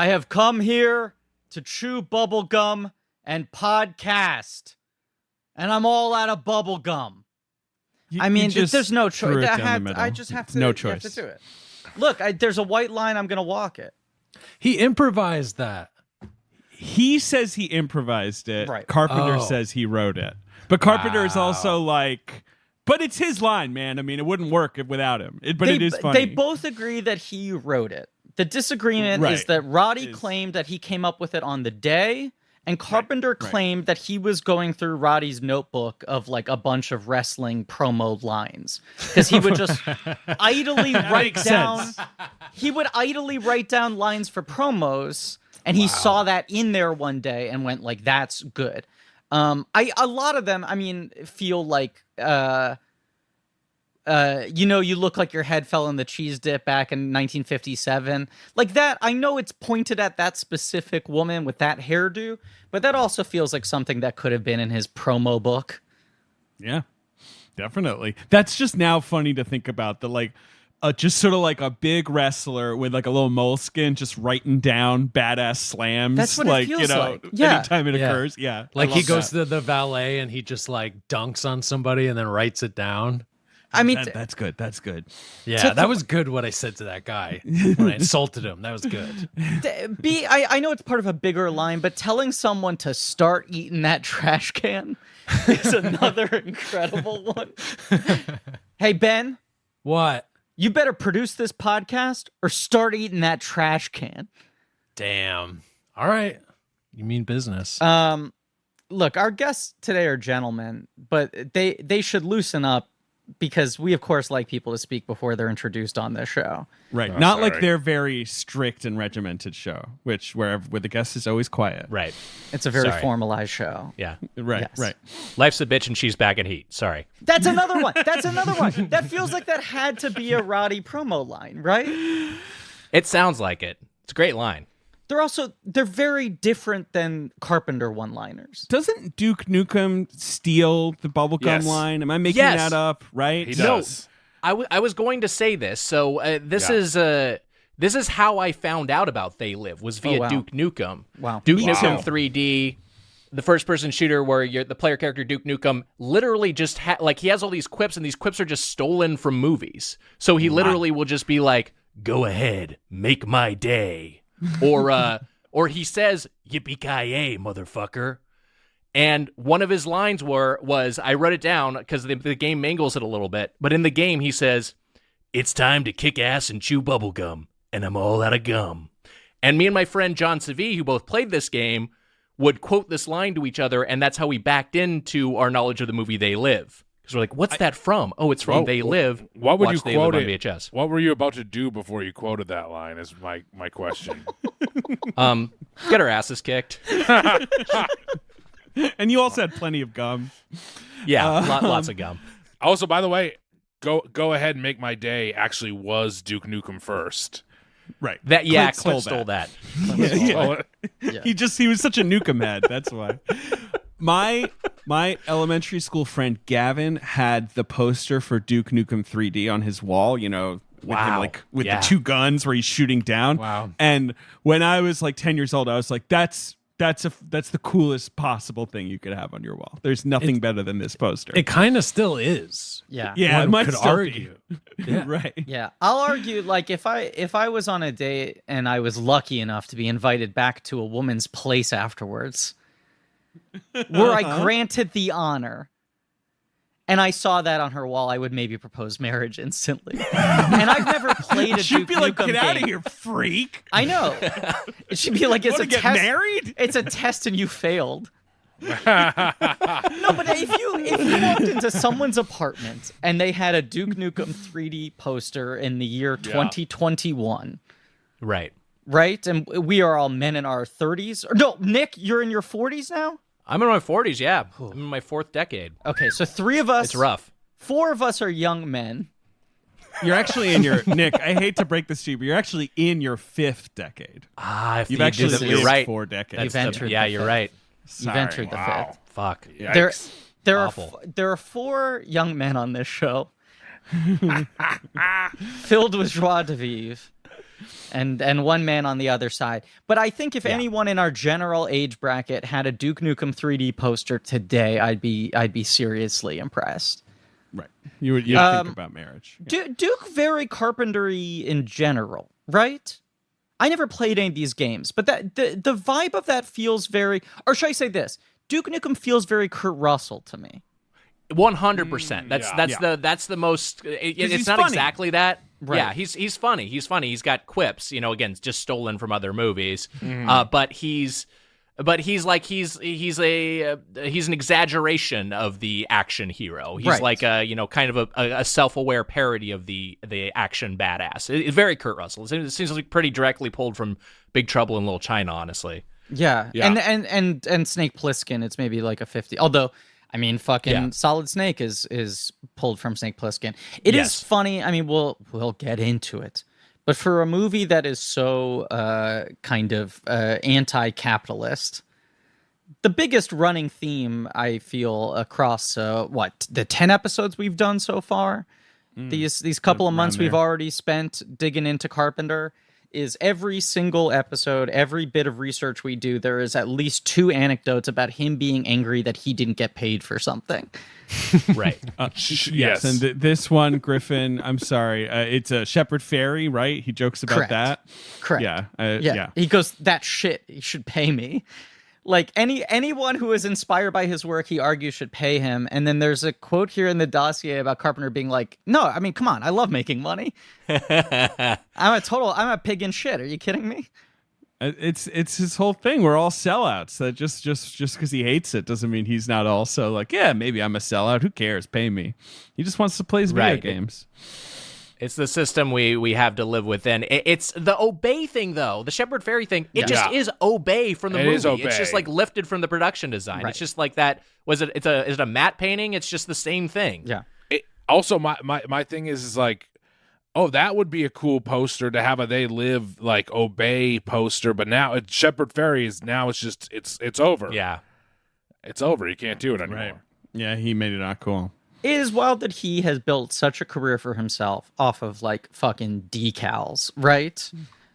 I have come here to chew bubblegum and podcast. And I'm all out of bubblegum. I mean, there's no choice. I just have to, no choice. Have to do it. Look, there's a white line. I'm going to walk it. He improvised that. He says he improvised it. Right. Carpenter says he wrote it. But Carpenter is also like, but it's his line, man. I mean, it wouldn't work without him. It is funny. They both agree that he wrote it. The disagreement is that Roddy claimed that he came up with it on the day, and Carpenter claimed that he was going through Roddy's notebook of like a bunch of wrestling promo lines because he would just idly write down. He would idly write down lines for promos, and he saw that in there one day and went like, "That's good." A lot of them, I mean, feel like. You look like your head fell in the cheese dip back in 1957. Like that, I know it's pointed at that specific woman with that hairdo, but that also feels like something that could have been in his promo book. Yeah, definitely. That's just now funny to think about. Just sort of like a big wrestler with like a little moleskin just writing down badass slams. That's what it feels like. Anytime it occurs. Yeah. Like he goes to the valet and he just like dunks on somebody and then writes it down. I mean, that's good. That's good. Yeah, that was good what I said to that guy when I insulted him. That was good. I know it's part of a bigger line, but telling someone to start eating that trash can is another incredible one. Hey, Ben. What? You better produce this podcast or start eating that trash can. Damn. All right. You mean business. Look, our guests today are gentlemen, but they should loosen up because we, of course, like people to speak before they're introduced on this show. Right. Not like they're very strict and regimented show, where the guest is always quiet. Right. It's a very formalized show. Yeah. Right. Yes. Right. Life's a bitch and she's back in heat. Sorry. That's another one. That feels like that had to be a Roddy promo line, right? It sounds like it. It's a great line. They're very different than Carpenter one-liners. Doesn't Duke Nukem steal the bubblegum line? Am I making that up? Right? He does. No, I was going to say this. So this is how I found out about They Live was via Duke Nukem. Wow. Duke Nukem 3D, the first-person shooter where the player character Duke Nukem literally just he has all these quips, and these quips are just stolen from movies. So he literally will just be like, "Go ahead, make my day." Or he says, "Yippee-ki-yay, motherfucker." And one of his lines was I wrote it down because the game mangles it a little bit, but in the game he says, "It's time to kick ass and chew bubblegum, and I'm all out of gum." And me and my friend John Savi, who both played this game, would quote this line to each other, and that's how we backed into our knowledge of the movie They Live. Because we're like, what's that from? Oh, it's from They Live. What would you They quote Live it? on VHS. What were you about to do before you quoted that line is my question. Get our asses kicked. And you also had plenty of gum. Yeah, lots of gum. Also, by the way, go ahead and make my day actually was Duke Nukem first. Right. Clint stole that. He was such a Nukem head. That's why. My elementary school friend Gavin had the poster for Duke Nukem 3D on his wall, with him, the two guns where he's shooting down. Wow. And when I was like 10 years old, I was like, that's the coolest possible thing you could have on your wall. There's nothing better than this poster. It kind of still is. Yeah. Yeah, One might could still argue. Yeah. Right. Yeah, I'll argue, like, if I was on a date and I was lucky enough to be invited back to a woman's place afterwards, were I granted the honor, and I saw that on her wall, I would maybe propose marriage instantly. And I've never played a She'd Duke be like, Nukem "Get out of game. here, freak!" I know. It should be like, it's a get test. married? It's a test, and you failed. No, but if you walked into someone's apartment and they had a Duke Nukem 3D poster in the year 2021, Right. right? And we are all men in our 30s. Or no, Nick, you're in your 40s now? I'm in my 40s, yeah. I'm in my fourth decade. Okay, so three of us. It's rough. Four of us are young men. You're actually in your Nick. I hate to break this to you, but you're actually in your fifth decade. If You've you actually do that, lived you're right. 4 decades. You've entered yeah, the you're fifth. right. You've entered the fifth. Fuck. Yikes. There are four young men on this show, filled with joie de vivre, and one man on the other side. But I think if anyone in our general age bracket had a Duke Nukem 3D poster today, I'd be seriously impressed. Right. You would think about marriage. Duke very Carpenter-y in general, right? I never played any of these games, but that the vibe of that feels very, or should I say this? Duke Nukem feels very Kurt Russell to me. 100%. That's the most. It's not funny. Exactly that. Right. Yeah, he's funny. He's funny. He's got quips. Again, just stolen from other movies. But he's an exaggeration of the action hero. He's like a kind of a self-aware parody of the action badass. It's very Kurt Russell. It seems like pretty directly pulled from Big Trouble in Little China, honestly. Yeah. And Snake Plissken, it's maybe like a 50. Although, I mean, fucking Solid Snake is pulled from Snake Plissken. It is funny. I mean, we'll get into it. But for a movie that is so kind of anti-capitalist, the biggest running theme I feel across the 10 episodes we've done so far, these couple of months we've already spent digging into Carpenter, is every single episode, every bit of research we do, there is at least 2 anecdotes about him being angry that he didn't get paid for something. Right. Yes. And this one, Griffin, I'm sorry. It's a Shepard Fairey, right? He jokes about that. Correct. Yeah. He goes, that shit, he should pay me. Like anyone who is inspired by his work, he argues should pay him. And then there's a quote here in the dossier about Carpenter being like, "No, I mean, come on, I love making money. I'm a pig in shit. Are you kidding me?" It's his whole thing. We're all sellouts. That just because he hates it doesn't mean he's not also like, yeah, maybe I'm a sellout. Who cares? Pay me. He just wants to play his video games. It's the system we have to live within. It's the obey thing, though. The Shepard Fairey thing, it just is obey from the movie. It's just like lifted from the production design. Right. It's just like that. Is it a matte painting? It's just the same thing. Yeah. Also, my thing is like, oh, that would be a cool poster to have a They Live like obey poster. But now Shepard Fairey it's over. Yeah. It's over. You can't do it anymore. Right. Yeah, he made it not cool. It is wild that he has built such a career for himself off of like fucking decals, right?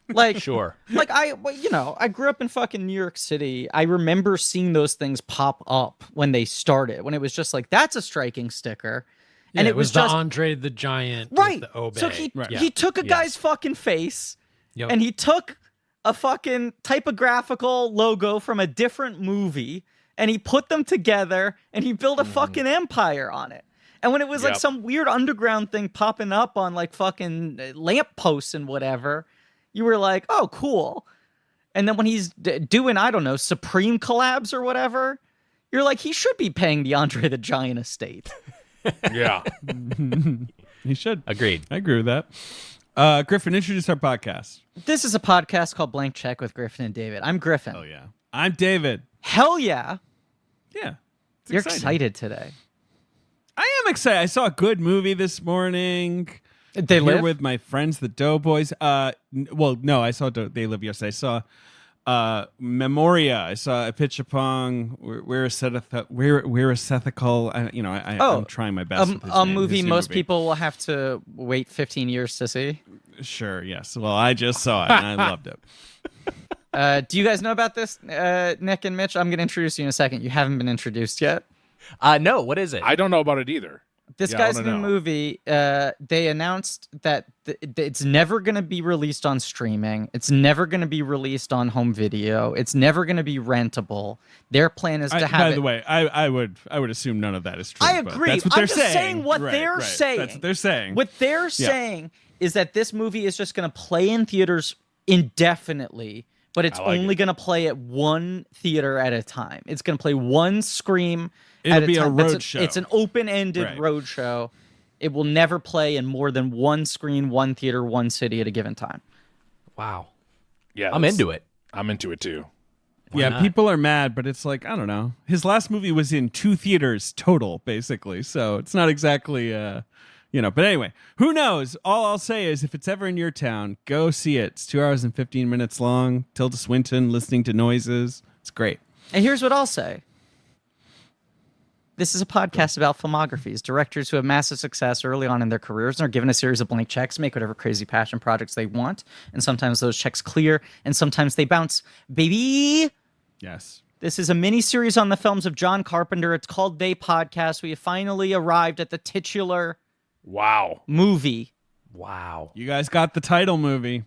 Like, sure. Like I grew up in fucking New York City. I remember seeing those things pop up when they started, when it was just like, that's a striking sticker. And it was the just Andre the Giant, right? With the obey. So he took a guy's fucking face, and he took a fucking typographical logo from a different movie, and he put them together, and he built a fucking empire on it. And when it was like some weird underground thing popping up on like fucking lampposts and whatever, you were like, oh, cool. And then when he's doing, I don't know, Supreme collabs or whatever, you're like, he should be paying the Andre the Giant estate. Yeah. He should. Agreed. I agree with that. Griffin, introduce our podcast. This is a podcast called Blank Check with Griffin and David. I'm Griffin. Oh, yeah. I'm David. Hell yeah. Yeah. You're excited today. I am excited. I saw a good movie this morning. They Live? Here with my friends, the Doughboys. Well, no, I saw They Live yesterday. I saw Memoria. I saw a pitch upon. We're ethical. I'm trying my best. With a movie most people will have to wait 15 years to see. Sure. Yes. Well, I just saw it and I loved it. Do you guys know about this, Nick and Mitch? I'm going to introduce you in a second. You haven't been introduced yet. No, what is it? I don't know about it either. This guy's new movie, they announced that it's never going to be released on streaming. It's never going to be released on home video. It's never going to be rentable. Their plan is to have By the way, I would assume none of that is true. I agree. That's what they're saying. Saying what they're saying. That's what they're saying. What they're saying is that this movie is just going to play in theaters indefinitely, but it's only going to play at one theater at a time. It's going to play one Scream It'll at a be time. a road show. It's an open-ended road show. It will never play in more than one screen, one theater, one city at a given time. Wow. Yeah, I'm into it. I'm into it too. Why not? People are mad, but it's like, I don't know. His last movie was in 2 theaters total, basically. So it's not exactly, But anyway, who knows? All I'll say is if it's ever in your town, go see it. It's 2 hours and 15 minutes long. Tilda Swinton listening to noises. It's great. And here's what I'll say. This is a podcast about filmographies, directors who have massive success early on in their careers and are given a series of blank checks to make whatever crazy passion projects they want. And sometimes those checks clear, and sometimes they bounce. Baby! Yes. This is a mini-series on the films of John Carpenter. It's called They Podcast. We have finally arrived at the titular movie. Wow. You guys got the title movie.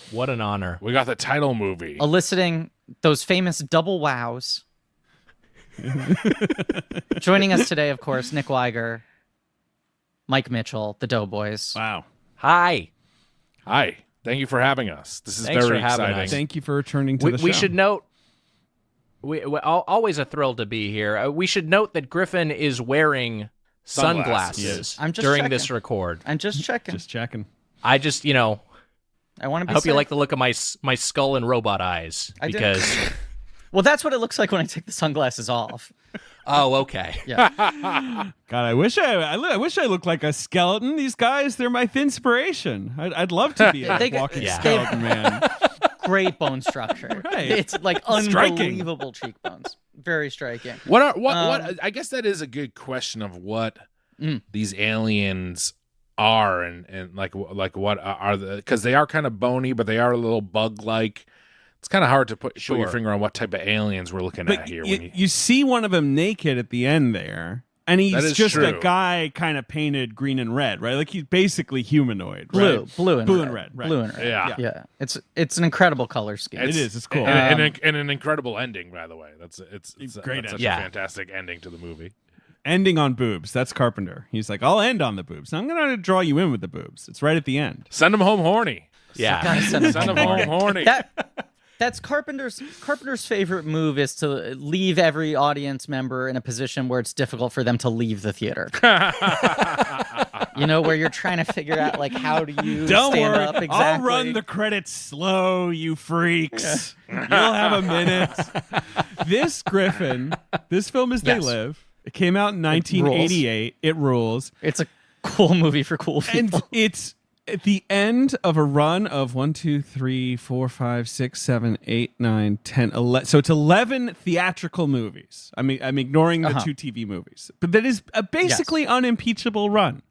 What an honor. We got the title movie. Eliciting those famous double wows. Joining us today, of course, Nick Wiger, Mike Mitchell, the Doughboys. Wow. Hi. Hi. Thank you for having us. This is Thanks very for having exciting. us. Thank you for returning to the show. We should note, always a thrill to be here. We should note that Griffin is wearing sunglasses I'm just during checking. this record. I'm just checking. Just checking. I just, I want to be I hope safe. you like the look of my skull and robot eyes. I do. Because, Well, that's what it looks like when I take the sunglasses off. oh, okay. Yeah. God, I wish I looked like a skeleton. These guys, they're my inspiration. I'd love to be a They- walking yeah. skeleton man. Great bone structure. Right. It's like Striking. unbelievable cheekbones. Very striking. What I guess that is a good question of what these aliens are and like what are the, because they are kind of bony, but they are a little bug-like. It's kind of hard to put your finger on what type of aliens we're looking at But here. you see one of them naked at the end there, and That he's is just true. a guy kind of painted green and red, right? Like he's basically humanoid, Blue, right? blue and red, right? Blue and red. Yeah. Yeah. It's an incredible color scheme. It is. It's cool. and an incredible ending, by the way. It's Great that's such ending. a fantastic ending to the movie. Ending on boobs. That's Carpenter. He's like, I'll end on the boobs. I'm going to draw you in with the boobs. It's right at the end. Send them home horny. Yeah. Gotta send Send them home horny. That's Carpenter's favorite move is to leave every audience member in a position where it's difficult for them to leave the theater. Where you're trying to figure out like how do you Don't stand worry. up exactly. I'll run the credits slow, you freaks. You'll have a minute. This film is They Yes. Live. It came out in 1988. It rules. It's a cool movie for cool people. And it's at the end of a run of 1, 2, 3, 4, 5, 6, 7, 8, 9, 10, 11. So it's 11 theatrical movies. I'm ignoring the 2 TV movies. But that is a basically unimpeachable run.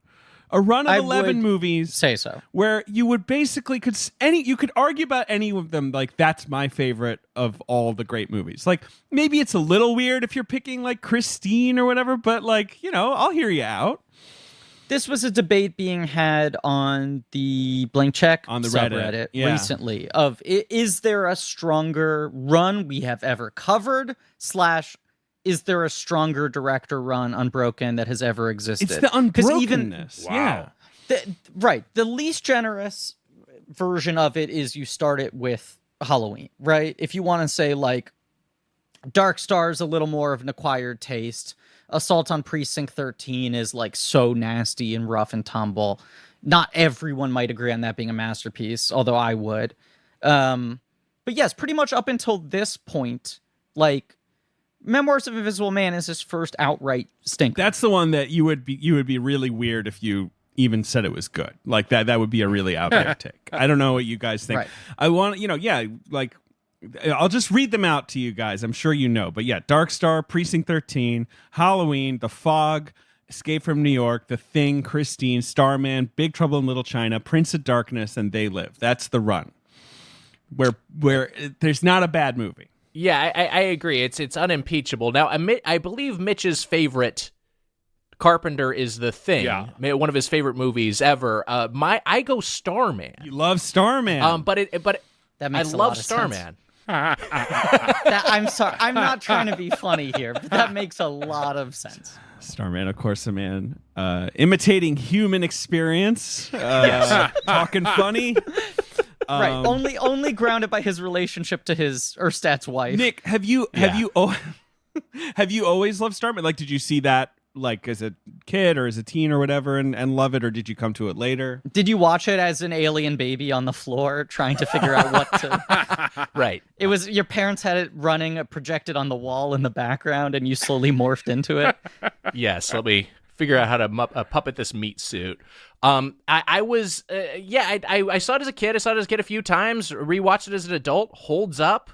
A run of I 11 would movies. say so. Where you would basically you could argue about any of them, like that's my favorite of all the great movies. Like maybe it's a little weird if you're picking like Christine or whatever, but like, I'll hear you out. This was a debate being had on the Blank Check on the subreddit Reddit. recently of is there a stronger run we have ever covered / is there a stronger director run Unbroken that has ever existed? It's the unbrokenness. Wow. Right. The least generous version of it is you start it with Halloween, right? If you want to say like Dark Star's a little more of an acquired taste. Assault on Precinct 13 is like so nasty and rough and tumble. Not everyone might agree on that being a masterpiece, although I would. But yes, pretty much up until this point, like Memoirs of Invisible Man is his first outright stinker. That's the one that you would be really weird if you even said it was good. Like that would be a really out there take. I don't know what you guys think. Right. I want, like I'll just read them out to you guys. I'm sure you know. But yeah, Dark Star, Precinct 13, Halloween, The Fog, Escape from New York, The Thing, Christine, Starman, Big Trouble in Little China, Prince of Darkness, and They Live. That's the run. Where there's not a bad movie. Yeah, I agree. It's unimpeachable. Now, I believe Mitch's favorite Carpenter is The Thing. Yeah. One of his favorite movies ever. I go Starman. You love Starman. But That I makes a love lot of Starman. I'm sorry. I'm not trying to be funny here, but that makes a lot of sense. Starman, of course, a man imitating human experience, talking funny. Right. Only grounded by his relationship to his Erstat's wife. Nick, have you always loved Starman? Like, did you see that like as a kid or as a teen or whatever and love it, or did you come to it later? Did you watch it as an alien baby on the floor trying to figure out what to... Right. It was your parents had it running projected on the wall in the background and you slowly morphed into it? Yes, let me figure out how to puppet this meat suit. I was I saw it as a kid. I saw it as a kid a few times. Rewatched it as an adult. Holds up.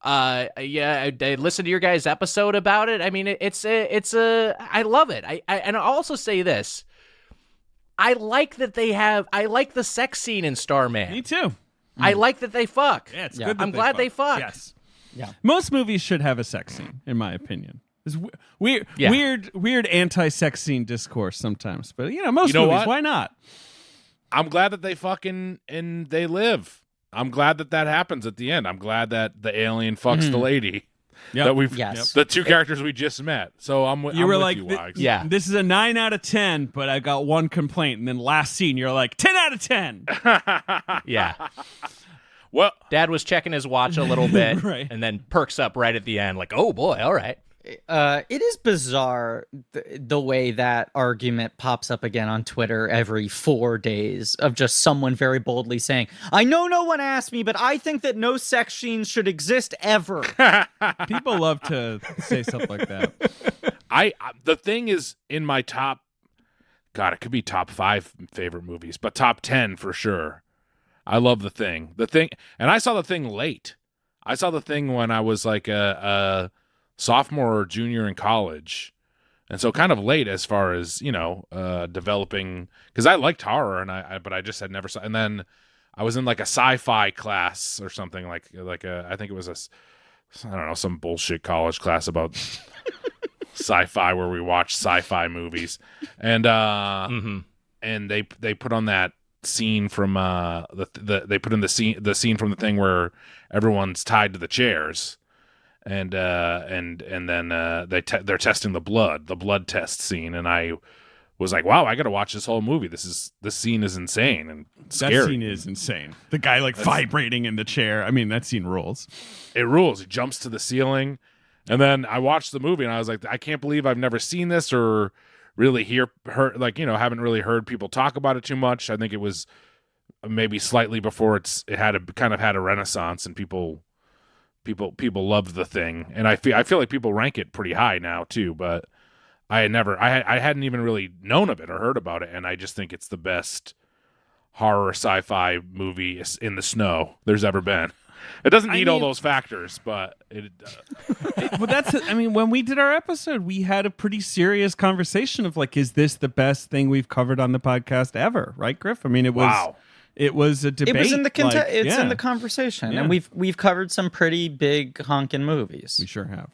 Yeah, I listened to your guys' episode about it. I mean, I love it. And I'll also say this. I like the sex scene in Starman. Me too. I like that they fuck. Yeah, it's good. I'm glad they fuck. Yes. Yeah. Most movies should have a sex scene, in my opinion. There's weird anti-sex scene discourse sometimes, but most movies, what? why not? I'm glad that they fucking and they live. I'm glad that happens at the end. I'm glad that the alien fucks the lady. Yep. That we've Yes. the two characters we just met. So I'm with you, Wags. Yeah. This is a 9 out of 10, but I got one complaint, and then last scene you're like 10 out of 10. Yeah. Well, Dad was checking his watch a little bit Right. and then perks up right at the end like, oh boy, all right. It is bizarre the way that argument pops up again on Twitter every 4 days of just someone very boldly saying, I know no one asked me, but I think that no sex scenes should exist ever. People love to say stuff like that. The Thing is in my top, God, it could be top 5 favorite movies, but top 10 for sure. I love The Thing. And I saw The Thing late. I saw The Thing when I was like a sophomore or junior in college, and so kind of late as far as developing, because I liked horror but I just had never saw. And then I was in like a sci-fi class or something like I think it was I don't know, some bullshit college class about sci-fi where we watched sci-fi movies, and and they put on that scene from they put in the scene from The Thing where everyone's tied to the chairs. And then they're testing the blood test scene, and I was like, wow, I got to watch this whole movie. This scene is insane and scary. That scene is insane. The guy vibrating in the chair. I mean, that scene rules. It rules. He jumps to the ceiling, and then I watched the movie, and I was like, I can't believe I've never seen this or really haven't really heard people talk about it too much. I think it was maybe slightly before it had a renaissance, and people loved The Thing, and I feel like people rank it pretty high now too. But I hadn't even really known of it or heard about it, and I just think it's the best horror sci-fi movie in the snow there's ever been. It doesn't need all those factors, but it. Well, when we did our episode, we had a pretty serious conversation of like, is this the best thing we've covered on the podcast ever? Right, Griff? I mean, it was. Wow. It was a debate. It was in the in the conversation, and we've covered some pretty big honking movies. We sure have.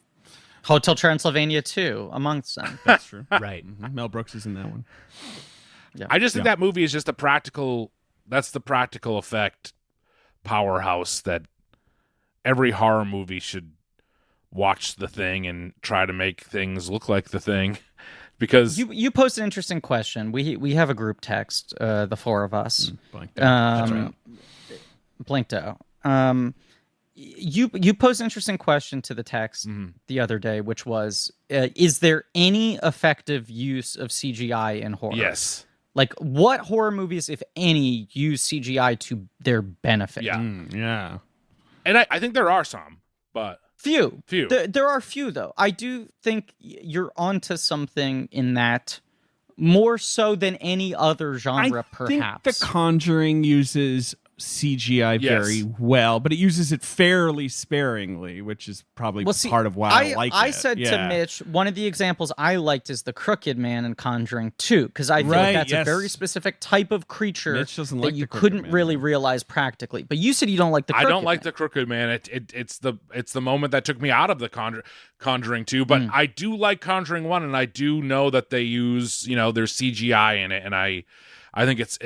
Hotel Transylvania 2 amongst them. That's true. Right. Mm-hmm. Mel Brooks is in that one. Yeah. I just think that movie is just the practical effect powerhouse that every horror movie should watch The Thing and try to make things look like The Thing. Because you posed an interesting question. We have a group text, the four of us. That's right. Blinked out. You posed an interesting question to the text the other day, which was, is there any effective use of CGI in horror? yes. Like, what horror movies, if any, use CGI to their benefit? Yeah. Yeah. And I think there are some, but Few. Few. There are few, though. I do think you're onto something in that more so than any other genre, perhaps. I think The Conjuring uses CGI very well, but it uses it fairly sparingly, which is probably part of why I like it. I said to Mitch, one of the examples I liked is the Crooked Man in Conjuring 2, because I feel like that's a very specific type of creature that you couldn't really realize practically. But you said you don't like the Crooked Man. I don't like the Crooked Man. It's the moment that took me out of the Conjuring 2, but I do like Conjuring 1, and I do know that they use, there's CGI in it, and I think it's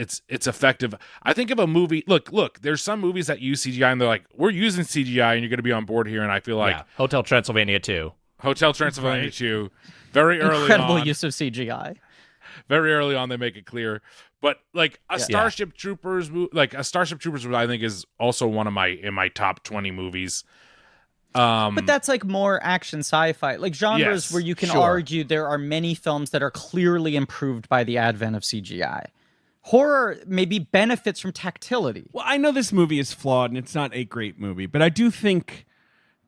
effective. I think of a movie. Look. There's some movies that use CGI, and they're like, "We're using CGI, and you're going to be on board here." And I feel like Hotel Transylvania 2. Hotel Transylvania 2, very early incredible on, use of CGI. Very early on, they make it clear. But like Starship Troopers, I think is also one of in my top 20 movies. But that's like more action sci-fi, like genres where you can argue there are many films that are clearly improved by the advent of CGI. Horror maybe benefits from tactility. Well, I know this movie is flawed and it's not a great movie, but I do think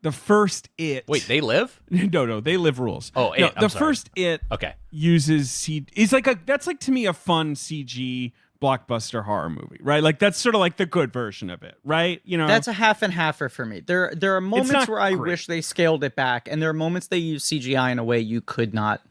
the first It... Wait, they live? No, They Live rules. Oh, no, I'm sorry. First It okay. uses CG. That's like to me a fun CG blockbuster horror movie, right? Like that's sort of like the good version of it, right? You know, that's a half and halfer for me. There are moments where I great. wish they scaled it back, and there are moments they use CGI in a way you could not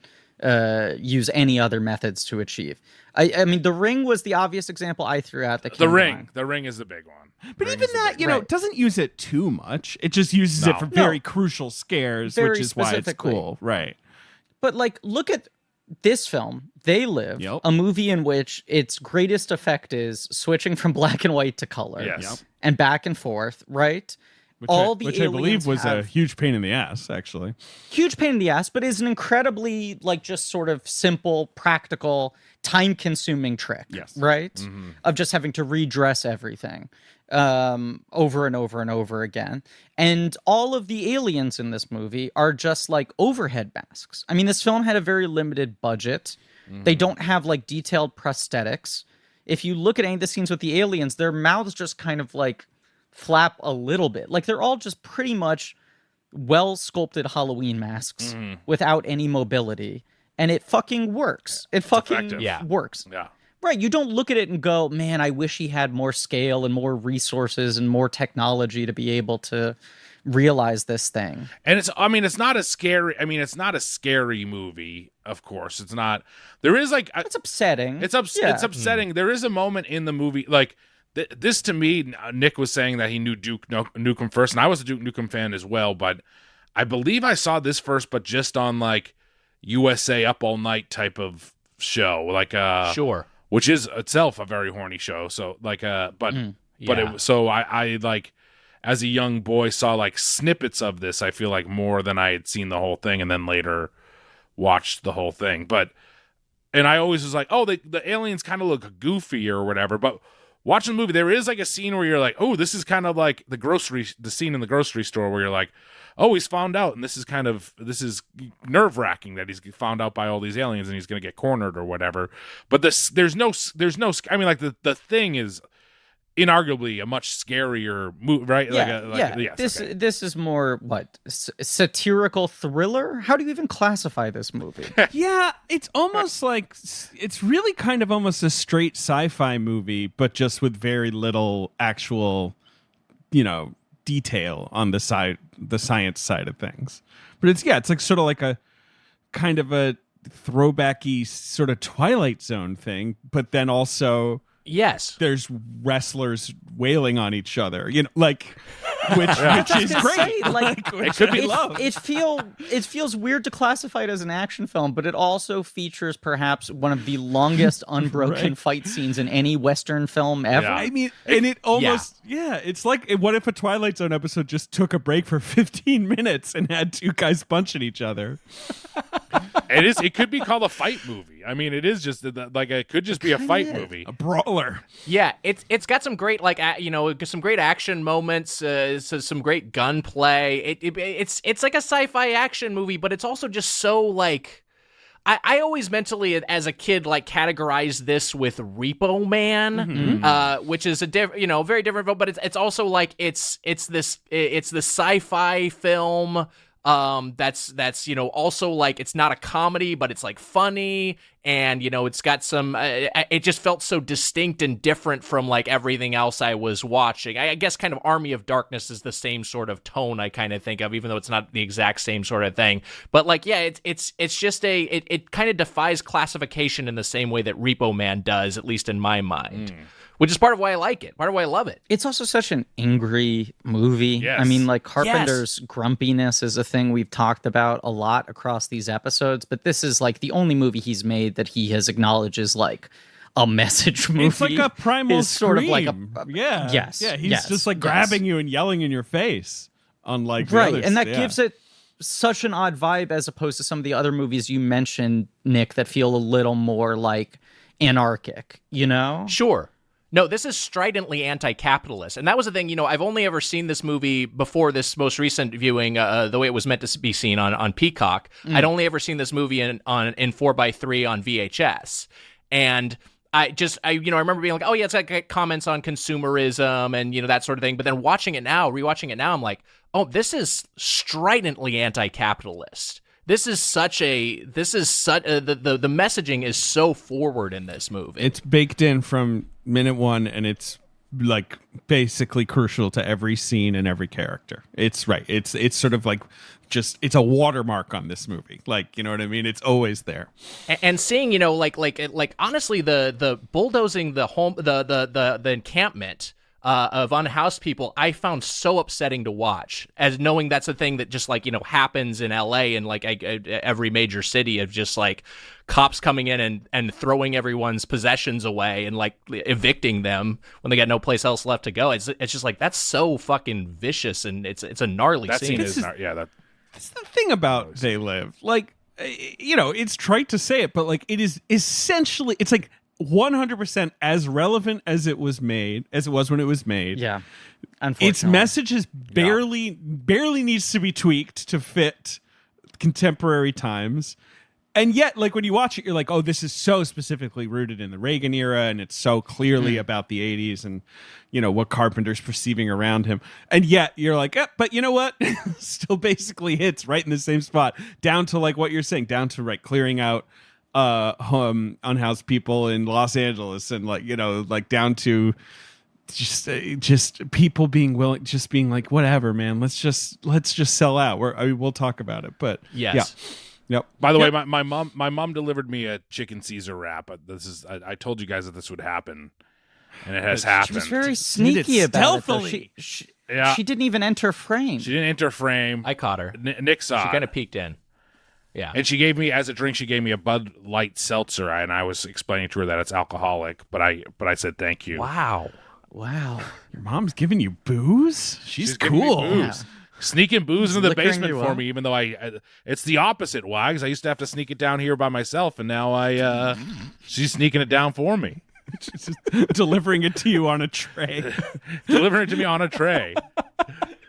use any other methods to achieve. I mean, The Ring was the obvious example I threw out. The Ring is the big one. But even that, you know, doesn't use it too much. It just uses it for very crucial scares, which is why it's cool, right? But like, look at this film, They Live, a movie in which its greatest effect is switching from black and white to color, and back and forth, right? Which I believe was a huge pain in the ass, actually. Huge pain in the ass, but is an incredibly, like, just sort of simple, practical, time-consuming trick, right? Mm-hmm. Of just having to redress everything over and over and over again. And all of the aliens in this movie are just, like, overhead masks. I mean, this film had a very limited budget. Mm-hmm. They don't have, like, detailed prosthetics. If you look at any of the scenes with the aliens, their mouths just kind of, like, flap a little bit. Like, they're all just pretty much well-sculpted Halloween masks without any mobility. And it fucking works. It fucking works. Yeah. Right. You don't look at it and go, man, I wish he had more scale and more resources and more technology to be able to realize this thing. And it's not a scary movie, of course. It's not. There is like it's upsetting. It's upsetting. There is a moment in the movie, like this to me, Nick was saying that he knew Duke Nukem first, and I was a Duke Nukem fan as well, but I believe I saw this first, but just on like USA Up All Night type of show, like which is itself a very horny show. So like I like, as a young boy, saw like snippets of this. I feel like more than I had seen the whole thing, and then later watched the whole thing. And I always was like, oh, the aliens kind of look goofy or whatever, but watching the movie, there is like a scene where you're like, oh, this is kind of like the scene in the grocery store where you're like, oh, he's found out, and this is nerve-wracking that he's found out by all these aliens and he's going to get cornered or whatever. But there's no, I mean, like the Thing is inarguably a much scarier movie, right? This is more satirical thriller. How do you even classify this movie? Yeah, it's almost like it's really kind of almost a straight sci-fi movie, but just with very little actual, detail on the science side of things. But it's like sort of like a kind of a throwbacky sort of Twilight Zone thing, but then also there's wrestlers wailing on each other, which is great. It could be love. It feels weird to classify it as an action film, but it also features perhaps one of the longest unbroken fight scenes in any Western film ever. Yeah. I mean, and it almost it's like, what if a Twilight Zone episode just took a break for 15 minutes and had two guys punching each other? It could be called a fight movie. I mean, it is just like it could just be a fight movie, a brawler. Yeah, it's got some great some great action moments, some great gunplay. It's like a sci-fi action movie, but it's also just so like. I always mentally, as a kid, like categorized this with Repo Man, which is a very different film, but it's also like it's the sci-fi film. That's also like, it's not a comedy, but it's like funny, and it's got some it just felt so distinct and different from like everything else I was watching. I guess kind of Army of Darkness is the same sort of tone I kind of think of, even though it's not the exact same sort of thing. But like, it's just it kind of defies classification in the same way that Repo Man does, at least in my mind. Which is part of why I like it, part of why I love it. It's also such an angry movie. Yes. I mean, like, Carpenter's grumpiness is a thing we've talked about a lot across these episodes, but this is like the only movie he's made that he has acknowledged is like a message movie. It's like a primal scream. Sort of like he's just like grabbing you and yelling in your face. Unlike the others. And that gives it such an odd vibe as opposed to some of the other movies you mentioned, Nick, that feel a little more like anarchic, Sure. No, this is stridently anti-capitalist. And that was the thing, I've only ever seen this movie before this most recent viewing, the way it was meant to be seen on Peacock. I'd only ever seen this movie in 4:3 on VHS. And I remember being like, oh yeah, it's like comments on consumerism and, that sort of thing. But then rewatching it now, I'm like, oh, this is stridently anti-capitalist. This is such the messaging is so forward in this movie. It's baked in from minute one, and it's like basically crucial to every scene and every character. It's right. It's sort of like just it's a watermark on this movie. Like, you know what I mean? It's always there. And seeing, you know, like honestly, the bulldozing the home, the encampment of unhoused people, I found so upsetting to watch, as knowing that's a thing that just like, you know, happens in LA and like every major city, of just like cops coming in and throwing everyone's possessions away and like evicting them when they got no place else left to go. It's just like, that's so fucking vicious, and it's a gnarly scene. That's the thing about They Live. Like, you know, it's trite to say it, but like it is essentially, it's like 100% as relevant as it was when it was made. Yeah. Unfortunately. Its message is barely needs to be tweaked to fit contemporary times. And yet, like, when you watch it, you're like, oh, this is so specifically rooted in the Reagan era, and it's so clearly about the 80s and, you know, what Carpenter's perceiving around him. And yet, you're like, but you know what? Still basically hits right in the same spot, down to, like, what you're saying, down to, right, clearing out unhoused people in Los Angeles, and, like, you know, like, down to just people being willing, just being like, whatever, man, let's just sell out. We'll talk about it. But, yes. Yeah. Yep. By the way, my mom delivered me a chicken Caesar wrap. I told you guys that this would happen, and it has happened. She was very sneaky about it. Though. Yeah. She didn't even enter frame. She didn't enter frame. I caught her. Nick saw. She kind of peeked in. Yeah. And she gave me, as a drink, she gave me a Bud Light seltzer, and I was explaining to her that it's alcoholic, but I said thank you. Wow. Your mom's giving you booze? She's giving me cool. booze. Yeah. Sneaking booze into the Liquoring basement you for up. me, even though it's the opposite, Wags. I used to have to sneak it down here by myself, and now she's sneaking it down for me. She's just delivering it to you on a tray. Delivering it to me on a tray.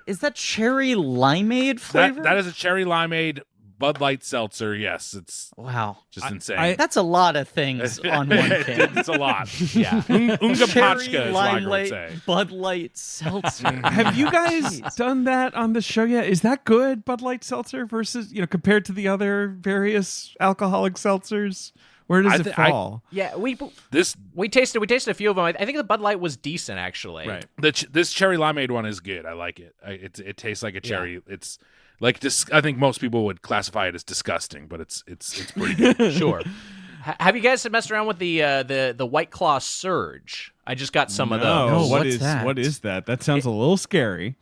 Is that cherry limeade flavor? That is a cherry limeade Bud Light seltzer. Yes, it's wow, just insane. That's a lot of things on one can. It's a lot. Yeah. Unga Cherry Pachka, as Wiger would limeade say. Bud Light seltzer. Have you guys done that on the show yet? Is that good, Bud Light seltzer, versus, you know, compared to the other various alcoholic seltzers? Where does it fall? Yeah, we tasted a few of them. I think the Bud Light was decent, actually. Right. This cherry limeade one is good. I like it. It tastes like a cherry. Yeah. It's like I think most people would classify it as disgusting, but it's pretty good. Sure. Have you guys messed around with the White Claw Surge? I just got some of those. No, What is that? That sounds a little scary.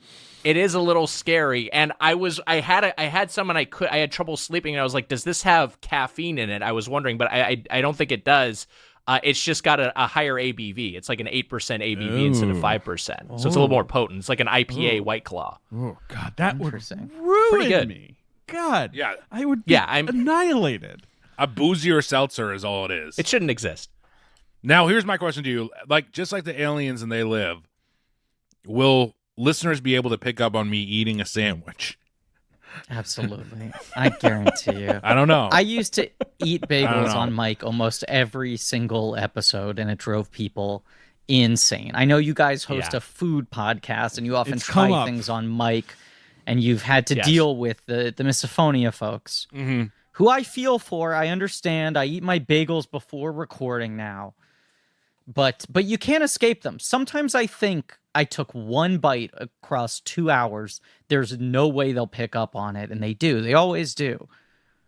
It is a little scary, and I had some, and I had trouble sleeping, and I was like, does this have caffeine in it? I was wondering, but I don't think it does. It's just got a higher ABV. It's like an 8% ABV instead of 5%. So it's a little more potent. It's like an IPA White Claw. Oh God, that would Interesting. ruin good. me. God, Yeah. I would be annihilated. A boozier seltzer is all it is. It shouldn't exist. Now, here's my question to you. Like, just like the aliens and They Live, will listeners be able to pick up on me eating a sandwich? Absolutely. I guarantee you. I don't know. I used to eat bagels on mic almost every single episode, and it drove people insane. I know you guys host a food podcast, and you often try things on mic, and you've had to deal with the misophonia folks, who I feel for. I understand. I eat my bagels before recording now, but you can't escape them. Sometimes I think I took one bite across 2 hours. There's no way they'll pick up on it, and they do. They always do.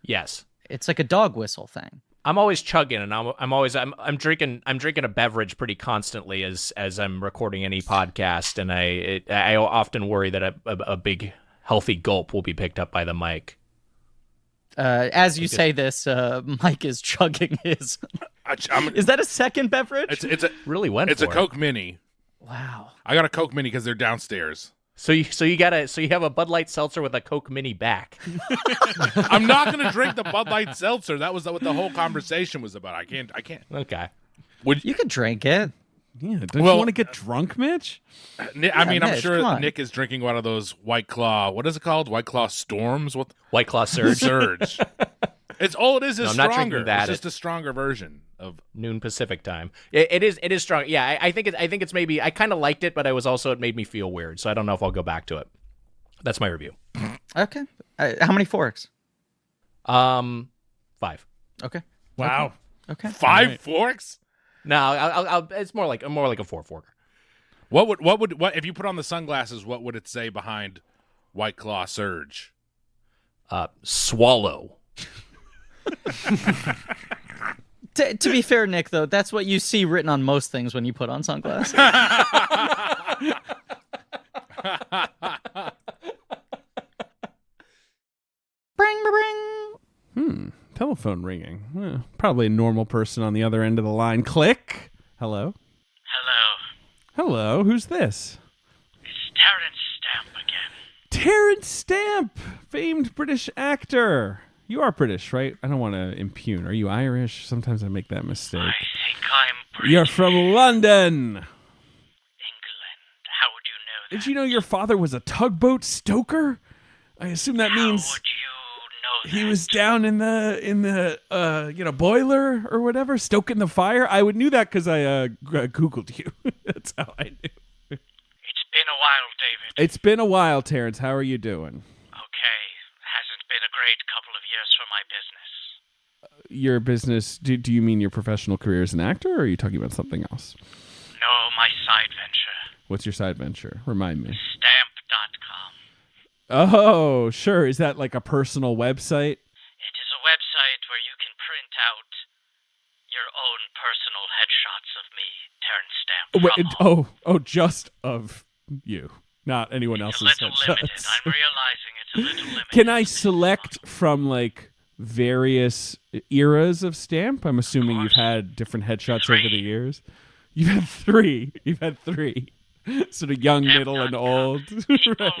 Yes. It's like a dog whistle thing. I'm always chugging, and I'm drinking a beverage pretty constantly as I'm recording any podcast, and I often worry that a big healthy gulp will be picked up by the mic. As you say this, Mike is chugging his. Is that a second beverage? It's a really went. It's for a Coke Mini. Wow. I got a Coke Mini because they're downstairs. So you have a Bud Light seltzer with a Coke Mini back. I'm not going to drink the Bud Light seltzer. That was what the whole conversation was about. I can't. Okay. You could drink it. Yeah. Don't you want to get drunk, Mitch? I mean, I'm Mitch, sure Nick is drinking one of those White Claw. What is it called? White Claw Storms? What? White Claw Surge. Surge. It's all it is I'm stronger. not drinking that. It's just a stronger version of noon Pacific time. It is strong. Yeah, I think it's maybe I kind of liked it, but it made me feel weird. So I don't know if I'll go back to it. That's my review. Okay. How many forks? 5. Okay. Wow. Okay. 5 forks? No, I'll it's more like a 4-forker. What if you put on the sunglasses? What would it say behind White Claw Surge? Swallow. To be fair, Nick, though, that's what you see written on most things when you put on sunglasses. Bring, bring. Telephone ringing. Probably a normal person on the other end of the line. Click. Hello. Hello. Who's this? It's Terence Stamp again. Terence Stamp, famed British actor. You are British, right? I don't want to impugn. Are you Irish? Sometimes I make that mistake. I think I'm British. You're from London. England. How would you know that? Did you know your father was a tugboat stoker? I assume that means How would you know he that? was down in the boiler or whatever, stoking the fire. I would knew that because I Googled you. That's how I knew. It's been a while, David. It's been a while, Terrence. How are you doing? Okay. Hasn't been a great couple of years for my business. Your business? Do you mean your professional career as an actor, or are you talking about something else? No, my side venture. What's your side venture? Remind me. Stamp.com. Oh, sure. Is that like a personal website? It is a website where you can print out your own personal headshots of me, Terence Stamp. from home. Just of you, not anyone It's a else's little limited. headshots. I'm realizing it's a little limited. Can I select from like various eras of Stamp? I'm assuming you've had different headshots over the 3. years. You've had 3. You've had 3. Sort of young, middle, and old. People Right.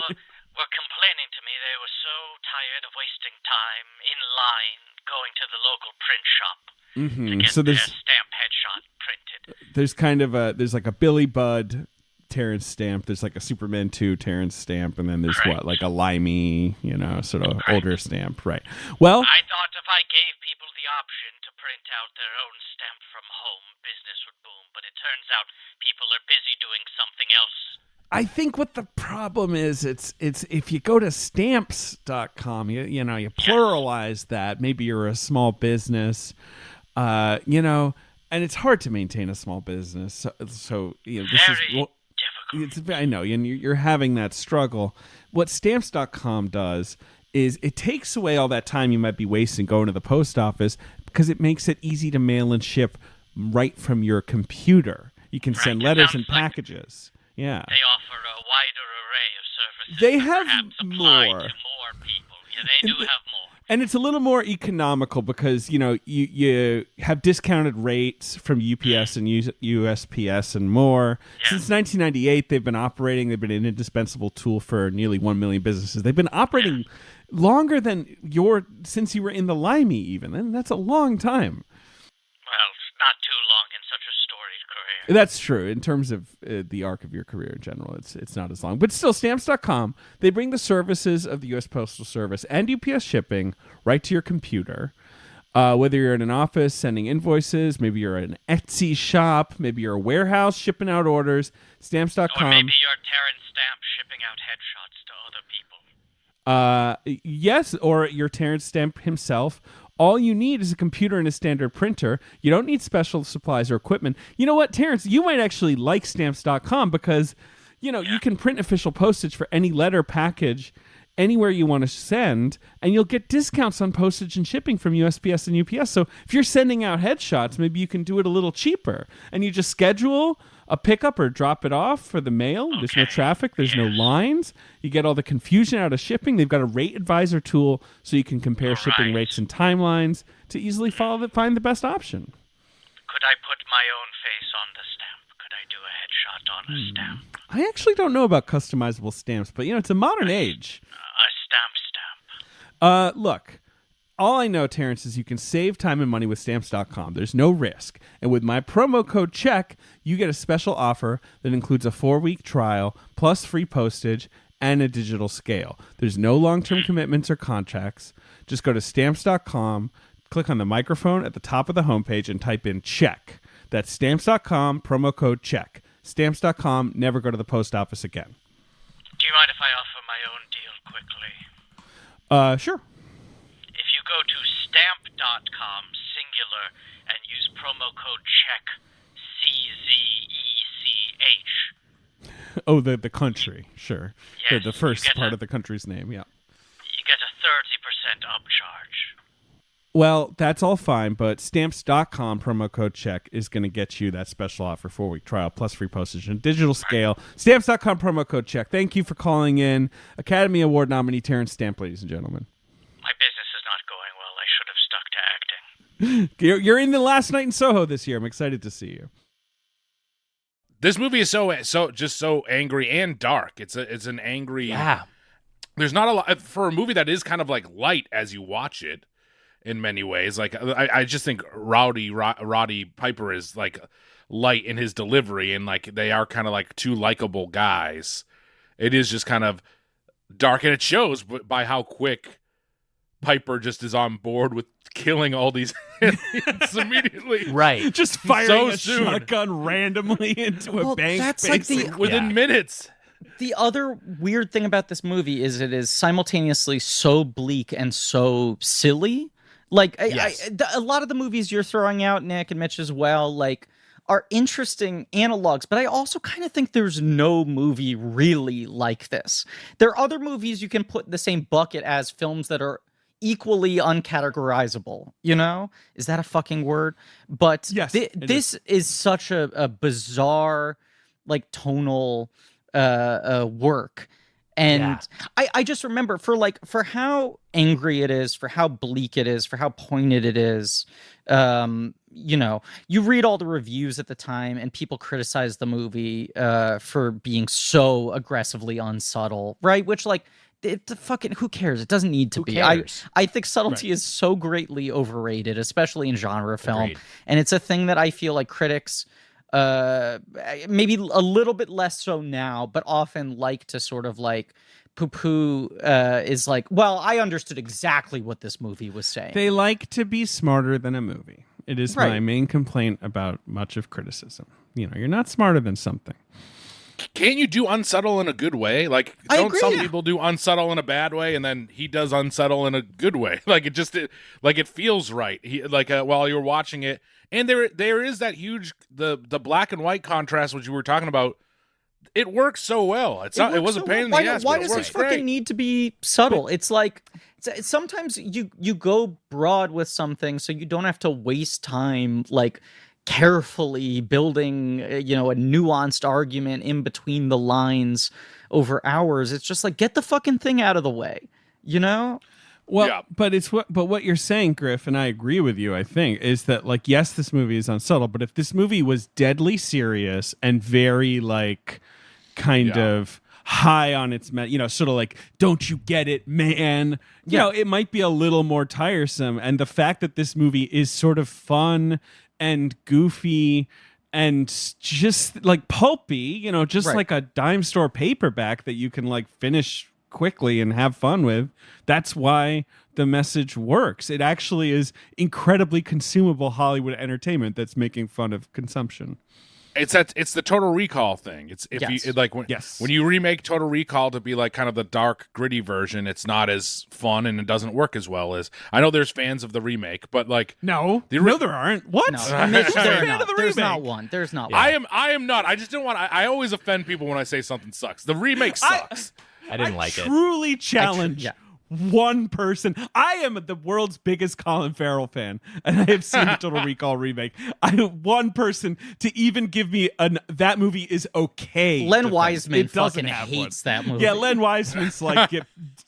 were complaining to me they were so tired of wasting time in line going to the local print shop to get So their there's stamp headshot printed. there's kind of there's like a Billy Budd Terence Stamp. There's like a Superman 2 Terence Stamp, and then there's Correct. like a limey, sort of older Stamp, right? Well, I thought if I gave people the option to print out their own stamp from home, business would boom. But it turns out people are busy doing something else. I think what the problem is, it's if you go to stamps.com, you pluralize that. Maybe you're a small business, and it's hard to maintain a small business. So this Very is difficult. I know, and you're having that struggle. What stamps.com does is it takes away all that time you might be wasting going to the post office because it makes it easy to mail and ship right from your computer. You can send Right. It letters sounds and packages. Yeah. They offer a wider array of services. They that have perhaps apply more. to more people. Yeah, they do have more. And it's a little more economical because, you have discounted rates from UPS and USPS and more. Yeah. Since 1998, they've been operating. They've been an indispensable tool for nearly 1 million businesses. They've been operating longer than since you were in the Limey even. And that's a long time. Well, not too long in such a storied career. That's true. In terms of the arc of your career in general, it's not as long. But still, Stamps.com, they bring the services of the U.S. Postal Service and UPS shipping right to your computer. Whether you're in an office sending invoices, maybe you're an Etsy shop, maybe you're a warehouse shipping out orders, Stamps.com. Or maybe you're Terence Stamp shipping out headshots to other people. Yes, or you're Terence Stamp himself. All you need is a computer and a standard printer. You don't need special supplies or equipment. You know what, Terence? You might actually like Stamps.com because, you can print official postage for any letter package anywhere you want to send, and you'll get discounts on postage and shipping from USPS and UPS. So if you're sending out headshots, maybe you can do it a little cheaper. And you just schedule a pickup or drop it off for the mail. Okay. There's no traffic. There's no lines. You get all the confusion out of shipping. They've got a rate advisor tool so you can compare shipping rates and timelines to easily find the best option. Could I put my own face on the stamp? Could I do a headshot on a stamp? I actually don't know about customizable stamps, but it's a modern age. A stamp. Look, all I know, Terence, is you can save time and money with Stamps.com. There's no risk. And with my promo code CHECK, you get a special offer that includes a 4-week trial, plus free postage, and a digital scale. There's no long-term commitments or contracts. Just go to Stamps.com, click on the microphone at the top of the homepage, and type in CHECK. That's Stamps.com, promo code CHECK. Stamps.com, never go to the post office again. Do you mind if I offer my own deal quickly? Sure. If you go to stamp.com, singular, and use promo code CZECH, CZECH. Oh, the country, sure. Yes, The first part of the country's name, yeah. You get a 30% upcharge. Well, that's all fine, but stamps.com promo code check is going to get you that special offer 4-week trial plus free postage and digital scale. Stamps.com promo code check. Thank you for calling in. Academy Award nominee Terence Stamp, ladies and gentlemen. My business is not going well. I should have stuck to acting. You're in the last night in Soho this year. I'm excited to see you. This movie is so angry and dark. It's an angry. Yeah. There's not a lot for a movie that is kind of like light as you watch it. In many ways, like I just think Roddy Piper is like light in his delivery, and like they are kind of like two likable guys. It is just kind of dark, and it shows by how quick Piper just is on board with killing all these aliens immediately. Right, just firing a soon. Shotgun randomly into a bank. That's like within minutes. The other weird thing about this movie is it is simultaneously so bleak and so silly. Like, yes. a lot of the movies you're throwing out, Nick and Mitch as well, like, are interesting analogs, but I also kind of think there's no movie really like this. There are other movies you can put in the same bucket as films that are equally uncategorizable, you know? Is that a fucking word? But yes, this is such a bizarre, like, tonal work. And I just remember for how angry it is, for how bleak it is, for how pointed it is, you know, you read all the reviews at the time and people criticize the movie for being so aggressively unsubtle, right? Which, like, who cares? It doesn't need to be. I think subtlety is so greatly overrated, especially in genre film. Agreed. And it's a thing that I feel like critics maybe a little bit less so now, but often like to sort of like poo-poo is like, well, I understood exactly what this movie was saying. They like to be smarter than a movie. It is my main complaint about much of criticism. You know, you're not smarter than something. Can't you do unsubtle in a good way? Like, don't some people do unsubtle in a bad way, and then he does unsubtle in a good way? Like, it feels right. While you're watching it, and there is that huge the black and white contrast which you were talking about. It works so well. It was a pain in the ass. Why does it fucking need to be subtle? It's like sometimes you go broad with something so you don't have to waste time like carefully building, you know, a nuanced argument in between the lines over hours. It's just like, get the fucking thing out of the way, you know? Well, but what you're saying, Griff, and I agree with you, I think, is that, like, yes, this movie is unsubtle, but if this movie was deadly serious and very, like, kind of high on its, you know, sort of like, don't you get it, man? You know, it might be a little more tiresome. And the fact that this movie is sort of fun and goofy and just like pulpy, you know, just like a dime store paperback that you can like finish quickly and have fun with. That's why the message works. It actually is incredibly consumable Hollywood entertainment that's making fun of consumption. It's the Total Recall thing. It's when you remake Total Recall to be like kind of the dark, gritty version, it's not as fun and it doesn't work as well as. I know there's fans of the remake, but like there aren't. What? No, there's not one. There's not one. I am not. I just don't want. I always offend people when I say something sucks. The remake sucks. I didn't like it. Truly challenge. One person. I am the world's biggest Colin Farrell fan, and I have seen the Total Recall remake. One person to even give me that movie is okay. Len Wiseman fucking hates that movie. Yeah, Len Wiseman's like,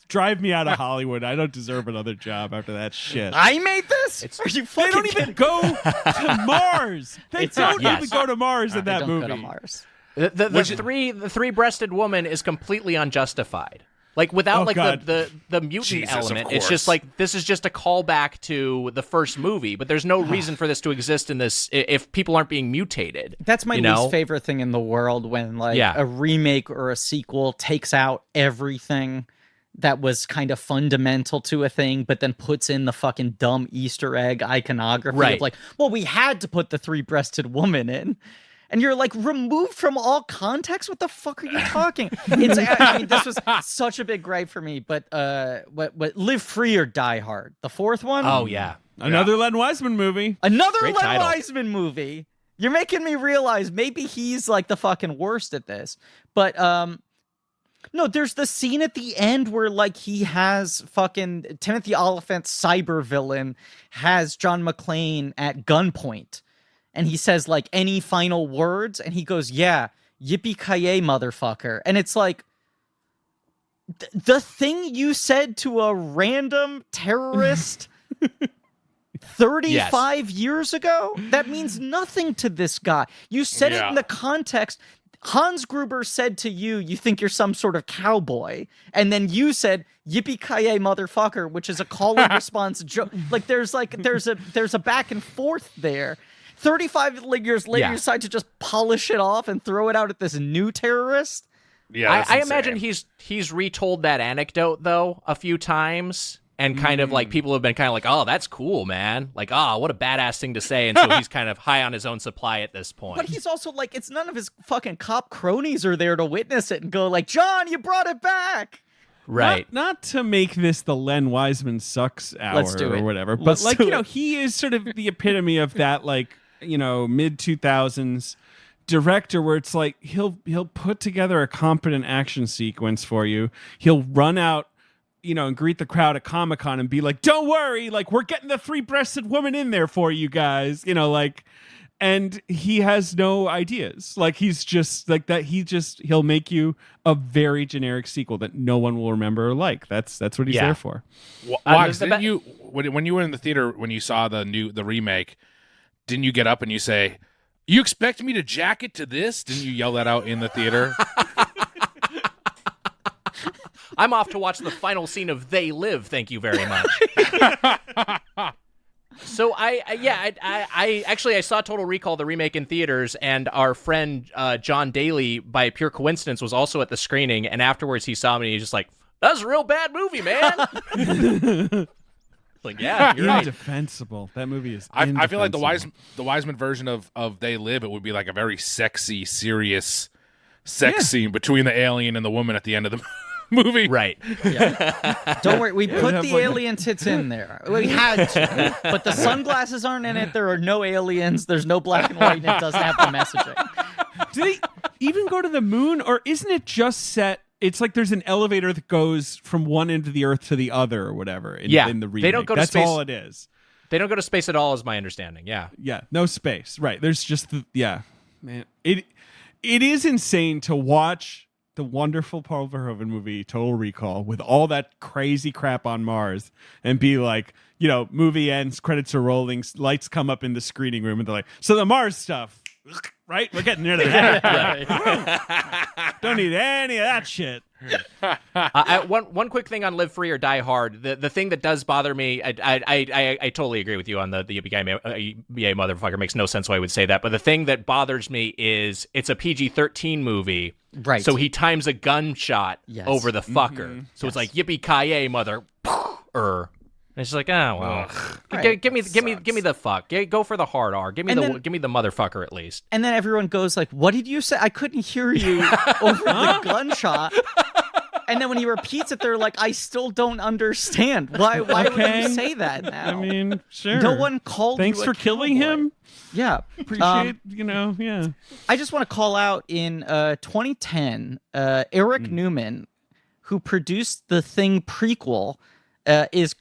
drive me out of Hollywood. I don't deserve another job after that shit. I made this? They don't even go to Mars. They don't even go to Mars in that movie. Go to Mars. The three-breasted woman is completely unjustified. Like without the mutant element, it's just like this is just a callback to the first movie, but there's no reason for this to exist in this if people aren't being mutated. That's my least favorite thing in the world when a remake or a sequel takes out everything that was kind of fundamental to a thing, but then puts in the fucking dumb Easter egg iconography of like, well, we had to put the three-breasted woman in. And you're like, removed from all context? What the fuck are you talking? I mean, this was such a big gripe for me. But what Live Free or Die Hard? The fourth one? Oh, yeah. Another Len Wiseman movie. Another Great Len title. Wiseman movie. You're making me realize maybe he's like the fucking worst at this. But no, there's the scene at the end where like he has fucking Timothy Olyphant's cyber villain has John McClane at gunpoint. And he says like any final words, and he goes, "Yeah, yippee-ki-yay, motherfucker." And it's like the thing you said to a random terrorist 35 years ago, that means nothing to this guy. You said it in the context. Hans Gruber said to you, "You think you're some sort of cowboy," and then you said "yippee-ki-yay, motherfucker," which is a call and response joke. Like there's a back and forth there. 35 years later, you decide to just polish it off and throw it out at this new terrorist. Yeah, I imagine he's retold that anecdote though a few times, and kind of like people have been kind of like, "Oh, that's cool, man!" Like, "Oh, what a badass thing to say," and so he's kind of high on his own supply at this point. But he's also like, it's none of his fucking cop cronies are there to witness it and go like, "John, you brought it back." Right. Not to make this the Len Wiseman sucks hour Let's do it. or whatever, but Let's like, do you know, it. he is sort of the epitome of that, like, you know, mid 2000s director where it's like he'll put together a competent action sequence for you. He'll run out, you know, and greet the crowd at Comic-Con and be like, "Don't worry, like we're getting the three-breasted woman in there for you guys," you know, like, and he has no ideas. Like he's just like that. He'll make you a very generic sequel that no one will remember or like. That's what he's there for. Wags, didn't you when you were in the theater when you saw the remake? Didn't you get up and you say, "You expect me to jack it to this?" Didn't you yell that out in the theater? I'm off to watch the final scene of They Live. Thank you very much. So I actually saw Total Recall the remake in theaters, and our friend John Daly, by pure coincidence, was also at the screening. And afterwards, he saw me, and he's just like, "That was a real bad movie, man." Like, yeah, you're right. Indefensible. That movie is. I feel like the Wiseman version of They Live, it would be like a very sexy, serious sex scene between the alien and the woman at the end of the movie. Right. Yeah. Don't worry, we put the alien tits in there. We had to, but the sunglasses aren't in it. There are no aliens. There's no black and white, and it doesn't have the messaging. Do they even go to the moon, or isn't it just set? It's like there's an elevator that goes from one end of the Earth to the other, or whatever. In the remake, they don't go to That's space. all it is. They don't go to space at all, is my understanding. Yeah. Yeah, no space. Right. There's just man. It is insane to watch the wonderful Paul Verhoeven movie Total Recall with all that crazy crap on Mars and be like, you know, movie ends, credits are rolling, lights come up in the screening room, and they're like, "So the Mars stuff, right? We're getting rid of that. Don't need any of that shit." One quick thing on Live Free or Die Hard. The thing that does bother me, I totally agree with you on the yippee-ki-yay motherfucker. Makes no sense why I would say that. But the thing that bothers me is it's a PG-13 movie. Right. So he times a gunshot over the fucker. So it's like yippee-ki-yay mother. And it's just like, oh well, give me the fuck. Go for the hard R. Give me the motherfucker at least. And then everyone goes like, "What did you say? I couldn't hear you over the gunshot." And then when he repeats it, they're like, "I still don't understand. Why would you say that now?" I mean, sure. No one called Thanks you for a killing cowboy. him. Yeah. Appreciate, yeah. I just want to call out in 2010, Eric Newman, who produced the Thing prequel, is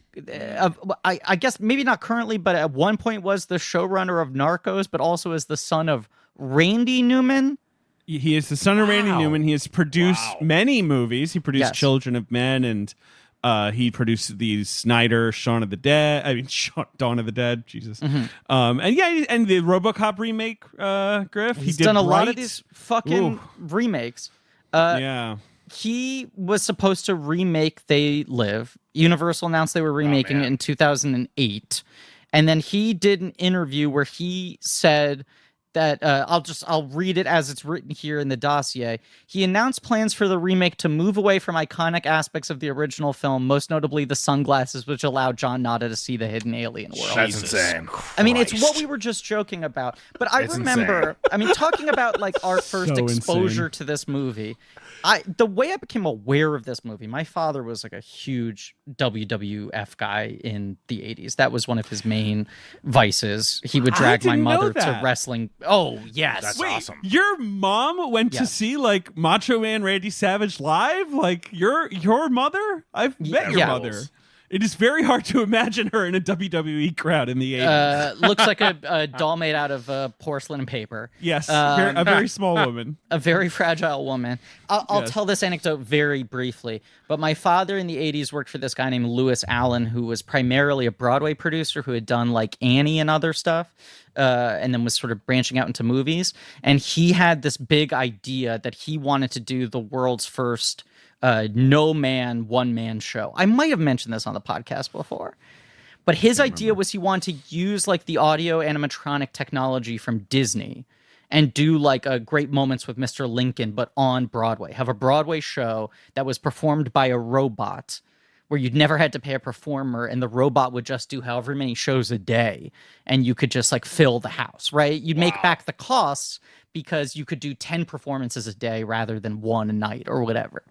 I guess maybe not currently, but at one point was the showrunner of Narcos, but also is the son of Randy Newman. He is the son of Randy Newman. He has produced many movies. He produced Children of Men, and he produced the Snyder Dawn of the Dead. Jesus. And the RoboCop remake. Griff. He's done a lot of these fucking remakes. He was supposed to remake They Live. Universal announced they were remaking it in 2008. And then he did an interview where he said that I'll read it as it's written here in the dossier. He announced plans for the remake to move away from iconic aspects of the original film, most notably the sunglasses, which allowed John Nada to see the hidden alien world. That's insane. I mean, it's what we were just joking about. But I remember, I mean, talking about like our first exposure to this movie. The way I became aware of this movie, my father was like a huge WWF guy in the 80s. That was one of his main vices. He would drag my mother to wrestling. Oh, yes. That's awesome. Your mom went to see like Macho Man Randy Savage live? Like your mother? I've met your mother. It is very hard to imagine her in a WWE crowd in the 80s. Looks like a doll made out of porcelain and paper. Yes, a very small woman. A very fragile woman. I'll tell this anecdote very briefly, but my father in the 80s worked for this guy named Lewis Allen, who was primarily a Broadway producer who had done like Annie and other stuff, and then was sort of branching out into movies. And he had this big idea that he wanted to do the world's first one-man show. I might have mentioned this on the podcast before, but his idea was he wanted to use like the audio animatronic technology from Disney and do like a Great Moments with Mr. Lincoln, but on Broadway. Have a Broadway show that was performed by a robot where you'd never had to pay a performer and the robot would just do however many shows a day and you could just like fill the house, right? You'd make back the costs because you could do 10 performances a day rather than one a night or whatever.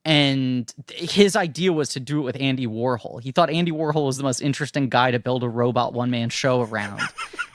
And his idea was to do it with Andy Warhol. He thought Andy Warhol was the most interesting guy to build a robot one-man show around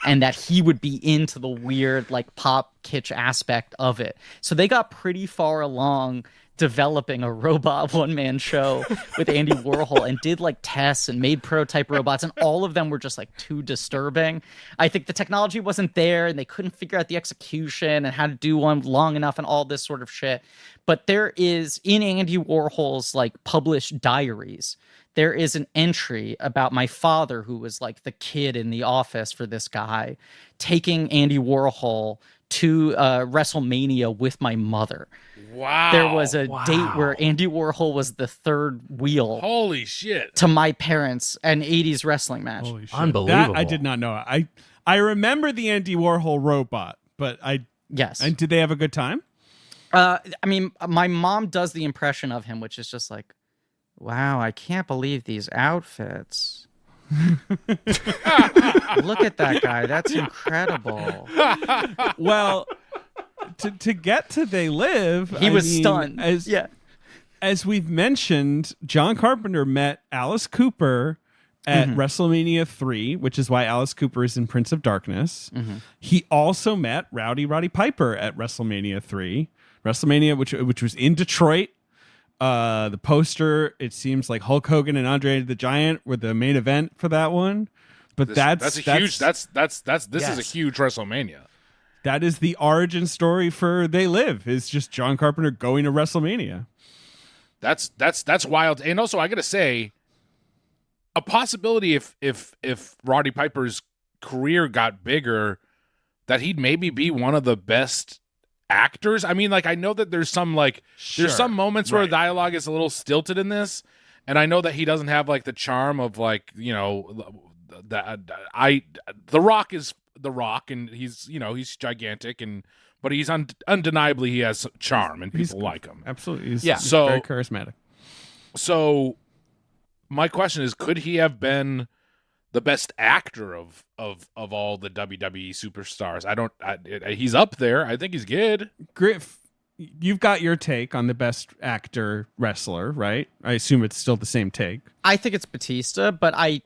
and that he would be into the weird like pop kitsch aspect of it. So they got pretty far along developing a robot one-man show with Andy Warhol and did like tests and made prototype robots, and all of them were just like too disturbing. I think the technology wasn't there and they couldn't figure out the execution and how to do one long enough and all this sort of shit. But there is, in Andy Warhol's like published diaries, there is an entry about my father, who was like the kid in the office for this guy, taking Andy Warhol to WrestleMania with my mother. Wow. There was a date where Andy Warhol was the third wheel. Holy shit. To my parents, an 80s wrestling match. Holy shit. Unbelievable. That I did not know. I remember the Andy Warhol robot, but Yes. And did they have a good time? I mean, my mom does the impression of him, which is just like, wow, I can't believe these outfits. Look at that guy. That's incredible. Well, to get to They Live, He was stunned. As we've mentioned, John Carpenter met Alice Cooper at WrestleMania 3, which is why Alice Cooper is in Prince of Darkness. He also met Roddy Piper at WrestleMania 3. WrestleMania, which was in Detroit. The poster, it seems like Hulk Hogan and Andre the Giant were the main event for that one. But this is a huge WrestleMania. That is the origin story for They Live, is just John Carpenter going to WrestleMania. That's wild. And also, I gotta say, a possibility if Roddy Piper's career got bigger, that he'd maybe be one of the best actors. I mean, like, I know that there's some there's some moments where dialogue is a little stilted in this, and I know that he doesn't have like the charm of like, you know, The Rock is The Rock, and he's gigantic, but he's undeniably he has charm and people like him. Absolutely. He's so very charismatic. So my question is, could he have been the best actor of all the WWE superstars? He's up there. I think he's good. Griff, you've got your take on the best actor wrestler, right? I assume it's still the same take. I think it's Batista, but I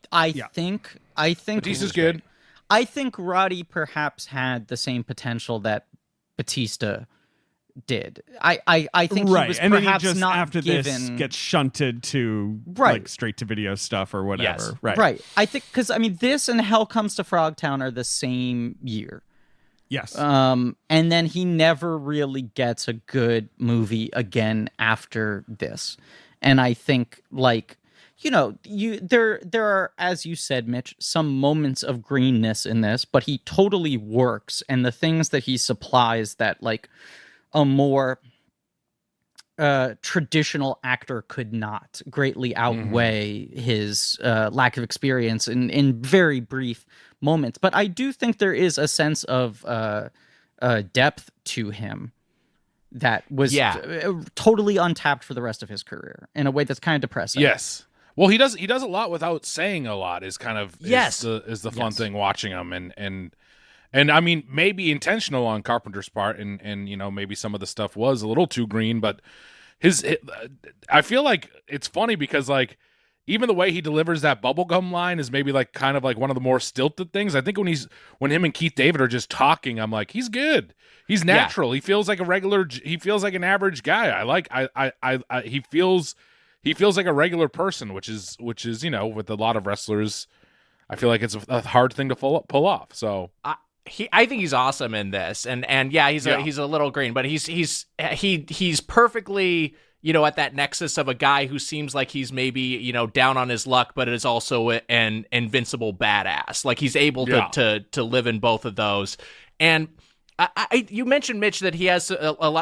think Batista's good. I think Roddy perhaps had the same potential that Batista did. I think he was and perhaps then he just, not after given... this gets shunted to like straight to video stuff or whatever. Yes. Right. I think because I mean this and Hell Comes to Frogtown are the same year. Yes. And then he never really gets a good movie again after this. And I think like, you know, there are, as you said, Mitch, some moments of greenness in this, but he totally works. And the things that he supplies that like a more traditional actor could not greatly outweigh his lack of experience in very brief moments. But I do think there is a sense of depth to him that was totally untapped for the rest of his career in a way that's kind of depressing. Yes. Well, he does a lot without saying a lot is kind of is the fun thing watching him and I mean maybe intentional on Carpenter's part and you know maybe some of the stuff was a little too green, but I feel like it's funny because like even the way he delivers that bubblegum line is maybe like kind of like one of the more stilted things. I think when him and Keith David are just talking, I'm like, he's good. He's natural. He feels like he feels like an average guy. He feels like a regular person, which is, you know, with a lot of wrestlers, I feel like it's a hard thing to pull off. So I think he's awesome in this. And yeah, he's a little green, but he's perfectly, you know, at that nexus of a guy who seems like he's maybe, you know, down on his luck, but is also an invincible badass. Like he's able to live in both of those. And you mentioned, Mitch, that he has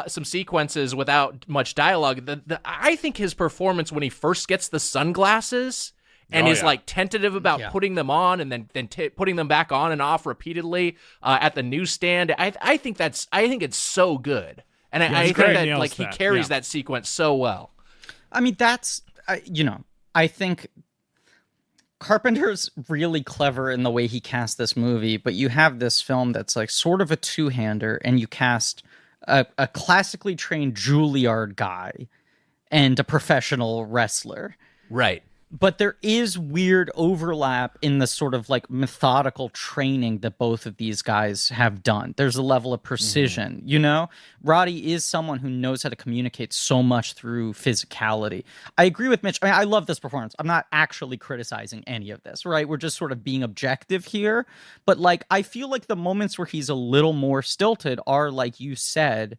some sequences without much dialogue. I think his performance when he first gets the sunglasses and is like tentative about putting them on and then putting them back on and off repeatedly at the newsstand. I think it's so good. And I think that like he carries that sequence so well. I mean, that's you know, I think Carpenter's really clever in the way he cast this movie, but you have this film that's like sort of a two-hander, and you cast a classically trained Juilliard guy and a professional wrestler. Right. But there is weird overlap in the sort of like methodical training that both of these guys have done. There's a level of precision, you know? Roddy is someone who knows how to communicate so much through physicality. I agree with Mitch. I mean, I love this performance. I'm not actually criticizing any of this, right? We're just sort of being objective here. But like, I feel like the moments where he's a little more stilted are, like you said,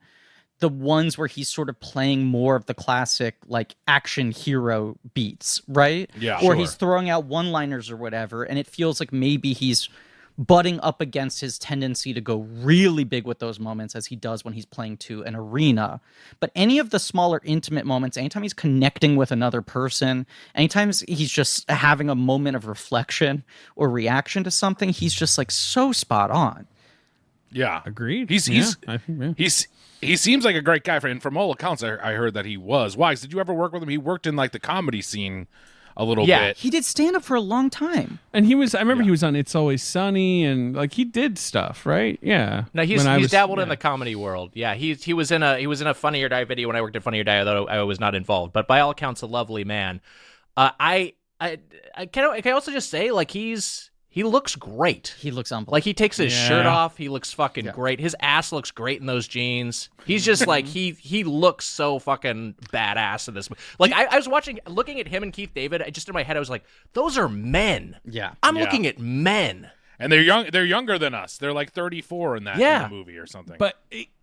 the ones where he's sort of playing more of the classic like action hero beats, right? Yeah. Or he's throwing out one-liners or whatever, and it feels like maybe he's butting up against his tendency to go really big with those moments as he does when he's playing to an arena. But any of the smaller intimate moments, anytime he's connecting with another person, anytime he's just having a moment of reflection or reaction to something, he's just like so spot on. Yeah. Agreed. He seems like a great guy. And from all accounts, I heard that he was. Wags, did you ever work with him? He worked in like the comedy scene a little bit. He did stand-up for a long time. And he remember he was on It's Always Sunny, and like he did stuff, right? Yeah. No, he's dabbled in the comedy world. Yeah, he was in a Funny or Die video when I worked at Funny or Die, although I was not involved. But by all accounts, a lovely man. I can also just say like he looks great. He looks unbelievable. Like he takes his shirt off. He looks fucking great. His ass looks great in those jeans. He's just like he looks so fucking badass in this. Like I was looking at him and Keith David. Just in my head, I was like, those are men. Yeah, I'm looking at men. And they're young. They're younger than us. They're like 34 in that movie or something. But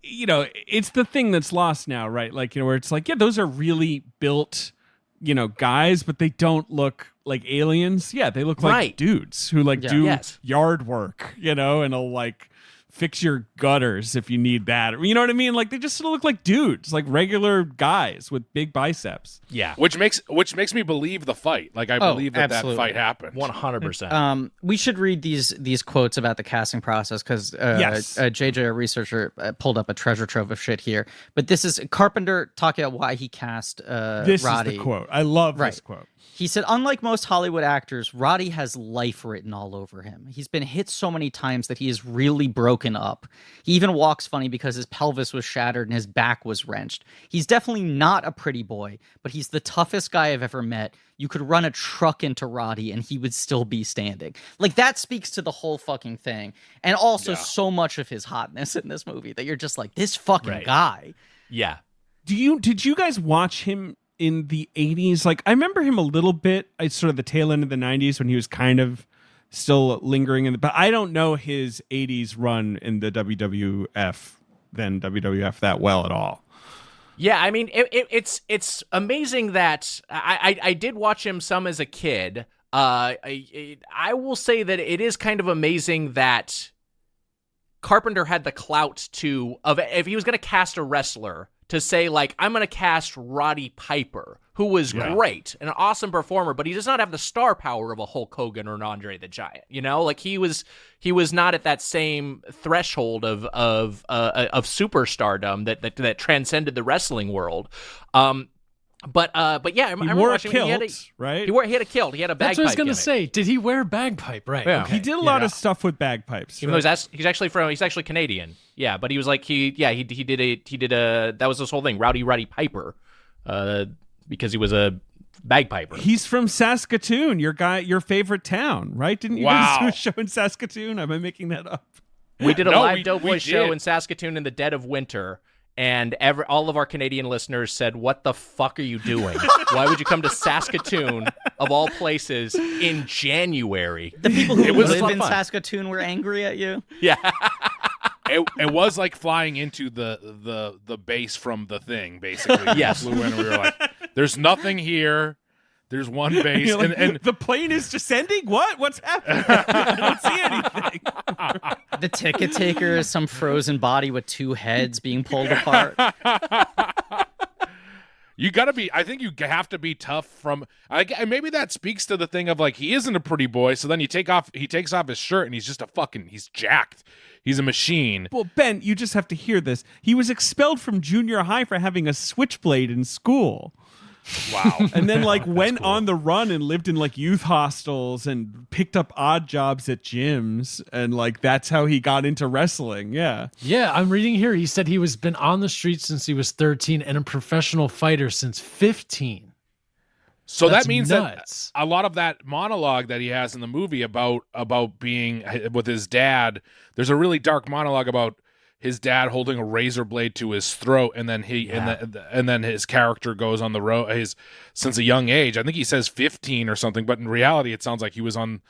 you know, it's the thing that's lost now, right? Like, you know, where it's like, yeah, those are really built, you know, guys, but they don't look like aliens. Yeah, they look like dudes who like do yard work, you know, and will like fix your gutters if you need that. You know what I mean? Like they just sort of look like dudes, like regular guys with big biceps. Yeah. Which makes me believe the fight. Like I believe that fight happened. 100%. We should read these quotes about the casting process because JJ, a researcher, pulled up a treasure trove of shit here. But this is Carpenter talking about why he cast this Roddy. Is the quote. I love this quote. He said, unlike most Hollywood actors, Roddy has life written all over him. He's been hit so many times that he is really broken up. He even walks funny because his pelvis was shattered and his back was wrenched. He's definitely not a pretty boy, but he's the toughest guy I've ever met. You could run a truck into Roddy and he would still be standing. Like, that speaks to the whole fucking thing. And also so much of his hotness in this movie that you're just like, this fucking guy. Yeah. Did you guys watch him in the 80s? Like, I remember him a little bit. It's sort of the tail end of the 90s when he was kind of still lingering but I don't know his 80s run in the WWF that well at all. Yeah, I mean, it's amazing that I did watch him some as a kid. I will say that it is kind of amazing that Carpenter had the clout if he was going to cast a wrestler, to say, like, I'm going to cast Roddy Piper, who was great, an awesome performer, but he does not have the star power of a Hulk Hogan or an Andre the Giant. You know, like he was not at that same threshold of superstardom that transcended the wrestling world. But yeah, I remember wore a watching kilt, him. right? He had a kilt. He had a bagpipe. That's what I was gonna gimmick. say. Did he wear a bagpipe? Right. Yeah. Okay. He did a lot of stuff with bagpipes. Even though he's actually Canadian. Yeah, but he was like he did a that was this whole thing, Roddy Piper, because he was a bagpiper. He's from Saskatoon, your favorite town, right? Didn't you guys do a show in Saskatoon? Am I making that up? We did a live Doughboys show in Saskatoon in the dead of winter. And all of our Canadian listeners said, "What the fuck are you doing? Why would you come to Saskatoon, of all places, in January?" The people who live in Saskatoon were angry at you. Yeah. It was like flying into the base from The Thing, basically. Yes. We flew in and we were like, there's nothing here. There's one base. Like, and the plane is descending? What's happening? I don't see anything. The ticket taker is some frozen body with two heads being pulled apart. You gotta be. I think you have to be tough. Maybe that speaks to the thing of like he isn't a pretty boy. So then he takes off his shirt and he's just he's jacked. He's a machine. Well, Ben, you just have to hear this. He was expelled from junior high for having a switchblade in school. Wow. And then went on the run and lived in youth hostels and picked up odd jobs at gyms, and that's how he got into wrestling. Yeah. Yeah, I'm reading here. He said he was been on the streets since he was 13 and a professional fighter since 15. So That's that means nuts. that a lot of that monologue that he has in the movie about being with his dad, there's a really dark monologue about his dad holding a razor blade to his throat, and then and then his character goes on the road. Since a young age, I think he says 15 or something, but in reality, it sounds like he was on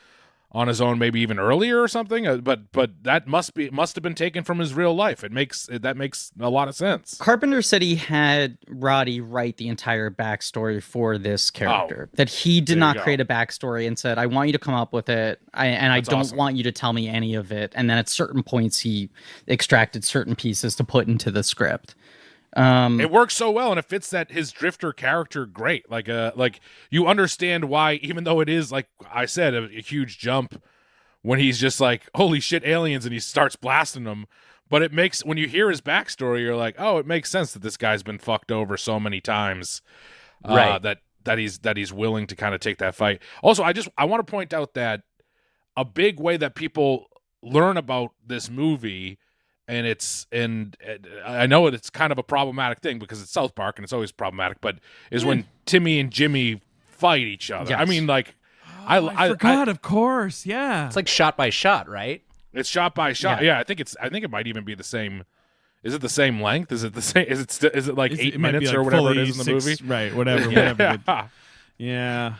his own, maybe even earlier or something. But that must have been taken from his real life. That makes a lot of sense. Carpenter said he had Roddy write the entire backstory for this character. That he did not create a backstory and said, "I want you to come up with it, I don't want you to tell me any of it." And then at certain points, he extracted certain pieces to put into the script. It works so well, and it fits his drifter character great. Like you understand why, even though it is, like I said, a huge jump when he's just like, holy shit, aliens, and he starts blasting them. But it makes, when you hear his backstory, you're like, oh, it makes sense that this guy's been fucked over so many times, right? That he's willing to kind of take that fight. Also, I want to point out that a big way that people learn about this movie. And I know it's kind of a problematic thing because it's South Park and it's always problematic, but is when Timmy and Jimmy fight each other. Yes. I mean, I forgot, of course, yeah. It's like shot by shot, right? It's shot by shot. Yeah, I think it might even be the same. Is it the same length? Is it the same? Is it like 8 minutes or whatever it is in the movie? Right, whatever. Yeah.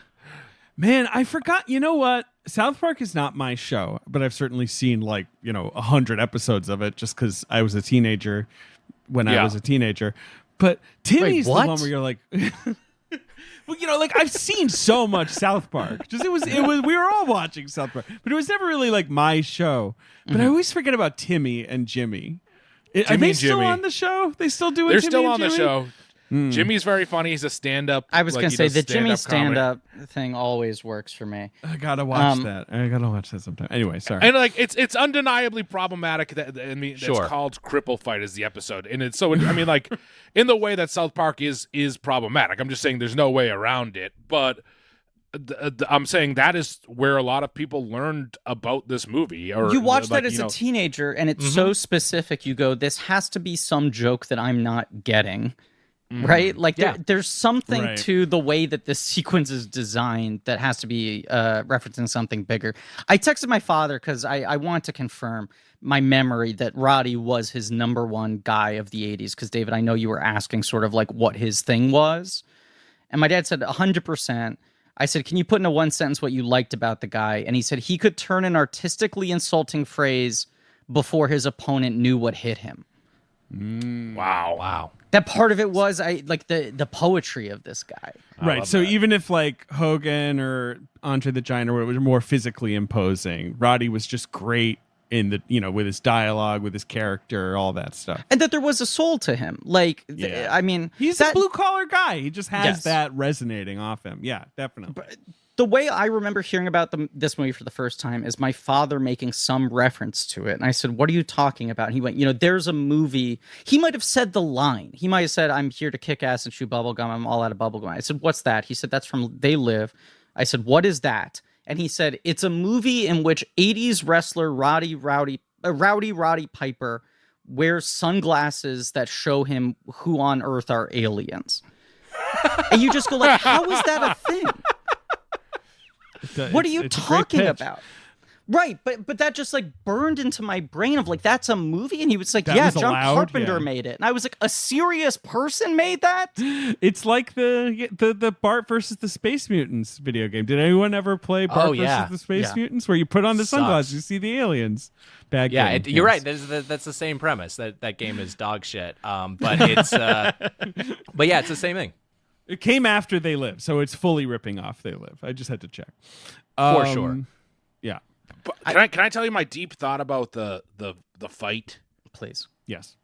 Man, I forgot. You know what? South Park is not my show, but I've certainly seen 100 episodes of it just because I was a teenager when I was a teenager. But Timmy's the one where you're like, well, I've seen so much South Park. Just it was we were all watching South Park, but it was never really my show. But I always forget about Timmy and Jimmy. Are they still on the show? They still doing? They're Timmy still and on Jimmy? the show. Jimmy's very funny. He's a stand-up. I was going to say, the Jimmy stand-up stand-up thing always works for me. I gotta watch that. I gotta watch that sometime. Anyway, sorry. And it's undeniably problematic that it's called Cripple Fight is the episode, and it's so in the way that South Park is problematic. I'm just saying there's no way around it, but I'm saying that is where a lot of people learned about this movie. Or you watch that as a teenager, and it's so specific. You go, this has to be some joke that I'm not getting. Right? There's something to the way that this sequence is designed that has to be referencing something bigger. I texted my father because I want to confirm my memory that Roddy was his number one guy of the 80s. Because, David, I know you were asking sort of what his thing was. And my dad said 100%. I said, can you put in a one sentence what you liked about the guy? And he said he could turn an artistically insulting phrase before his opponent knew what hit him. Wow. That part of it was the poetry of this guy. Right. So even if Hogan or Andre the Giant or whatever was more physically imposing, Roddy was just great in the with his dialogue, with his character, all that stuff. And that there was a soul to him. Like, I mean, he's a blue collar guy. He just has that resonating off him. Yeah, definitely. But the way I remember hearing about this movie for the first time is my father making some reference to it. And I said, what are you talking about? And he went, there's a movie. He might have said the line. He might have said, I'm here to kick ass and chew bubblegum. I'm all out of bubblegum. I said, what's that? He said, that's from They Live. I said, what is that? And he said, it's a movie in which 80s wrestler Roddy Piper wears sunglasses that show him who on earth are aliens. And you just go like, how is that a thing? What are you talking about? Right, but that just like burned into my brain of like, that's a movie? And he was like, John Carpenter made it. And I was like, a serious person made that? It's like the Bart versus the Space Mutants video game. Did anyone ever play Bart versus the Space Mutants? Where you put on the sunglasses, you see the aliens. Bad game. You're right. That's the same premise. That game is dog shit. But it's but yeah, it's the same thing. It came after They Live, so it's fully ripping off They Live. I just had to check. For sure. Yeah. Can I tell you my deep thought about the fight? Please. Yes.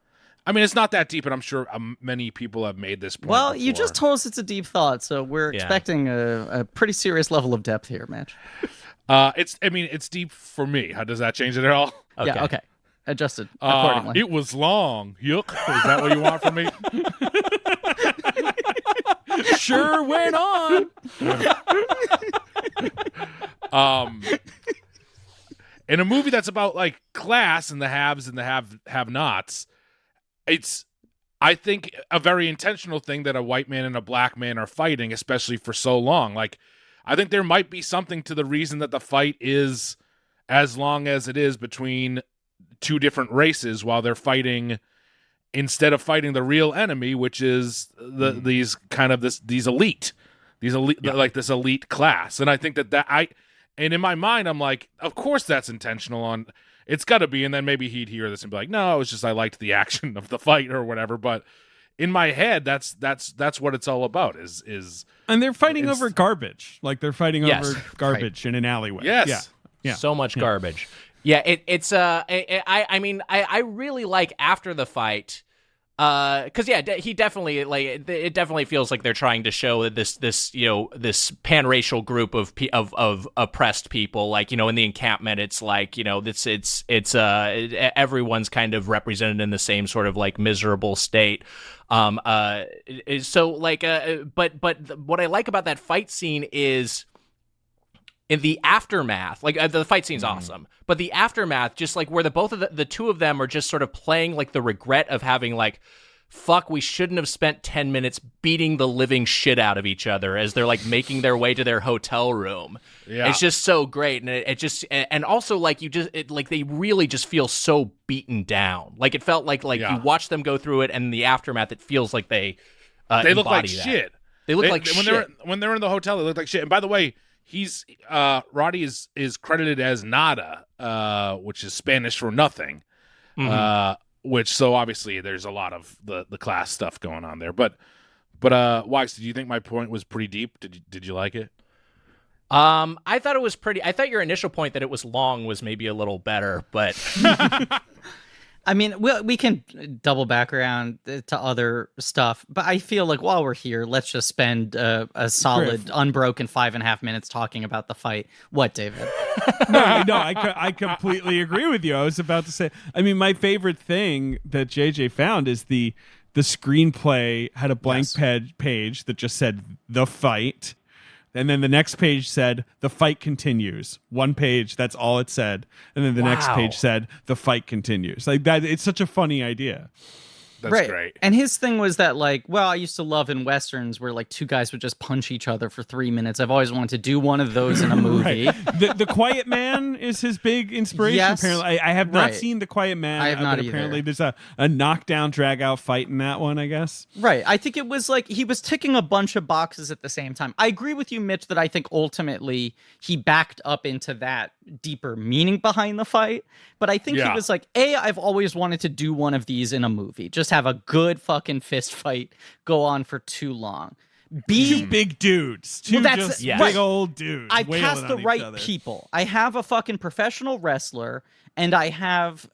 I mean, it's not that deep, and I'm sure many people have made this point. Well, before. you just told us it's a deep thought, so we're expecting a pretty serious level of depth here, Mitch. It's deep for me. How does that change it at all? Okay. Yeah, okay. Adjusted accordingly. It was long. Yuck. Is that what you want from me? Sure went on. In a movie that's about like class and the haves and the have-nots, it's, I think, a very intentional thing that a white man and a black man are fighting, especially for so long. Like, I think there might be something to the reason that the fight is as long as it is between two different races while they're fighting, instead of fighting the real enemy, which is these elite like this elite class. And I think and in my mind, I'm like, of course that's intentional. It's got to be. And then maybe he'd hear this and be like, no, it's just I liked the action of the fight or whatever. But in my head, that's what it's all about. And they're fighting over garbage. Like they're fighting over garbage in an alleyway. Yes. Yeah. So much garbage. Yeah. I really like after the fight. Because he definitely it definitely feels like they're trying to show this pan-racial group of oppressed people, like in the encampment. It's like it's everyone's kind of represented in the same sort of like miserable state. But what I like about that fight scene is, in the aftermath, like the fight scene's awesome, but the aftermath, just like where the two of them are just sort of playing like the regret of having like, fuck, we shouldn't have spent 10 minutes beating the living shit out of each other as they're like making their way to their hotel room. Yeah. It's just so great. And it just, and also like they really just feel so beaten down. Like it felt like you watch them go through it, and in the aftermath, it feels like they look like shit. They look like shit. When they're in the hotel, they look like shit. And by the way, Roddy is credited as Nada, which is Spanish for nothing. Which, so obviously there's a lot of the class stuff going on there. But Wax, did you think my point was pretty deep? Did you like it? I thought it was pretty. I thought your initial point that it was long was maybe a little better, but I mean, we can double back around to other stuff, but I feel like while we're here, let's just spend a solid, unbroken 5.5 minutes talking about the fight. What, David? No, I completely agree with you. I was about to say, I mean, my favorite thing that JJ found is the screenplay had a blank page that just said "the fight." And then the next page said, "The fight continues." One page, that's all it said. And then the next page said, "The fight continues." Like that, it's such a funny idea. That's great. And his thing was that, like, well, I used to love in Westerns where, like, two guys would just punch each other for 3 minutes. I've always wanted to do one of those in a movie. The Quiet Man is his big inspiration, apparently. I have not seen The Quiet Man. I have not either. Apparently there's a knockdown, drag-out fight in that one, I guess. Right. I think it was, like, he was ticking a bunch of boxes at the same time. I agree with you, Mitch, that I think ultimately he backed up into that deeper meaning behind the fight. But I think he was like, I've always wanted to do one of these in a movie. Just have a good fucking fist fight go on for too long. Two big dudes. Two big old dudes. I cast the right people. I have a fucking professional wrestler, and I have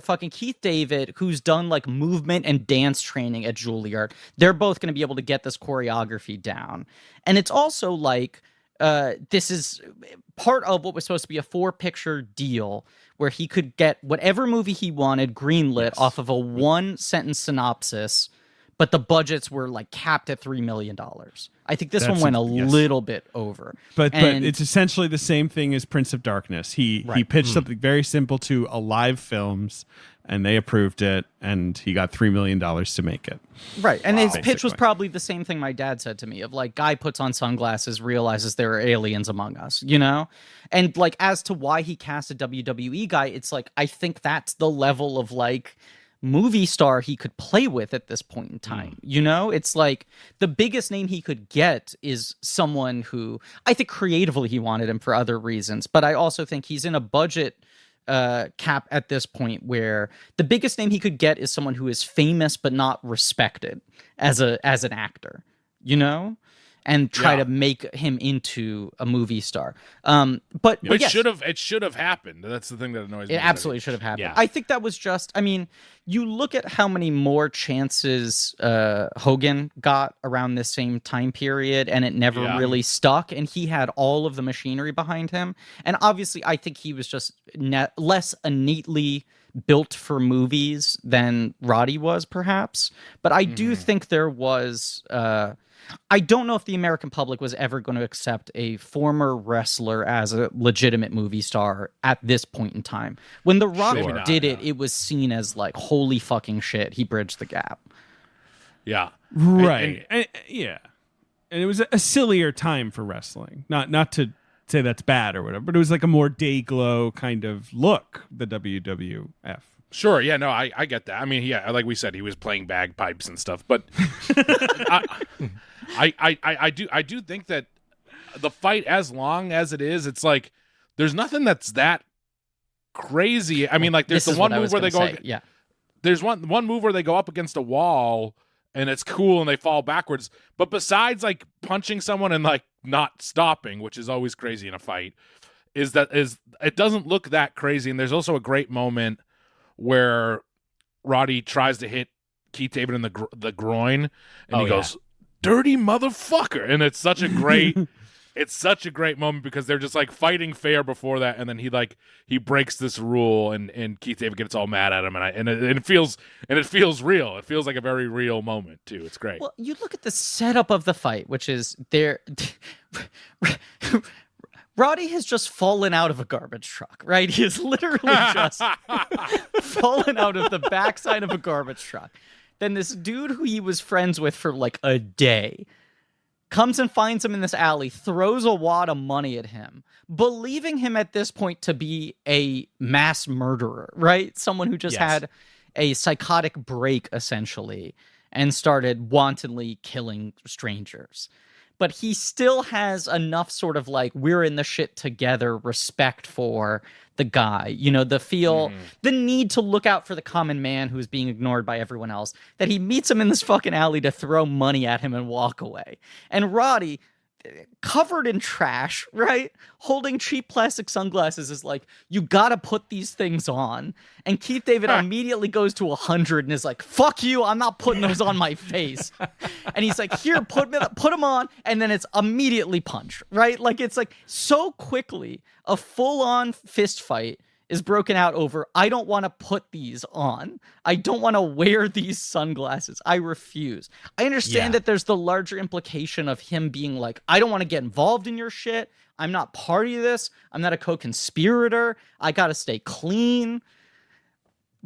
fucking Keith David, who's done like movement and dance training at Juilliard. They're both going to be able to get this choreography down. And it's also like, this is part of what was supposed to be a 4-picture deal where he could get whatever movie he wanted greenlit off of a 1-sentence synopsis, but the budgets were like capped at $3 million. I think this one went a little bit over. But it's essentially the same thing as Prince of Darkness. He pitched something very simple to Alive Films, and they approved it, and he got $3 million to make it. Right, and his pitch was probably the same thing my dad said to me, of like, guy puts on sunglasses, realizes there are aliens among us, you know? And like, as to why he cast a WWE guy, it's like, I think that's the level of like movie star he could play with at this point in time. You know, it's like the biggest name he could get is someone who I think creatively he wanted him for other reasons, but I also think he's in a budget cap at this point where the biggest name he could get is someone who is famous but not respected as an actor, you know, and try to make him into a movie star. But yes, it should have happened. That's the thing that annoys me. It absolutely should have happened. Yeah. I think that was just, I mean, you look at how many more chances Hogan got around this same time period, and it never really stuck, and he had all of the machinery behind him. And obviously, I think he was just less innately built for movies than Roddy was, perhaps. But I do think there was... I don't know if the American public was ever going to accept a former wrestler as a legitimate movie star at this point in time. When The Rock did it, it was seen as like, holy fucking shit, he bridged the gap. Yeah. Right. And it was a sillier time for wrestling. Not to say that's bad or whatever, but it was like a more day glow kind of look, the WWF. Sure, yeah, no, I get that. I mean, yeah, like we said, he was playing bagpipes and stuff, but I do think that the fight, as long as it is, it's like there's nothing that's that crazy. I mean, like there's the one move where they go, there's one move where they go up against a wall and it's cool and they fall backwards. But besides like punching someone and like not stopping, which is always crazy in a fight, is it doesn't look that crazy. And there's also a great moment where Roddy tries to hit Keith David in the groin, and he goes, "Dirty motherfucker!" And it's such a great, moment because they're just like fighting fair before that, and then he breaks this rule, and Keith David gets all mad at him, and it feels real. It feels like a very real moment too. It's great. Well, you look at the setup of the fight, which is there. Roddy has just fallen out of a garbage truck, right? He has literally just fallen out of the backside of a garbage truck. Then this dude who he was friends with for like a day comes and finds him in this alley, throws a wad of money at him, believing him at this point to be a mass murderer, right? Someone who just had a psychotic break, essentially, and started wantonly killing strangers. But he still has enough sort of like, we're in the shit together respect for the guy, you know, the need to look out for the common man who's being ignored by everyone else, that he meets him in this fucking alley to throw money at him and walk away. And Roddy, covered in trash, right? Holding cheap plastic sunglasses is like, you gotta put these things on. And Keith David immediately goes to 100 and is like, fuck you, I'm not putting those on my face. And he's like, here, put them on. And then it's immediately punch, right? Like, it's like so quickly a full-on fist fight is broken out over, I don't want to put these on. I don't want to wear these sunglasses. I refuse. I understand that there's the larger implication of him being like, I don't want to get involved in your shit. I'm not part of this. I'm not a co-conspirator. I got to stay clean.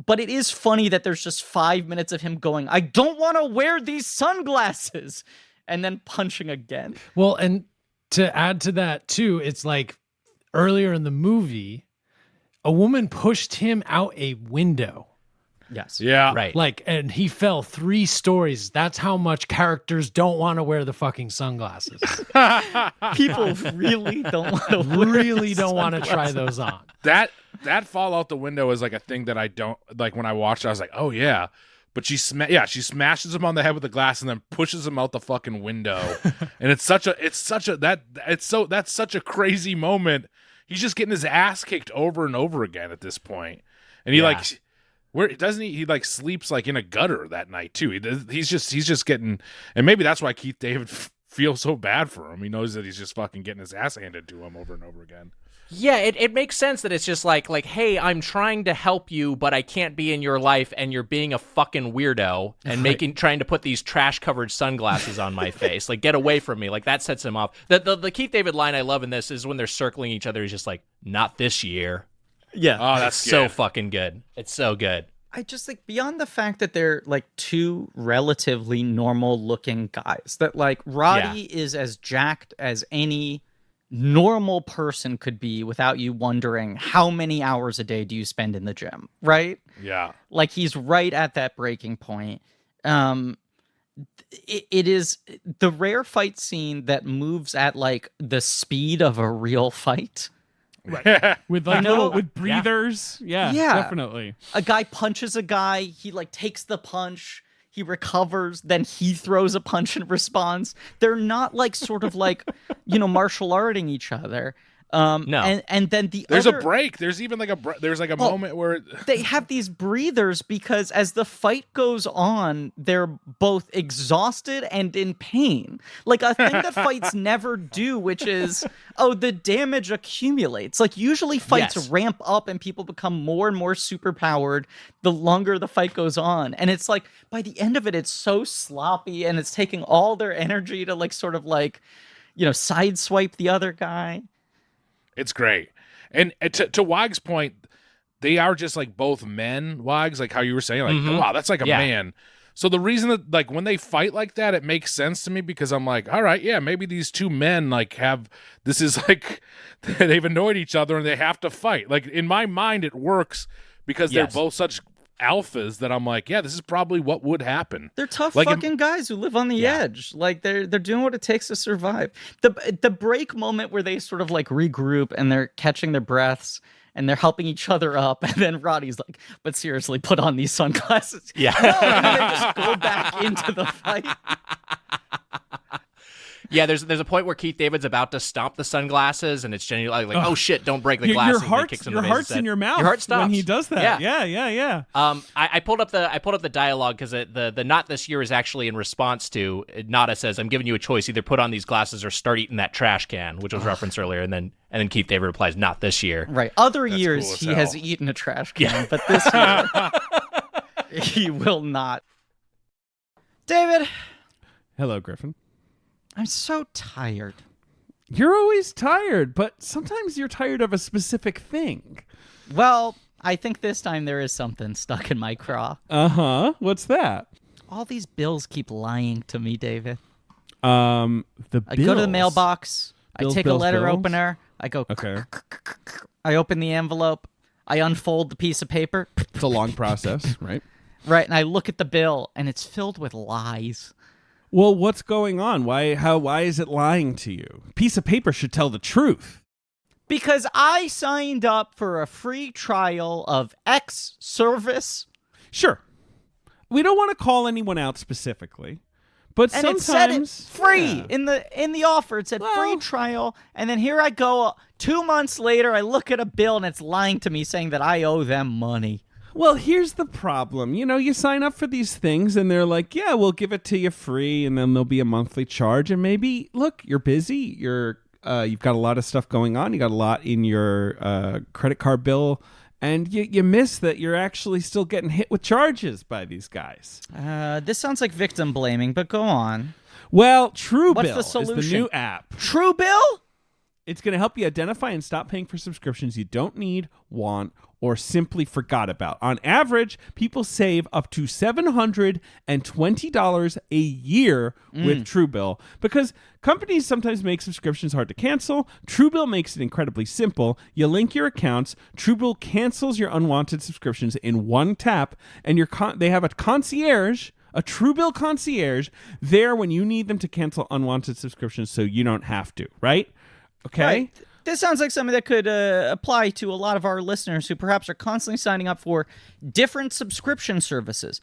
But it is funny that there's just 5 minutes of him going, I don't want to wear these sunglasses, and then punching again. Well, and to add to that too, it's like earlier in the movie, a woman pushed him out a window. Yes. Yeah. Right. Like, and he fell 3 stories. That's how much characters don't want to wear the fucking sunglasses. People really don't want to don't want to try those on. That fall out the window is like a thing that I don't like. When I watched it, I was like, oh yeah. but she smashes him on the head with the glass and then pushes him out the fucking window. And that's such a crazy moment. He's just getting his ass kicked over and over again at this point. And he where doesn't he like sleeps like in a gutter that night too. He's just getting, and maybe that's why Keith David feels so bad for him. He knows that he's just fucking getting his ass handed to him over and over again. Yeah, it makes sense that it's just like, hey, I'm trying to help you, but I can't be in your life, and you're being a fucking weirdo and trying to put these trash-covered sunglasses on my face. Like, get away from me. Like, that sets him off. The Keith David line I love in this is when they're circling each other. He's just like, not this year. Yeah. Oh, that's so fucking good. It's so good. I just think beyond the fact that they're like two relatively normal looking guys, that like Roddy is as jacked as any normal person could be without you wondering how many hours a day do you spend in the gym, right? Yeah. Like he's right at that breaking point. It is the rare fight scene that moves at like the speed of a real fight. Right. With like with breathers. Yeah, definitely. A guy punches a guy, he like takes the punch, he recovers, then he throws a punch in response. They're not like sort of like, martial arting each other. No. And then there's a break. There's even like a moment where they have these breathers because as the fight goes on, they're both exhausted and in pain. Like a thing that fights never do, which is, the damage accumulates. Like usually fights ramp up and people become more and more superpowered the longer the fight goes on. And it's like by the end of it, it's so sloppy and it's taking all their energy to like sort of like, sideswipe the other guy. It's great. And to Wag's point, they are just like both men, Wags, like how you were saying, like, wow, that's like a man. So the reason that like when they fight like that, it makes sense to me because I'm like, all right, yeah, maybe these two men like this is like they've annoyed each other and they have to fight. Like in my mind, it works because they're both such alphas that I'm like, yeah, this is probably what would happen. They're tough fucking guys who live on the edge. Like they're doing what it takes to survive. The break moment where they sort of like regroup and they're catching their breaths and they're helping each other up, and then Roddy's like, but seriously, put on these sunglasses. Yeah. And then they just go back into the fight. Yeah, there's a point where Keith David's about to stomp the sunglasses, and it's genuinely like, oh shit, don't break the glass. Your heart's in your mouth. Your heart stops when he does that. Yeah. I pulled up the dialogue because the not this year is actually in response to Nada says, I'm giving you a choice, either put on these glasses or start eating that trash can, which was referenced earlier, and then Keith David replies, not this year. Right. Other years he has eaten a trash can, but this year he will not. David. Hello, Griffin. I'm so tired. You're always tired, but sometimes you're tired of a specific thing. Well, I think this time there is something stuck in my craw. Uh-huh. What's that? All these bills keep lying to me, David. I go to the mailbox. I take a letter opener. I go, okay. I open the envelope. I unfold the piece of paper. It's a long process, right? Right, and I look at the bill, and it's filled with lies. Well, what's going on? Why is it lying to you? Piece of paper should tell the truth. Because I signed up for a free trial of X service. Sure. We don't want to call anyone out specifically, but and sometimes it said it free in the offer. It said free trial, and then here I go 2 months later. I look at a bill, and it's lying to me saying that I owe them money. Well, here's the problem. You sign up for these things and they're like, yeah, we'll give it to you free, and then there'll be a monthly charge. And maybe, look, you're busy. You've got a lot of stuff going on. You got a lot in your credit card bill, and you miss that you're actually still getting hit with charges by these guys. This sounds like victim blaming, but go on. Well, Truebill What's the solution? is the new app. Truebill? It's going to help you identify and stop paying for subscriptions you don't need, want, or simply forgot about. On average, people save up to $720 a year with Truebill because companies sometimes make subscriptions hard to cancel. Truebill makes it incredibly simple. You link your accounts. Truebill cancels your unwanted subscriptions in one tap, and they have a concierge, a Truebill concierge, there when you need them to cancel unwanted subscriptions so you don't have to, right? Okay. Right. This sounds like something that could apply to a lot of our listeners who perhaps are constantly signing up for different subscription services.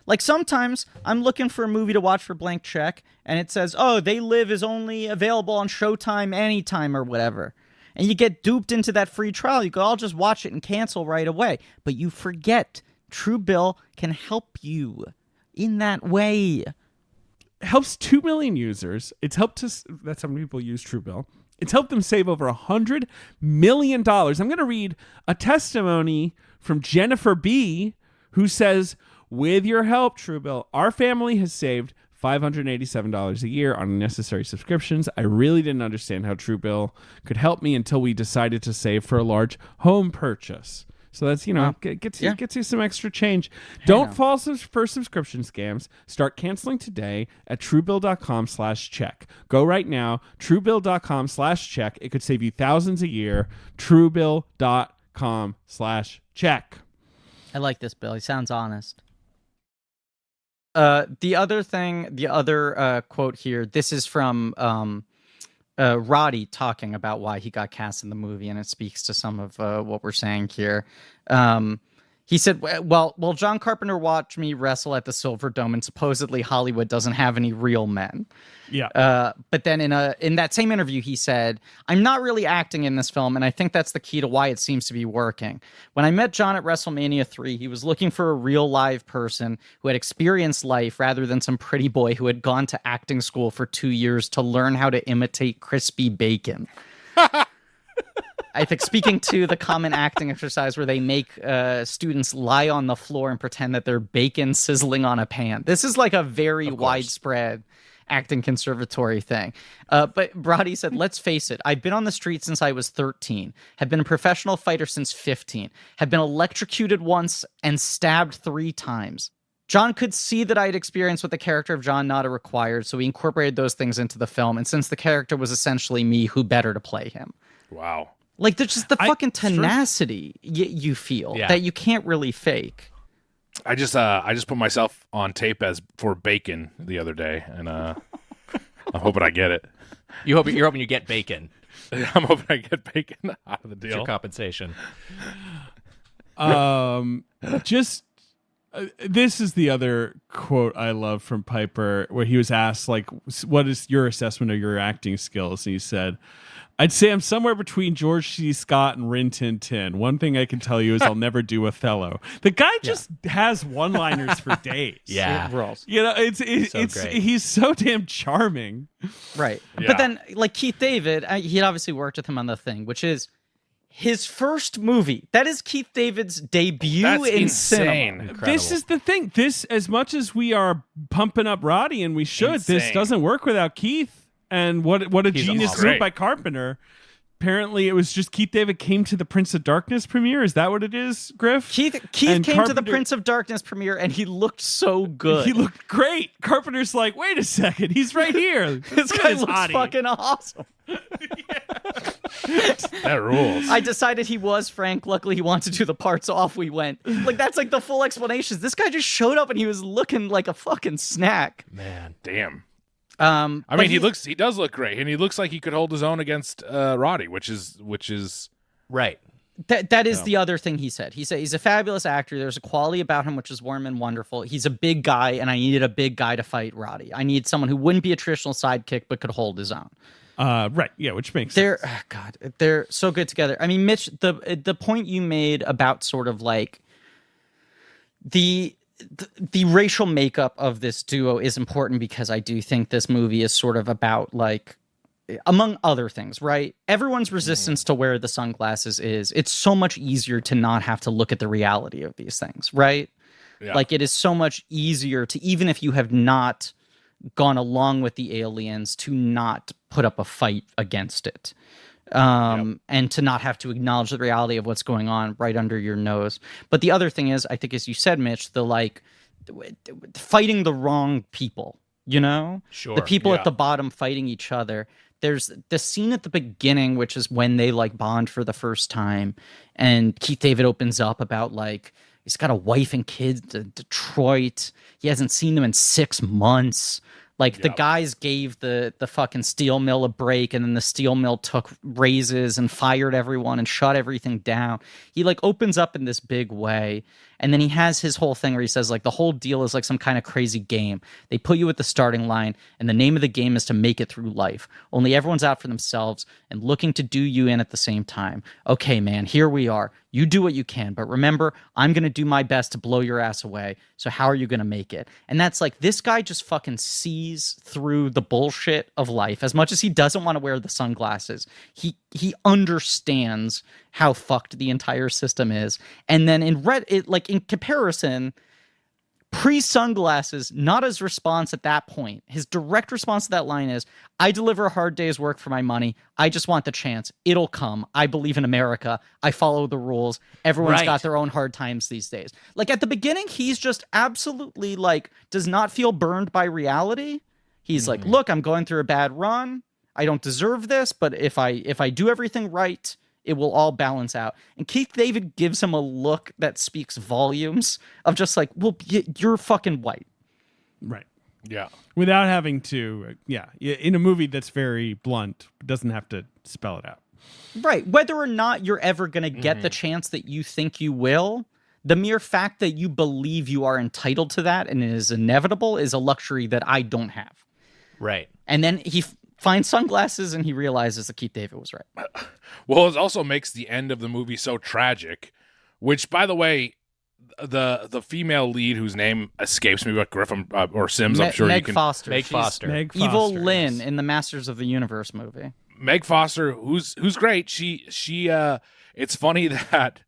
Like sometimes I'm looking for a movie to watch for blank check, and it says, "Oh, They Live is only available on Showtime anytime or whatever." And you get duped into that free trial. You go, "I'll just watch it and cancel right away." But you forget Truebill can help you in that way. It helps 2 million users. It's helped us. That's how many people use Truebill. It's helped them save over $100 million. I'm going to read a testimony from Jennifer B., who says, "With your help, Truebill, our family has saved $587 a year on unnecessary subscriptions. I really didn't understand how Truebill could help me until we decided to save for a large home purchase." So that's, gets you some extra change. Don't fall for subscription scams. Start canceling today at Truebill.com/check. Go right now, Truebill.com/check. It could save you thousands a year. Truebill.com/check. I like this, Bill. He sounds honest. The other quote here, this is from Roddy talking about why he got cast in the movie, and it speaks to some of what we're saying here. He said, well, John Carpenter watched me wrestle at the Silver Dome, and supposedly Hollywood doesn't have any real men. Yeah. But then in that same interview, he said, "I'm not really acting in this film, and I think that's the key to why it seems to be working. When I met John at WrestleMania 3, he was looking for a real live person who had experienced life rather than some pretty boy who had gone to acting school for 2 years to learn how to imitate crispy bacon." I think speaking to the common acting exercise where they make students lie on the floor and pretend that they're bacon sizzling on a pan. This is like a very widespread acting conservatory thing. But Roddy said, "Let's face it, I've been on the street since I was 13, have been a professional fighter since 15, have been electrocuted once and stabbed 3 times. John could see that I had experience with the character of John Nada required, so he incorporated those things into the film. And since the character was essentially me, who better to play him?" Wow. Like, there's just the fucking tenacity you feel that you can't really fake. I just put myself on tape as for bacon the other day, and I'm hoping I get it. You're hoping you get bacon. I'm hoping I get bacon out of the deal. It's your compensation. This is the other quote I love from Piper, where he was asked, like, what is your assessment of your acting skills? And he said, "I'd say I'm somewhere between George C. Scott and Rin Tin Tin. One thing I can tell you is I'll never do Othello." The guy just has one-liners for days. Yeah. It's great. He's so damn charming. Right. Yeah. But then, like, Keith David, he had obviously worked with him on The Thing, which is his first movie. That is Keith David's debut in cinema. Incredible. This is the thing. This, as much as we are pumping up Roddy, and we should, this doesn't work without Keith. And what a genius move by Carpenter. Apparently, it was just Keith David came to the Prince of Darkness premiere. Is that what it is, Griff? Keith came to the Prince of Darkness premiere, and he looked so good. He looked great. Carpenter's like, wait a second, he's right here. This guy looks fucking awesome. That rules. I decided he was Frank. Luckily, he wanted to do the part, so off we went. Like, that's like the full explanation. This guy just showed up, and he was looking like a fucking snack. Man, damn. I mean, he does look great, and he looks like he could hold his own against Roddy, which is right. That is the other thing he said. He said he's a fabulous actor. There's a quality about him which is warm and wonderful. He's a big guy, and I needed a big guy to fight Roddy. I need someone who wouldn't be a traditional sidekick but could hold his own. Right, yeah, which makes sense. They're so good together. I mean, Mitch, the point you made about sort of like the racial makeup of this duo is important, because I do think this movie is sort of about, like, among other things, right? Everyone's resistance to wear the sunglasses is, it's so much easier to not have to look at the reality of these things, right? Yeah. Like, it is so much easier to, even if you have not gone along with the aliens, to not put up a fight against it. And to not have to acknowledge the reality of what's going on right under your nose. But the other thing is, I think, as you said, Mitch, the like fighting the wrong people, you know? Sure. The people at the bottom fighting each other. There's the scene at the beginning, which is when they like bond for the first time. And Keith David opens up about, like, he's got a wife and kids in Detroit. He hasn't seen them in 6 months. Like, the guys gave the fucking steel mill a break, and then the steel mill took raises and fired everyone and shut everything down. He, like, opens up in this big way. And then he has his whole thing where he says, like, the whole deal is like some kind of crazy game. They put you at the starting line, and the name of the game is to make it through life. Only everyone's out for themselves and looking to do you in at the same time. Okay, man, here we are. You do what you can, but remember, I'm going to do my best to blow your ass away. So how are you going to make it? And that's like, this guy just fucking sees through the bullshit of life. As much as he doesn't want to wear the sunglasses, he understands how fucked the entire system is. And then in comparison, pre-sunglasses, not his response at that point. His direct response to that line is, I deliver a hard day's work for my money. I just want the chance. It'll come. I believe in America. I follow the rules. Everyone's got their own hard times these days. Like, at the beginning, he's just absolutely, like, does not feel burned by reality. He's like, look, I'm going through a bad run. I don't deserve this, but if I do everything right, it will all balance out. And Keith David gives him a look that speaks volumes of just like, well, you're fucking white. Right. Yeah. Without having to, in a movie that's very blunt, doesn't have to spell it out. Right. Whether or not you're ever going to get the chance that you think you will, the mere fact that you believe you are entitled to that and it is inevitable is a luxury that I don't have. Right. And then he finds sunglasses and he realizes that Keith David was right. Well, it also makes the end of the movie so tragic, which, by the way, the female lead whose name escapes me, but Griffin or Sims, I'm sure Meg you can. Foster. Meg She's Foster. Evil Lynn in the Masters of the Universe movie. Meg Foster, who's great. She it's funny that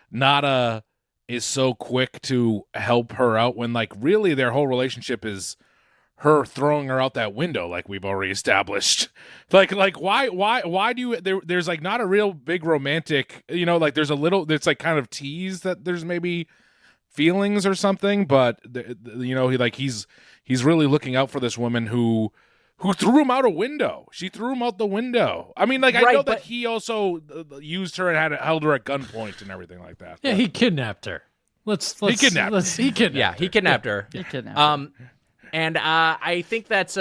Nada is so quick to help her out when, like, really their whole relationship is her throwing her out that window, like we've already established. Like why do you there's like not a real big romantic, like there's like kind of tease that there's maybe feelings or something, but he's really looking out for this woman who threw him out a window. She threw him out the window. I mean, like, I know that he also used her and held her at gunpoint and everything like that. Yeah, he kidnapped her. He kidnapped her. He kidnapped her. He kidnapped her. And I think that's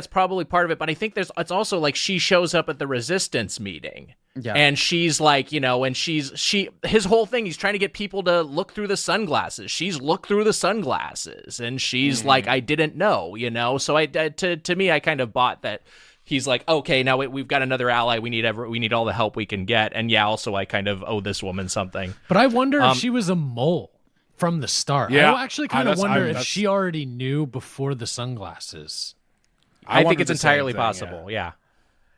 probably part of it, but I think it's also like she shows up at the resistance meeting, and she's like, his whole thing, he's trying to get people to look through the sunglasses. She's looked through the sunglasses, and she's like, I didn't know, So to me, I kind of bought that. He's like, okay, now we've got another ally. We need all the help we can get, and also I kind of owe this woman something. But I wonder if she was a mole from the start. Yeah, I actually kind of wonder if she already knew before the sunglasses. I think it's entirely possible. Yeah.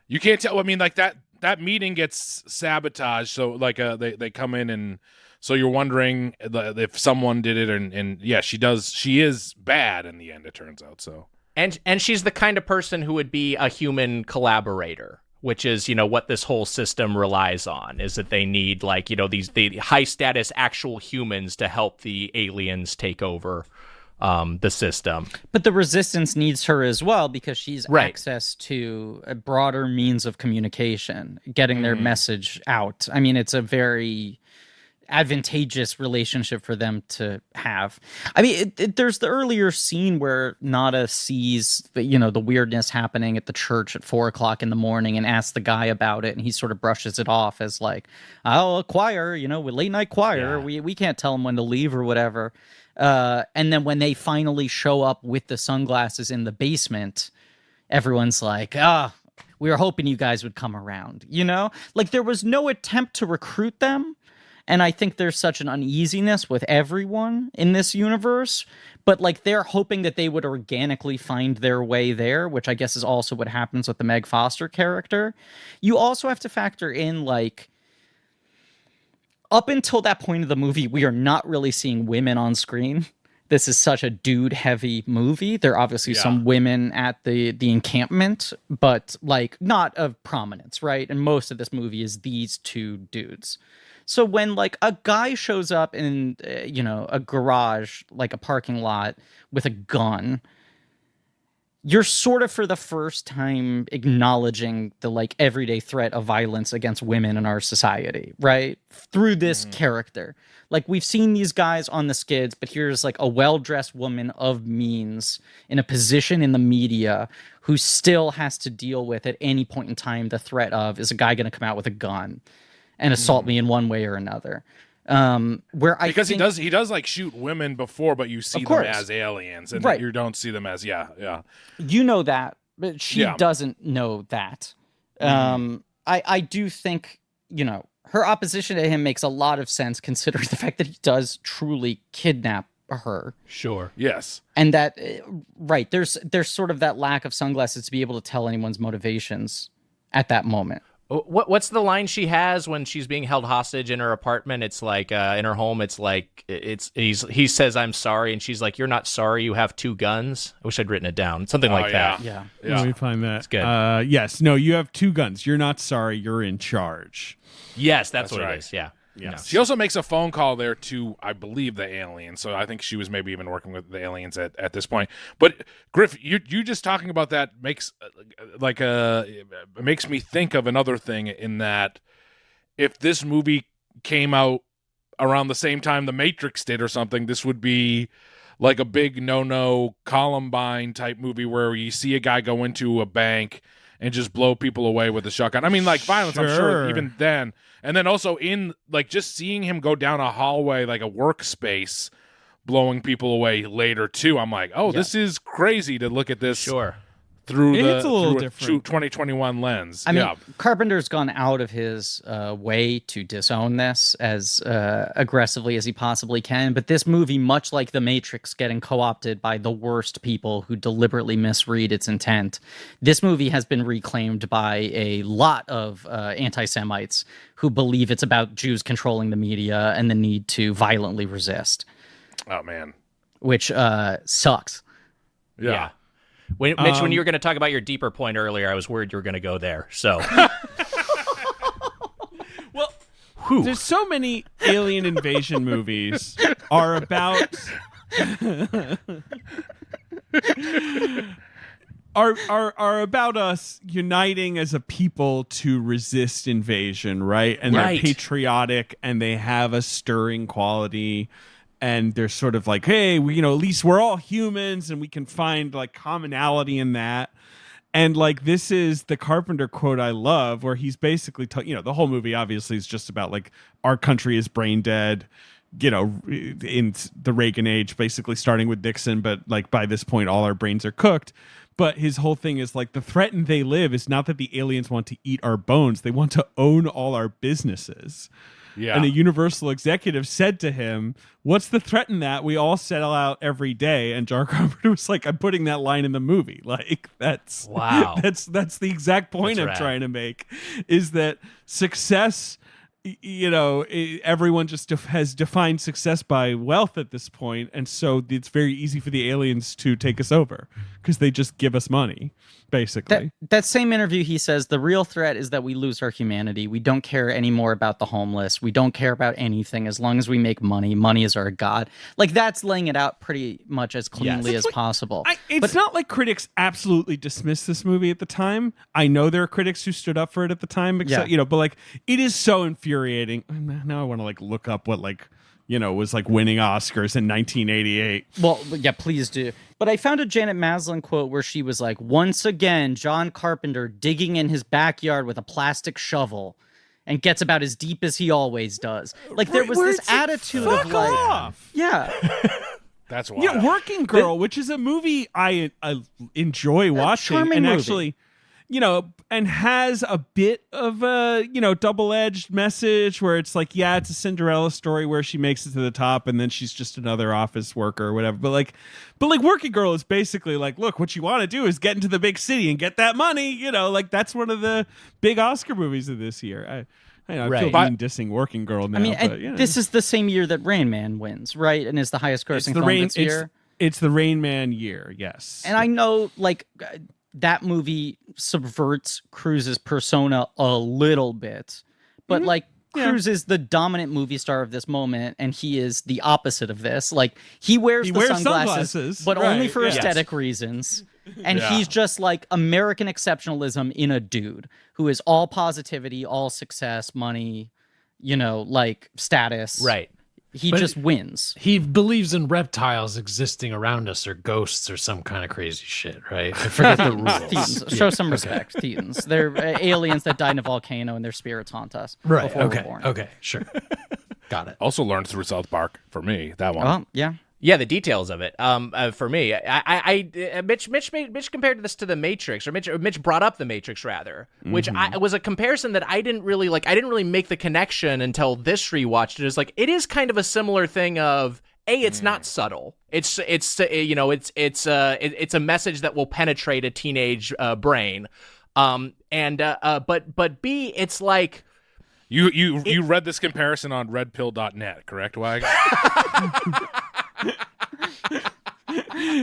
You can't tell. I mean, like that meeting gets sabotaged. So like they come in, and so you're wondering if someone did it, and yeah, she does. She is bad in the end, it turns out. So and she's the kind of person who would be a human collaborator, which is, what this whole system relies on, is that they need, like, the high status actual humans to help the aliens take over the system. But the resistance needs her as well, because she's access to a broader means of communication, getting their message out. I mean, it's a very advantageous relationship for them to have. I mean, there's the earlier scene where Nada sees the weirdness happening at the church at 4:00 in the morning and asks the guy about it, and he sort of brushes it off as like, oh, a choir, with late night choir, we can't tell them when to leave or whatever. And then when they finally show up with the sunglasses in the basement, everyone's like, we were hoping you guys would come around, like there was no attempt to recruit them. And I think there's such an uneasiness with everyone in this universe, but like they're hoping that they would organically find their way there, which I guess is also what happens with the Meg Foster character. You also have to factor in, like, up until that point of the movie, we are not really seeing women on screen. This is such a dude-heavy movie. There are obviously some women at the encampment, but like not of prominence, right? And most of this movie is these two dudes. So when like a guy shows up in, a garage, like a parking lot with a gun, you're sort of for the first time acknowledging the like everyday threat of violence against women in our society, right? Through this character. Like we've seen these guys on the skids, but here's like a well-dressed woman of means in a position in the media who still has to deal with at any point in time the threat of, is a guy going to come out with a gun and assault me in one way or another. Because he does like shoot women before, but you see them as aliens, and you don't see them as You know that, but she doesn't know that. I do think, her opposition to him makes a lot of sense considering the fact that he does truly kidnap her. Sure. Yes. And that, there's sort of that lack of sunglasses to be able to tell anyone's motivations at that moment. What's the line she has when she's being held hostage in her apartment? It's like in her home. It's like he says I'm sorry, and she's like, "You're not sorry. You have 2 guns." I wish I'd written it down. Something like that. Yeah. Let me find that. It's good. Yes. No. You have 2 guns. You're not sorry. You're in charge. Yes, that's what right. it is. Yeah. Yes. She also makes a phone call there to, I believe, the aliens. So I think she was maybe even working with the aliens at this point. But Griff, you just talking about that makes makes me think of another thing, in that if this movie came out around the same time The Matrix did or something, this would be like a big no-no Columbine type movie where you see a guy go into a bank and just blow people away with a shotgun. I mean, like violence, I'm sure even then. And then also in like just seeing him go down a hallway, like a workspace, blowing people away later too. I'm like, this is crazy to look at this through it's a little through different. 2021 lens. I mean, Carpenter's gone out of his way to disown this as aggressively as he possibly can. But this movie, much like The Matrix getting co-opted by the worst people who deliberately misread its intent, this movie has been reclaimed by a lot of anti-Semites who believe it's about Jews controlling the media and the need to violently resist. Oh, man. Which sucks. Yeah. Mitch, when you were going to talk about your deeper point earlier, I was worried you were going to go there. So, well, there's so many alien invasion movies are about are about us uniting as a people to resist invasion, right? And they're patriotic and they have a stirring quality. And they're sort of like, hey, at least we're all humans and we can find like commonality in that. And like, this is the Carpenter quote I love, where he's basically, the whole movie obviously is just about like our country is brain dead, in the Reagan age, basically starting with Nixon. But like by this point, all our brains are cooked. But his whole thing is like the threat and they live is not that the aliens want to eat our bones. They want to own all our businesses. Yeah. And a Universal executive said to him, "What's the threat in that? We all settle out every day." And John Carpenter was like, "I'm putting that line in the movie." Like that's that's the exact point I'm trying to make, is that success, everyone just has defined success by wealth at this point, and so it's very easy for the aliens to take us over because they just give us money. Basically, that same interview, he says the real threat is that we lose our humanity. We don't care anymore about the homeless. We don't care about anything as long as we make money. Money is our god. Like, that's laying it out pretty much as cleanly as possible. It's not like critics absolutely dismissed this movie at the time. I know there are critics who stood up for it at the time, but like it is so infuriating. Now I want to like look up what was like winning Oscars in 1988. Well, yeah, please do. But I found a Janet Maslin quote where she was like, "Once again, John Carpenter digging in his backyard with a plastic shovel and gets about as deep as he always does." Like, there was this attitude of like, off. Yeah. That's wild. Yeah, Working Girl, which is a movie I enjoy watching, and movie. Actually, and has a bit of a, double-edged message where it's like, yeah, it's a Cinderella story where she makes it to the top and then she's just another office worker or whatever. But Working Girl is basically like, look, what you want to do is get into the big city and get that money. Like that's one of the big Oscar movies of this year. I feel mean dissing Working Girl now. I mean, this is the same year that Rain Man wins, right? And is the highest grossing film this year. It's the Rain Man year, yes. And I know, like, that movie subverts Cruise's persona a little bit, but Cruise is the dominant movie star of this moment, and he is the opposite of this. Like, he wears sunglasses, but only for aesthetic reasons. And he's just like American exceptionalism in a dude who is all positivity, all success, money, like status. Right. He just wins. He believes in reptiles existing around us, or ghosts, or some kind of crazy shit, right? I forget the rules. Thetans. Show some respect. Thetans. They're aliens that died in a volcano and their spirits haunt us. Right. Before we're born. Okay. Sure. Got it. Also learned through South Park for me, that one. Oh, yeah. Yeah, the details of it. For me, Mitch compared this to the Matrix, or Mitch brought up the Matrix rather, which was a comparison that I didn't really like. I didn't really make the connection until this rewatched it. It's like it is kind of a similar thing of it's not subtle. It's a message that will penetrate a teenage brain, but B, it's like. You read this comparison on redpill.net, correct, Wag?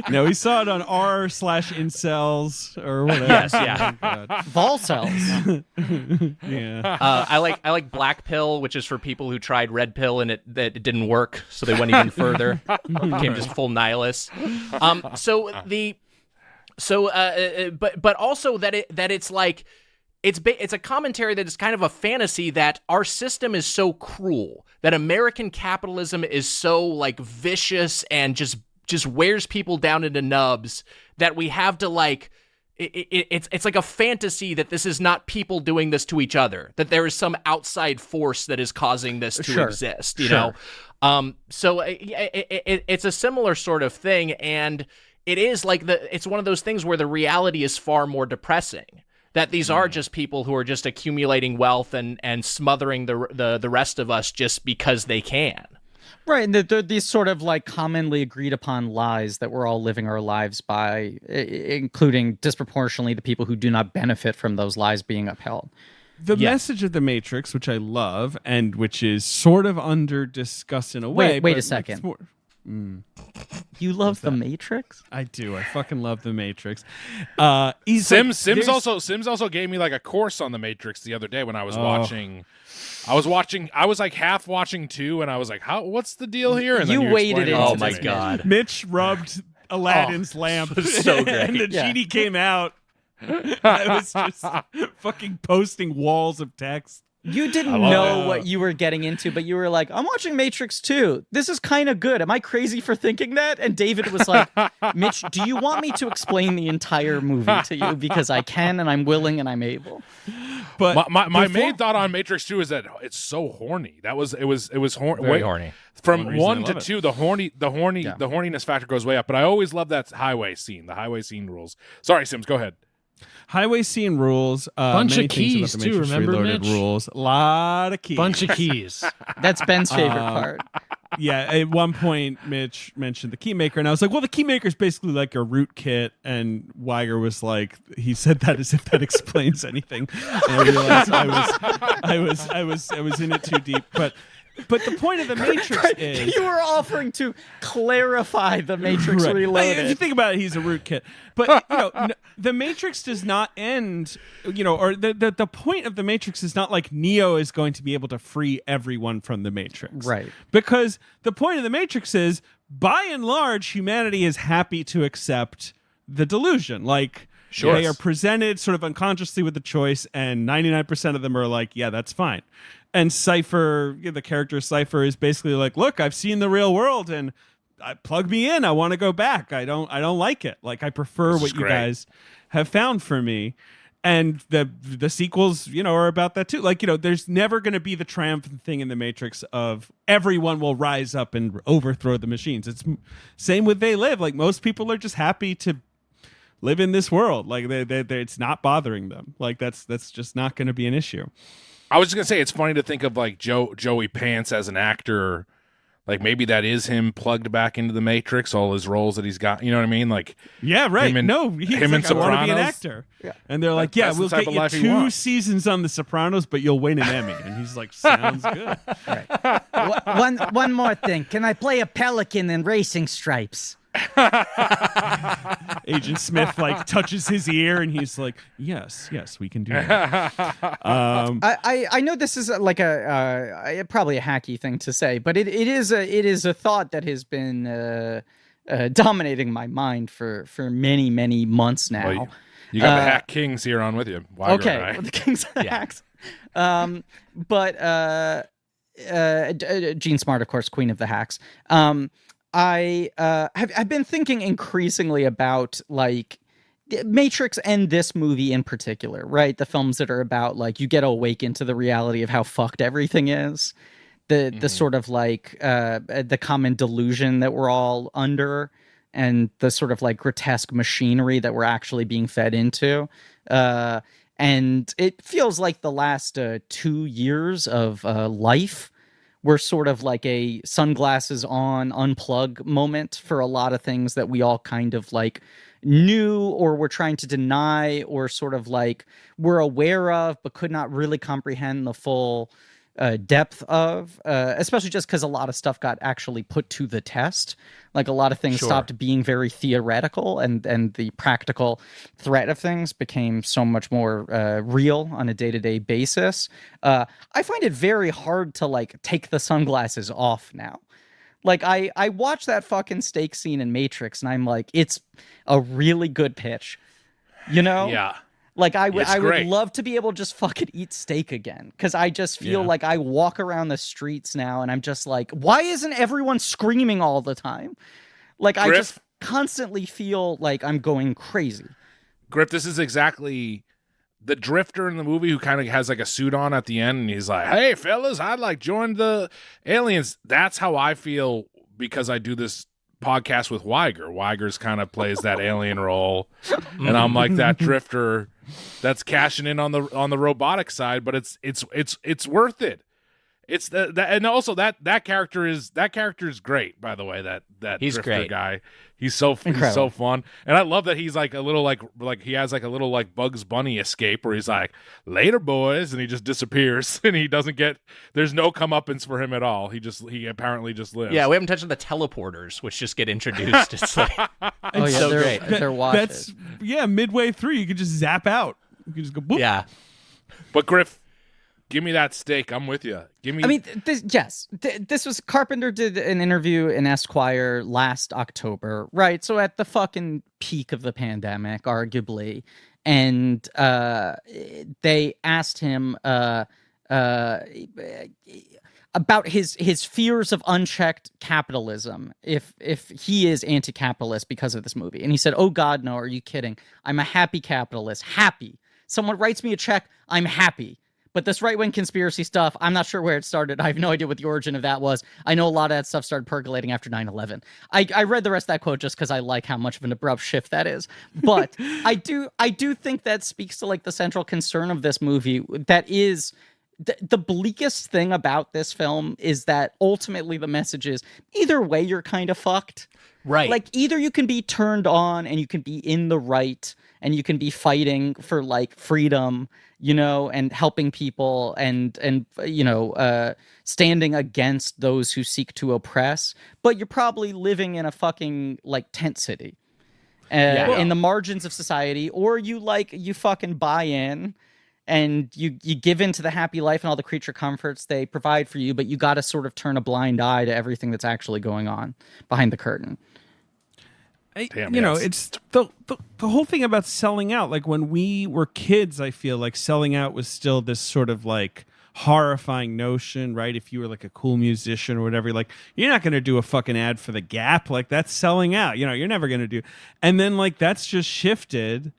No, we saw it on r/incels or whatever. Yes, yeah. Vol cells. Yeah. I like black pill, which is for people who tried red pill and it didn't work, so they went even further, became just full nihilists. But also that it's like. It's a commentary that is kind of a fantasy that our system is so cruel, that American capitalism is so like vicious and just wears people down into nubs, that we have to like it's like a fantasy that this is not people doing this to each other, that there is some outside force that is causing this to exist, you know. So it's a similar sort of thing, and it is like it's one of those things where the reality is far more depressing. That these are just people who are just accumulating wealth and smothering the rest of us just because they can. Right, and these sort of like commonly agreed upon lies that we're all living our lives by, including disproportionately the people who do not benefit from those lies being upheld. The message of the Matrix, which I love, and which is sort of under discussed in a way. Wait a second. You love The Matrix? I do. I fucking love The Matrix. Sims also gave me like a course on The Matrix the other day when I was watching. I was like half watching 2, and I was like, what's the deal here? And you then waited into Oh my god. Mitch rubbed Aladdin's lamp. So great. And the genie came out. I was just fucking posting walls of text. You didn't know what you were getting into, but you were like, I'm watching Matrix 2. This is kind of good. Am I crazy for thinking that? And David was like, Mitch, do you want me to explain the entire movie to you? Because I can, and I'm willing, and I'm able. But my main thought on Matrix 2 is that it's so horny. It was Very horny. From 1 to 2, the horniness factor goes way up. But I always love that highway scene. The highway scene rules. Sorry, Sims, go ahead. Highway scene rules. Bunch many of things keys, about the too, Matrix remember, Reloaded Mitch? rules. A lot of keys. Bunch of keys. That's Ben's favorite part. Yeah, at one point, Mitch mentioned the keymaker, and I was like, well, the keymaker is basically like a rootkit, and Wiger was like, he said that as if that explains anything. And I realized I was in it too deep. But the point of the Matrix is... You were offering to clarify the Matrix Reloaded. If you think about it, he's a rootkit. But, the Matrix does not end, or the point of the Matrix is not like Neo is going to be able to free everyone from the Matrix. Right. Because the point of the Matrix is, by and large, humanity is happy to accept the delusion. Like... Sure. They are presented sort of unconsciously with the choice, and 99% of them are like, yeah, that's fine. And Cypher, the character Cypher, is basically like, look, I've seen the real world, and plug me in. I want to go back. I don't like it. Like, I prefer what you guys have found for me. And the sequels, are about that too. Like, there's never going to be the triumphant thing in the Matrix of everyone will rise up and overthrow the machines. It's same with They Live. Like, most people are just happy to live in this world. Like they it's not bothering them. Like that's just not going to be an issue. I was just gonna say it's funny to think of like Joey Pants as an actor. Like maybe that is him plugged back into the Matrix, all his roles that he's got. You know what I mean? Like yeah, right. He's like, I want to be an actor. Yeah. And they're like, yeah, we'll get you 2 seasons on The Sopranos, but you'll win an Emmy. And he's like, sounds good. Right. One more thing. Can I play a pelican in Racing Stripes? Agent Smith like touches his ear and he's like, yes, we can do that. I know this is like probably a hacky thing to say, but it is a thought that has been dominating my mind for many months now. Well, you got the Hack Kings here on with you. Wiger okay, the Kings of the Hacks. But Jean Smart, of course, Queen of the Hacks. I've been thinking increasingly about like Matrix and this movie in particular, right? The films that are about like you get awakened to the reality of how fucked everything is. the sort of like the common delusion that we're all under, and the sort of like grotesque machinery that we're actually being fed into. And it feels like the last 2 years of life were sort of like a sunglasses on, unplug moment for a lot of things that we all kind of like knew or were trying to deny, or sort of like were aware of but could not really comprehend the full depth of, especially just because a lot of stuff got actually put to the test. Like a lot of things stopped being very theoretical, and the practical threat of things became so much more real on a day-to-day basis. I find it very hard to like take the sunglasses off now. Like I watch that fucking steak scene in Matrix and I'm like, it's a really good pitch, you know? Yeah. Like I would love to be able to just fucking eat steak again, because I just feel like I walk around the streets now and I'm just like, why isn't everyone screaming all the time? Like I just constantly feel like I'm going crazy. Griff, this is exactly the drifter in the movie who kind of has like a suit on at the end, and he's like, "Hey fellas, I'd like join the aliens." That's how I feel because I do this podcast with Wiger. Wiger's kind of plays that alien role, and I'm like that drifter that's cashing in on the robotic side, but it's worth it. It's that and also that character is great, by the way. That he's drifter great guy. He's so fun, and I love that he's like a little like he has like a little like Bugs Bunny escape where he's like, "Later, boys," and he just disappears, and he doesn't get. There's no comeuppance for him at all. He apparently just lives. Yeah, we haven't touched on the teleporters, which just get introduced. It's like, it's so great. They're That's midway through, you could just zap out. You could just go. Boop. Yeah, but Griff, give me that steak. I'm with you. Give me. I mean, this was Carpenter did an interview in Esquire last October, right? So at the fucking peak of the pandemic, arguably, and they asked him about his fears of unchecked capitalism, if he is anti-capitalist because of this movie, and he said, "Oh God, no! Are you kidding? I'm a happy capitalist. Happy. Someone writes me a check. I'm happy." But this right-wing conspiracy stuff, I'm not sure where it started. I have no idea what the origin of that was. I know a lot of that stuff started percolating after 9/11. I read the rest of that quote just because I like how much of an abrupt shift that is. But I do think that speaks to like the central concern of this movie. That is the bleakest thing about this film is that ultimately the message is either way you're kind of fucked. Right. Like either you can be turned on and you can be in the right and you can be fighting for like freedom, you know, and helping people and you know, standing against those who seek to oppress, but you're probably living in a fucking like tent city in the margins of society, or you fucking buy in and you give in to the happy life and all the creature comforts they provide for you, but you got to sort of turn a blind eye to everything that's actually going on behind the curtain. It's the whole thing about selling out. Like when we were kids, I feel like selling out was still this sort of like horrifying notion, right? If you were like a cool musician or whatever, like you're not going to do a fucking ad for the Gap. Like that's selling out. You know, you're never going to do. And then like that's just shifted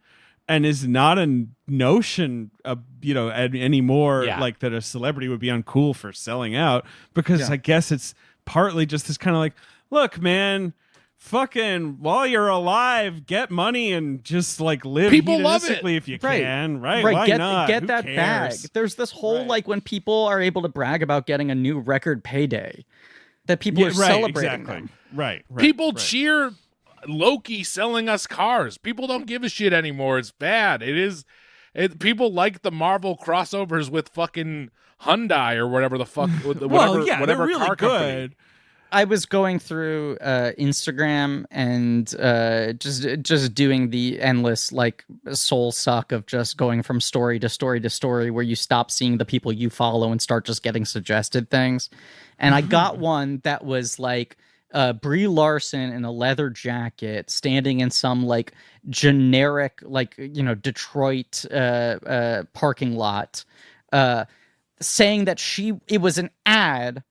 and is not a notion of, anymore. Yeah. Like that a celebrity would be uncool for selling out, because I guess it's partly just this kind of like, look, man, fucking while you're alive, get money and just like live hedonistically if you can, right? Why not? Get Who that cares? bag. There's this whole like when people are able to brag about getting a new record payday, that people are celebrating them. Right. People cheer Loki selling us cars. People don't give a shit anymore. It's bad. People like the Marvel crossovers with fucking Hyundai or whatever the fuck. Whatever they're really car good. company. I was going through Instagram and just doing the endless like soul suck of just going from story to story to story, where you stop seeing the people you follow and start just getting suggested things. And I got one that was like Brie Larson in a leather jacket standing in some like generic like Detroit parking lot, saying that it was an ad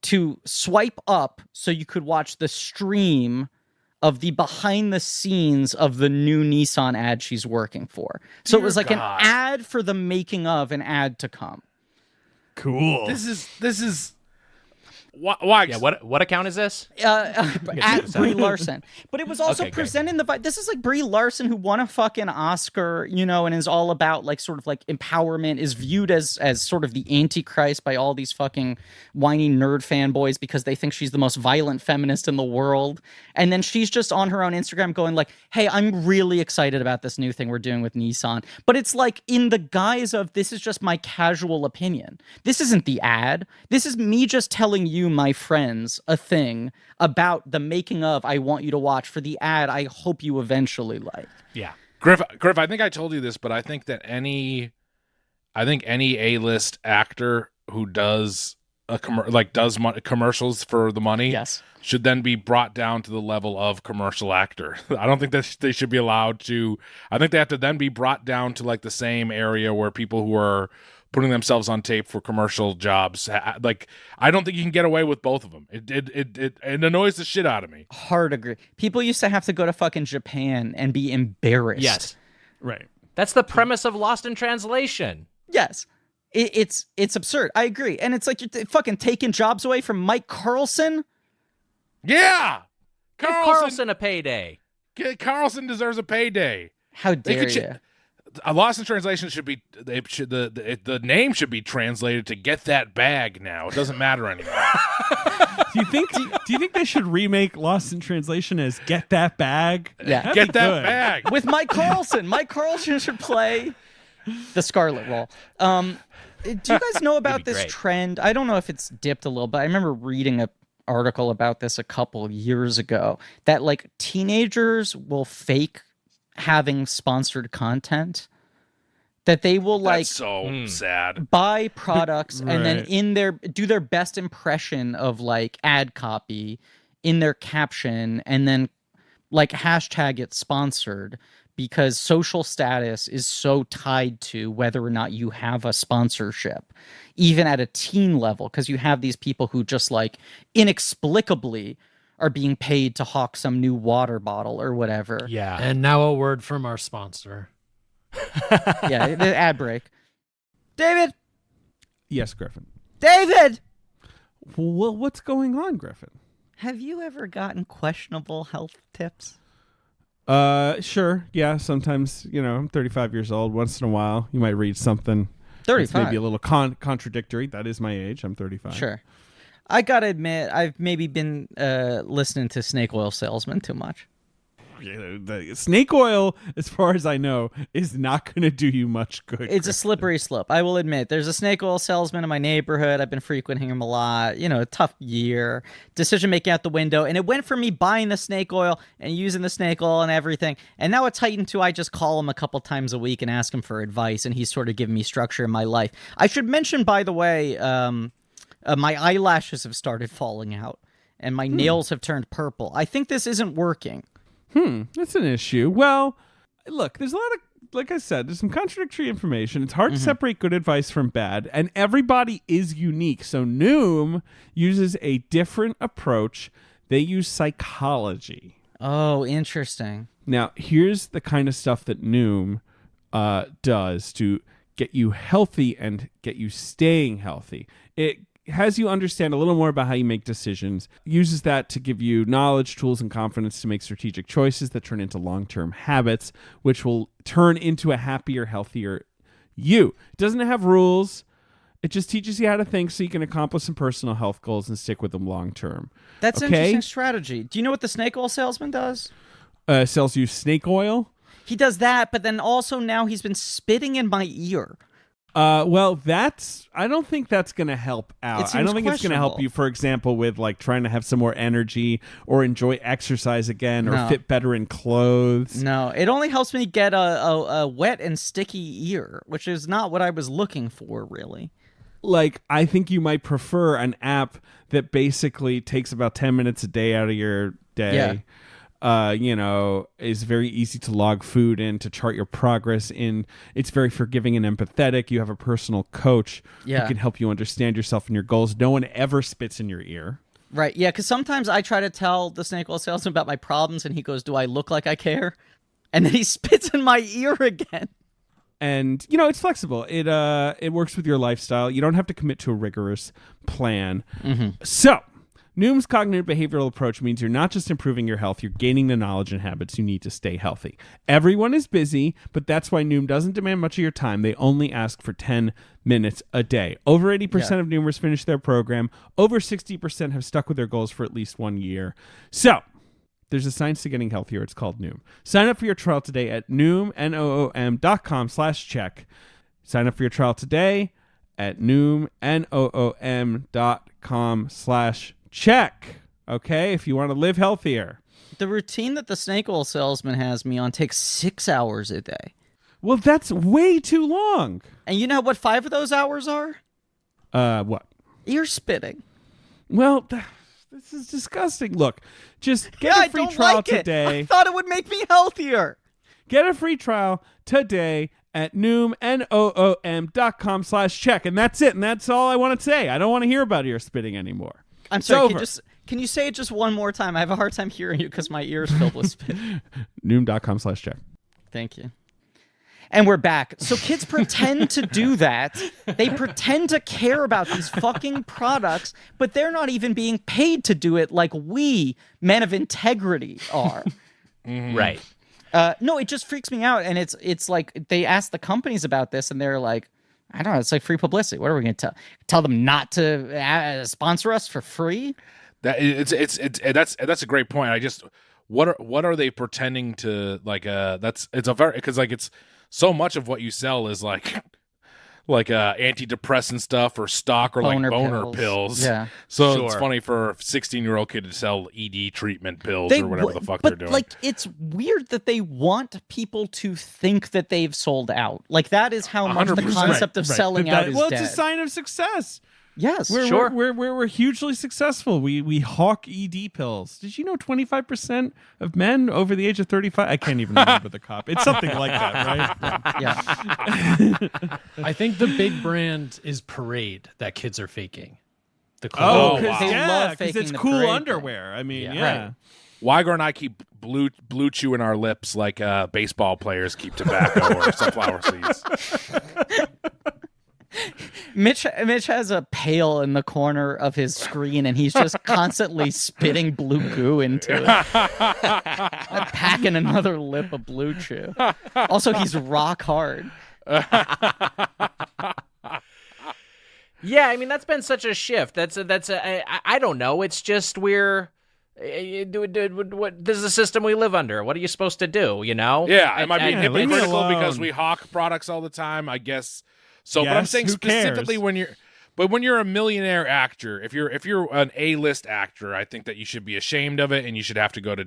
to swipe up so you could watch the stream of the behind the scenes of the new Nissan ad she's working for. So it was like an ad for the making of an ad to come. Cool. This is. Why? Yeah, what account is this? At Brie Larson. But it was also Okay, presenting the vibe. This is like Brie Larson, who won a fucking Oscar, and is all about like sort of like empowerment, is viewed as sort of the Antichrist by all these fucking whiny nerd fanboys because they think she's the most violent feminist in the world. And then she's just on her own Instagram going like, hey, I'm really excited about this new thing we're doing with Nissan. But it's like in the guise of, this is just my casual opinion. This isn't the ad. This is me just telling you, my friends, a thing about the making of I want you to watch for the ad I hope you eventually like. Yeah. Griff, I think I told you this, but I think any A-list actor who does commercials for the money, Yes, should then be brought down to the level of commercial actor. I don't think that they should be allowed to. I think they have to then be brought down to like the same area where people who are putting themselves on tape for commercial jobs, like, I don't think you can get away with both of them. It annoys the shit out of me. hard agree. People used to have to go to fucking Japan and be embarrassed. Yes. Right. That's the premise of Lost in Translation. Yes. It's absurd. I agree. And it's like you're fucking taking jobs away from Mike Carlson. Yeah, Give Carlson a payday. Carlson deserves a payday. How dare you? A Lost in Translation should be the name should be translated to "Get That Bag." Now it doesn't matter anymore. Do you think they should remake Lost in Translation as "Get That Bag"? Yeah. That'd Get be that good. bag. With Mike Carlson. Mike Carlson should play the Scarlet Wall. Do you guys know about be this great. trend? I don't know if it's dipped a little, but I remember reading an article about this a couple years ago that like teenagers will fake having sponsored content, that they will like That's so sad. buy products and then Right. in their do their best impression of like ad copy in their caption and then like hashtag it sponsored, because social status is so tied to whether or not you have a sponsorship, even at a teen level, because you have these people who just like inexplicably are being paid to hawk some new water bottle or whatever. Yeah. And now a word from our sponsor. Yeah, the ad break. David! Yes, Griffin. David! Well, what's going on, Griffin? Have you ever gotten questionable health tips? Sure. Yeah, sometimes, I'm 35 years old. Once in a while, you might read something that's 35. maybe a little contradictory. That is my age. I'm 35. Sure. I gotta admit, I've maybe been listening to Snake Oil Salesman too much. The snake oil, as far as I know, is not going to do you much good. It's a slippery slope, I will admit. There's a snake oil salesman in my neighborhood. I've been frequenting him a lot. A tough year. Decision making out the window. And it went from me buying the snake oil and using the snake oil and everything. And now it's heightened to I just call him a couple times a week and ask him for advice. And he's sort of giving me structure in my life. I should mention, by the way, my eyelashes have started falling out and my nails have turned purple. I think this isn't working. That's an issue. Well, look, there's a lot of, like I said, there's some contradictory information. It's hard to separate good advice from bad, and everybody is unique. So Noom uses a different approach. They use psychology. Oh, interesting. Now, here's the kind of stuff that Noom does to get you healthy and get you staying healthy. It has you understand a little more about how you make decisions, uses that to give you knowledge, tools, and confidence to make strategic choices that turn into long-term habits, which will turn into a happier, healthier you. It doesn't have rules. It just teaches you how to think so you can accomplish some personal health goals and stick with them long-term. That's an Okay? interesting strategy. Do you know what the snake oil salesman does? Sells you snake oil. He does that, but then also now he's been spitting in my ear. Well, I don't think that's going to help out. It I don't seems think it's going to help questionable. you, for example, with like trying to have some more energy or enjoy exercise again or No. fit better in clothes. No, it only helps me get a wet and sticky ear, which is not what I was looking for, really. Like, I think you might prefer an app that basically takes about 10 minutes a day out of your day. Is very easy to log food in, to chart your progress in. It's very forgiving and empathetic. You have a personal coach who can help you understand yourself and your goals. No one ever spits in your ear. Right, yeah, because sometimes I try to tell the snake oil salesman about my problems, and he goes, "Do I look like I care?" And then he spits in my ear again. And it's flexible. It works with your lifestyle. You don't have to commit to a rigorous plan. So Noom's cognitive behavioral approach means you're not just improving your health, you're gaining the knowledge and habits you need to stay healthy. Everyone is busy, but that's why Noom doesn't demand much of your time. They only ask for 10 minutes a day. Over 80% of Noomers finish their program. Over 60% have stuck with their goals for at least 1 year. So there's a science to getting healthier. It's called Noom. Sign up for your trial today at noom.com/check. Sign up for your trial today at noom.com/check. Okay, if you want to live healthier. The routine that the snake oil salesman has me on takes 6 hours a day. Well, that's way too long. And you know what 5 of those hours are? What? Ear spitting. Well, this is disgusting. Look, just get a free trial today. I thought it would make me healthier. Get a free trial today at noom.com/check. And that's it. And that's all I want to say. I don't want to hear about ear spitting anymore. I'm sorry. Can you say it just one more time? I have a hard time hearing you because my ear's filled with spit. noom.com/check. Thank you. And we're back. So kids pretend to do that. They pretend to care about these fucking products, but they're not even being paid to do it like we, men of integrity, are. Right. No, it just freaks me out. And it's like they ask the companies about this, and they're like, I don't know, it's like free publicity. What are we going to tell them not to sponsor us for free? That's a great point. I just what are they pretending to like? It's so much of what you sell is like antidepressant stuff or stock or boner pills. Yeah. So it's funny for a 16-year-old kid to sell ED treatment pills or whatever the fuck they're doing. Like, it's weird that they want people to think that they've sold out. Like, that is how much the 100%. concept of selling out is Well, dead. it's a sign of success. Yes, We're hugely successful. We hawk ED pills. Did you know 25% of men over the age of 35? I can't even remember the cop. It's something like that, right? Yeah. I think the big brand is Parade that kids are faking. The Oh, clothing. They love because faking it's the cool parade underwear. I mean, Yeah. yeah. Wiger and I keep blue chewing our lips like baseball players keep tobacco or sunflower seeds. Mitch has a pail in the corner of his screen, and he's just constantly spitting blue goo into it. Packing another lip of Blue Chew. Also, he's rock hard. Yeah, I mean, that's been such a shift. I don't know. It's just what this is the system we live under. What are you supposed to do, you know? Yeah, it might be leave me hypocritical alone. because we hawk products all the time, I guess. So, Yes, but I'm saying who specifically cares? when you're a millionaire actor, if you're an A-list actor, I think that you should be ashamed of it and you should have to go to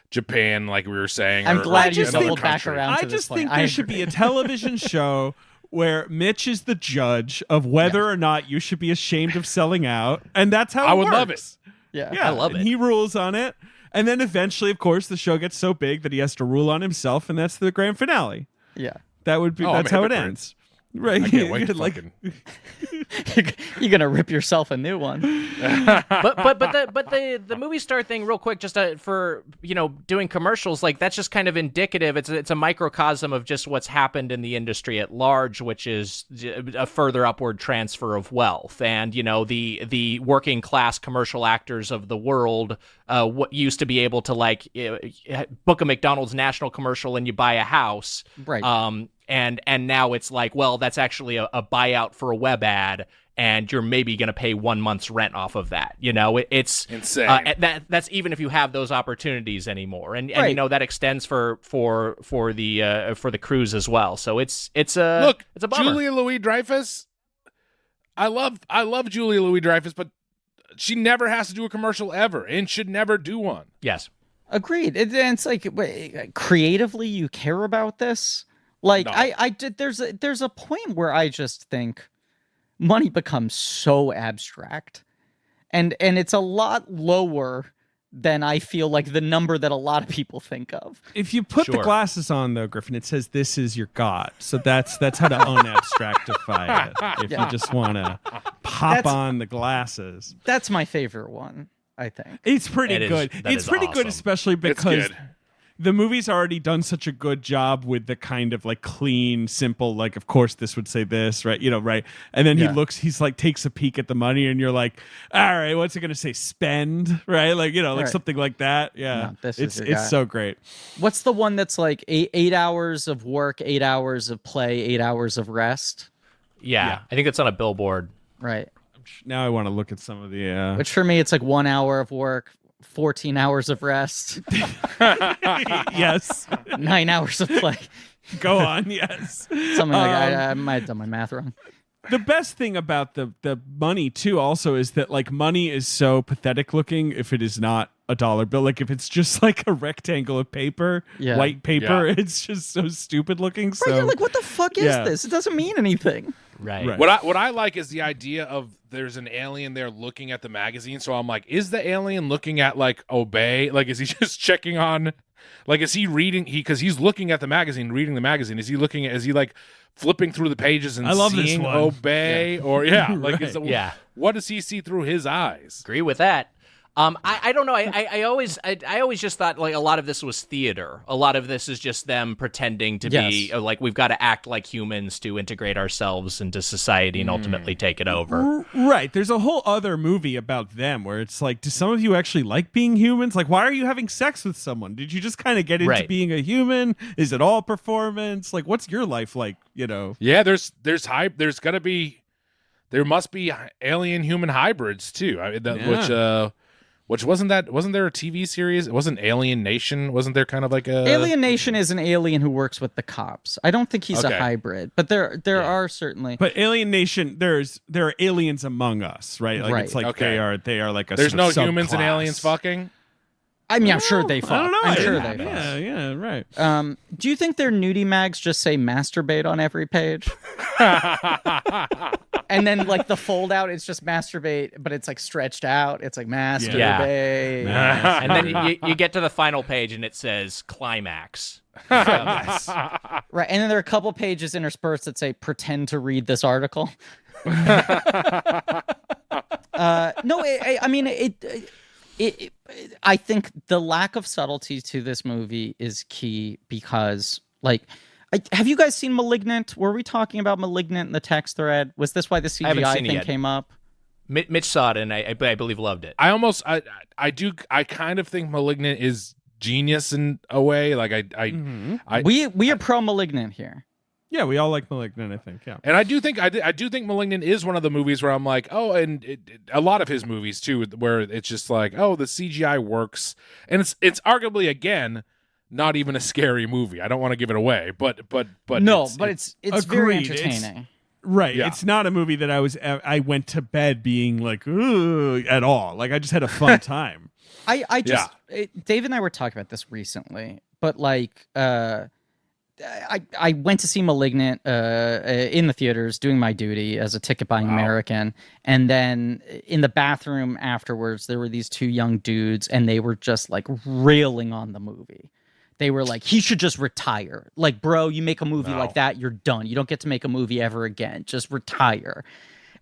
Japan, like we were saying. I'm glad you another doubled back country. around I to this just point. think I there should be a television show where Mitch is the judge of whether or not you should be ashamed of selling out, and that's how I it would works. love it. Yeah. Yeah, I love and it. he rules on it, and then eventually, of course, the show gets so big that he has to rule on himself, and that's the grand finale. Yeah. That would be Oh, that's I'm a how it hypocrite. ends. Right? I can't wait to Like, fucking... You're gonna rip yourself a new one. but the movie star thing, real quick, just for doing commercials, like that's just kind of indicative. It's a microcosm of just what's happened in the industry at large, which is a further upward transfer of wealth. And the working class commercial actors of the world, what used to be able to book a McDonald's national commercial and you buy a house, Right. And now it's like, well, that's actually a buyout for a web ad, and you're maybe going to pay 1 month's rent off of that. It's Insane. That's even if you have those opportunities anymore, and Right. that extends for the crews as well. So it's a Look, it's a bummer. Julia Louis-Dreyfus. I love Julia Louis-Dreyfus, but she never has to do a commercial ever, and should never do one. Yes. Agreed. It's like, wait, creatively, you care about this? Like, No. I did. There's a point where I just think money becomes so abstract, and it's a lot lower than I feel like the number that a lot of people think of. if you put the Sure. glasses on, though, Griffin, it says this is your god. So that's how to unabstractify it. If you just want to pop on the glasses, That's my favorite one, I think. it's pretty It is- good. that It's is pretty good, awesome. especially because good. the movie's already done such a good job with the kind of like clean, simple, like, of course this would say this, right? Right. And then he's like, takes a peek at the money and you're like, all right, what's it going to say? Spend, right? Like, like something like that. Yeah. No, it's so great. What's the one that's like 8 hours of work, 8 hours of play, 8 hours of rest? Yeah. I think it's on a billboard. Right. Now I want to look at some of the... Which for me, it's like 1 hour of work, 14 hours of rest. Yes. 9 hours of play. Go on, yes. Something like I might have done my math wrong. The best thing about the money, too, also, is that, like, money is so pathetic looking if it is not a dollar bill. Like, if it's just, like, a rectangle of paper, white paper, it's just so stupid looking. So, right, you're like, what the fuck is this? It doesn't mean anything. Right. What I like is the idea of there's an alien there looking at the magazine. So I'm like, is the alien looking at like Obey? Like, is he just checking on? Like, is he reading? Because he's looking at the magazine, reading the magazine. Is he looking at? Is he like flipping through the pages and seeing Obey? Or like, what does he see through his eyes? Agree with that. I don't know. I always just thought like a lot of this was theater. A lot of this is just them pretending to be like we've got to act like humans to integrate ourselves into society and ultimately take it over. Right. There's a whole other movie about them where it's like, do some of you actually like being humans? Like, why are you having sex with someone? Did you just kind of get into being a human? Is it all performance? Like, what's your life like? Yeah. There must be alien human hybrids too. Which wasn't there a TV series? It wasn't Alien Nation. Wasn't there kind of like a Alien Nation is an alien who works with the cops. I don't think he's a hybrid, but there are certainly. But Alien Nation, there are aliens among us, right? Like it's like they are like a. There's no sort of humans subclass. and aliens fucking. I mean, I'm sure they fuck. I don't know. I'm sure they fuck. Yeah, right. Do you think their nudie mags just say masturbate on every page? And then like the fold out, it's just masturbate, but it's like stretched out. It's like masturbate. Yeah. And then you get to the final page and it says climax. Right. And then there are a couple pages interspersed that say pretend to read this article. I think the lack of subtlety to this movie is key because, like, have you guys seen Malignant? Were we talking about Malignant in the text thread? Was this why the CGI thing came up? Mitch saw it and I believe loved it. I kind of think Malignant is genius in a way. Like we are pro Malignant here. Yeah, we all like Malignant, I think. Yeah, and I do think Malignant is one of the movies where I'm like, oh, and a lot of his movies too, where it's just like, oh, the CGI works, and it's arguably again not even a scary movie. I don't want to give it away, but it's very entertaining. Right. Yeah. It's not a movie that I went to bed being like, ooh, at all. Like, I just had a fun time. Dave and I were talking about this recently, but like, I went to see Malignant in the theaters doing my duty as a ticket buying American. And then in the bathroom afterwards, there were these two young dudes and they were just like railing on the movie. They were like, he should just retire. Like, bro, you make a movie like that, you're done. You don't get to make a movie ever again. Just retire.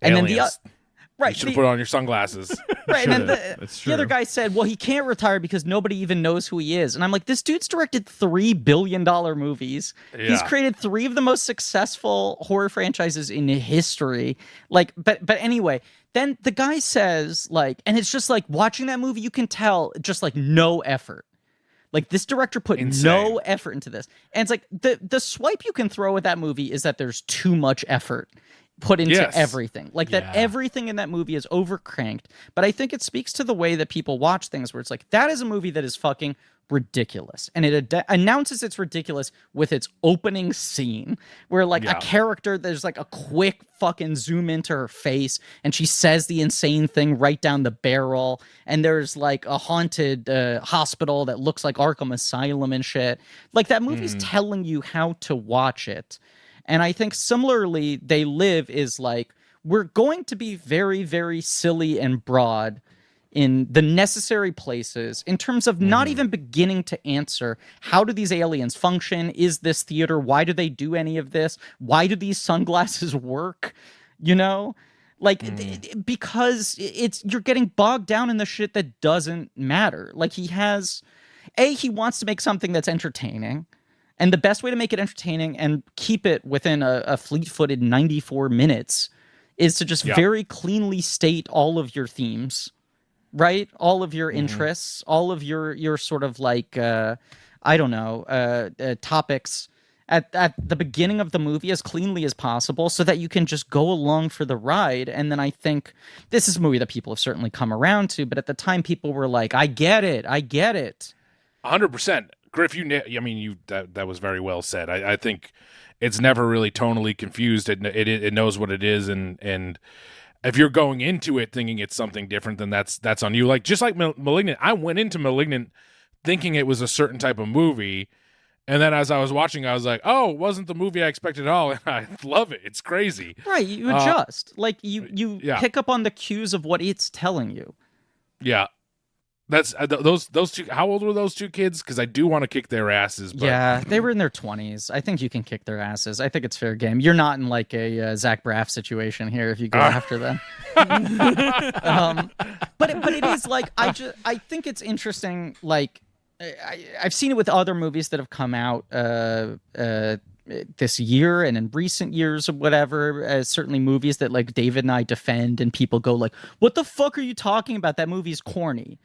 And then you should have put on your sunglasses. Right. And then the other guy said, well, he can't retire because nobody even knows who he is. And I'm like, this dude's directed $3 billion movies. Yeah. He's created 3 of the most successful horror franchises in history. Like, but anyway, then the guy says, like, and it's just like watching that movie, you can tell just like no effort. Like, this director put no effort into this. And it's like the swipe you can throw at that movie is that there's too much effort put into everything. Like, that everything in that movie is overcranked. But I think it speaks to the way that people watch things, where it's like, that is a movie that is fucking ridiculous. And it announces it's ridiculous with its opening scene, where like a character, there's like a quick fucking zoom into her face and she says the insane thing right down the barrel, and there's like a haunted hospital that looks like Arkham Asylum and shit. Like, that movie's telling you how to watch it. And I think similarly, They Live is like, we're going to be very, very silly and broad in the necessary places in terms of not even beginning to answer, how do these aliens function? Is this theater? Why do they do any of this? Why do these sunglasses work? You know? Like, because you're getting bogged down in the shit that doesn't matter. Like, he has... he wants to make something that's entertaining. And the best way to make it entertaining and keep it within a fleet-footed 94 minutes is to just very cleanly state all of your themes, right? All of your interests, all of your sort of like, topics at the beginning of the movie as cleanly as possible so that you can just go along for the ride. And then I think this is a movie that people have certainly come around to, but at the time people were like, I get it. 100%. Griff, that was very well said. I think it's never really tonally confused. It knows what it is, and if you're going into it thinking it's something different, then that's on you. Like just like Malignant, I went into Malignant thinking it was a certain type of movie, and then as I was watching, I was like, oh, it wasn't the movie I expected at all. And I love it. It's crazy. Right, you adjust. Like you pick up on the cues of what it's telling you. Yeah. That's those two. How old were those two kids? Because I do want to kick their asses. But... Yeah, they were in their 20s. I think you can kick their asses. I think it's fair game. You're not in like a Zach Braff situation here if you go after them. But it is like I think it's interesting. Like I've seen it with other movies that have come out this year and in recent years or whatever. Certainly movies that like David and I defend, and people go like, "What the fuck are you talking about? That movie's corny."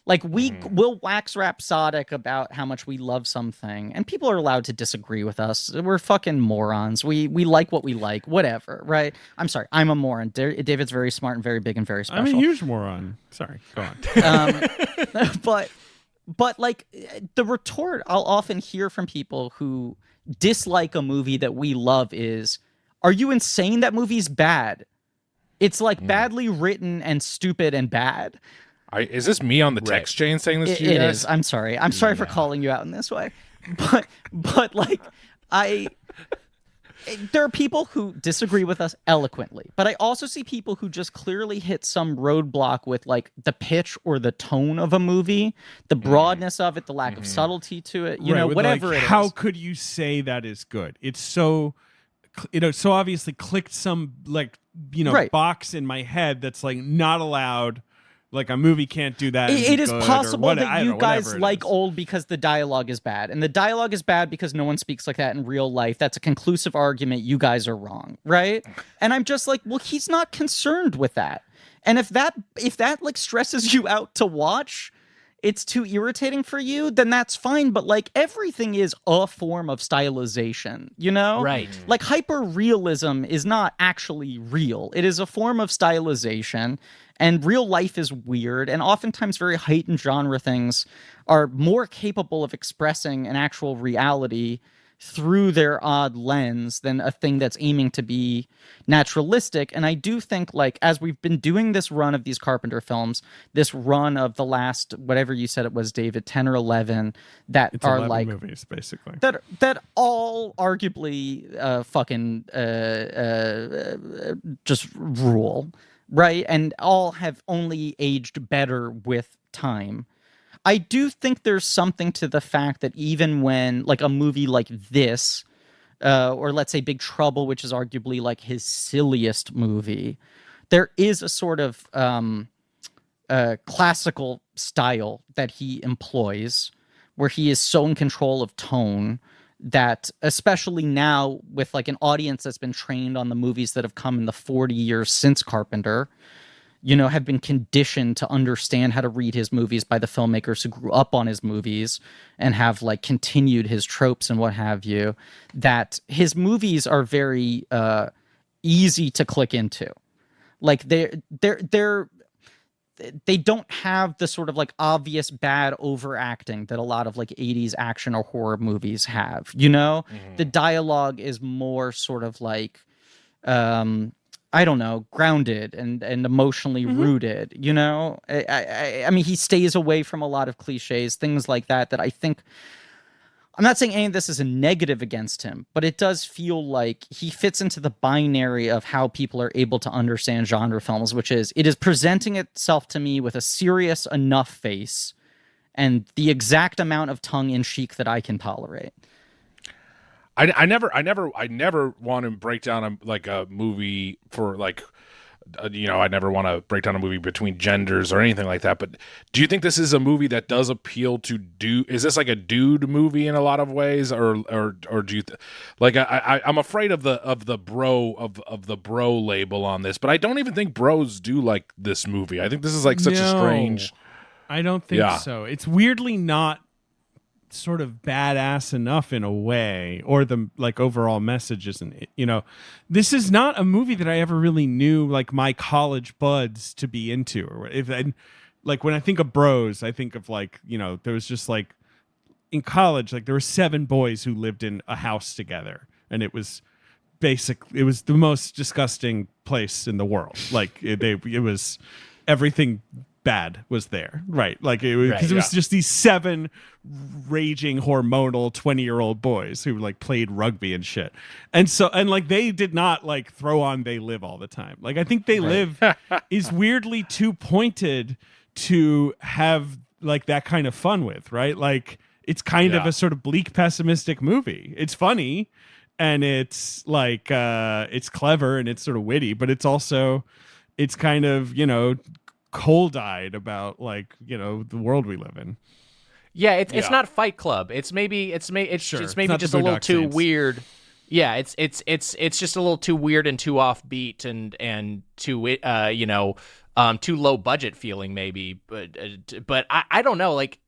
Like, we will wax rhapsodic about how much we love something, and people are allowed to disagree with us. We're fucking morons. We like what we like, whatever, right? I'm sorry, I'm a moron. David's very smart and very big and very special. I'm a huge moron. Sorry, go on. But like, the retort I'll often hear from people who dislike a movie that we love is, are you insane? That movie's bad. It's like badly written and stupid and bad. Is this me on the text chain saying this to you guys? It is. I'm sorry. I'm sorry for calling you out in this way. But like, there are people who disagree with us eloquently, but I also see people who just clearly hit some roadblock with like the pitch or the tone of a movie, the broadness of it, the lack of subtlety to it, whatever like, it is. How could you say that is good? It's so, so obviously clicked some box in my head that's like not allowed. Like a movie can't do that. It is possible that you guys like old because the dialogue is bad. And the dialogue is bad because no one speaks like that in real life. That's a conclusive argument. You guys are wrong, right? And I'm just like, well, he's not concerned with that. And if that like stresses you out to watch, it's too irritating for you, then that's fine. But like everything is a form of stylization, Right. Like hyper-realism is not actually real. It is a form of stylization. And real life is weird, and oftentimes very heightened genre things are more capable of expressing an actual reality through their odd lens than a thing that's aiming to be naturalistic. And I do think, like, as we've been doing this run of these Carpenter films, this run of the last, whatever you said it was, David, 10 or 11, that it's are 11 like movies, basically. That all arguably just rule. Right, and all have only aged better with time. I do think there's something to the fact that even when, like, a movie like this, or let's say Big Trouble, which is arguably, like, his silliest movie, there is a sort of classical style that he employs, where he is so in control of tone that, especially now with like an audience that's been trained on the movies that have come in the 40 years since Carpenter, have been conditioned to understand how to read his movies by the filmmakers who grew up on his movies and have like continued his tropes and what have you, that his movies are very easy to click into. Like they don't have the sort of like obvious bad overacting that a lot of like 80s action or horror movies have, The dialogue is more sort of like, I don't know, grounded and emotionally rooted, I mean, he stays away from a lot of cliches, things like that I think, I'm not saying any of this is a negative against him, but it does feel like he fits into the binary of how people are able to understand genre films, which is, it is presenting itself to me with a serious enough face and the exact amount of tongue-in-cheek that I can tolerate. I never want to break down like a movie for like I never want to break down a movie between genders or anything like that. But do you think this is a movie that does appeal to is this like a dude movie in a lot of ways, or do you I'm afraid of the bro label on this, but I don't even think bros do like this movie. I think this is like such a strange. I don't think so. It's weirdly not sort of badass enough in a way, or the like overall message isn't, this is not a movie that I ever really knew like my college buds to be into, or like when I think of bros, I think of like, there was just like in college, like there were 7 boys who lived in a house together, and it was it was the most disgusting place in the world. Like it was everything bad was there, right? Like it was just these 7 raging hormonal 20-year-old boys who like played rugby and shit, and like they did not like throw on They Live all the time. Like I think They Live is weirdly too pointed to have like that kind of fun with, right? Like it's kind of a sort of bleak, pessimistic movie. It's funny and it's like it's clever and it's sort of witty, but it's kind of cold-eyed about like the world we live in. Yeah, it's not Fight Club. It's maybe just a little too weird. Yeah, it's just a little too weird and too offbeat and too low budget feeling maybe. But I don't know. Like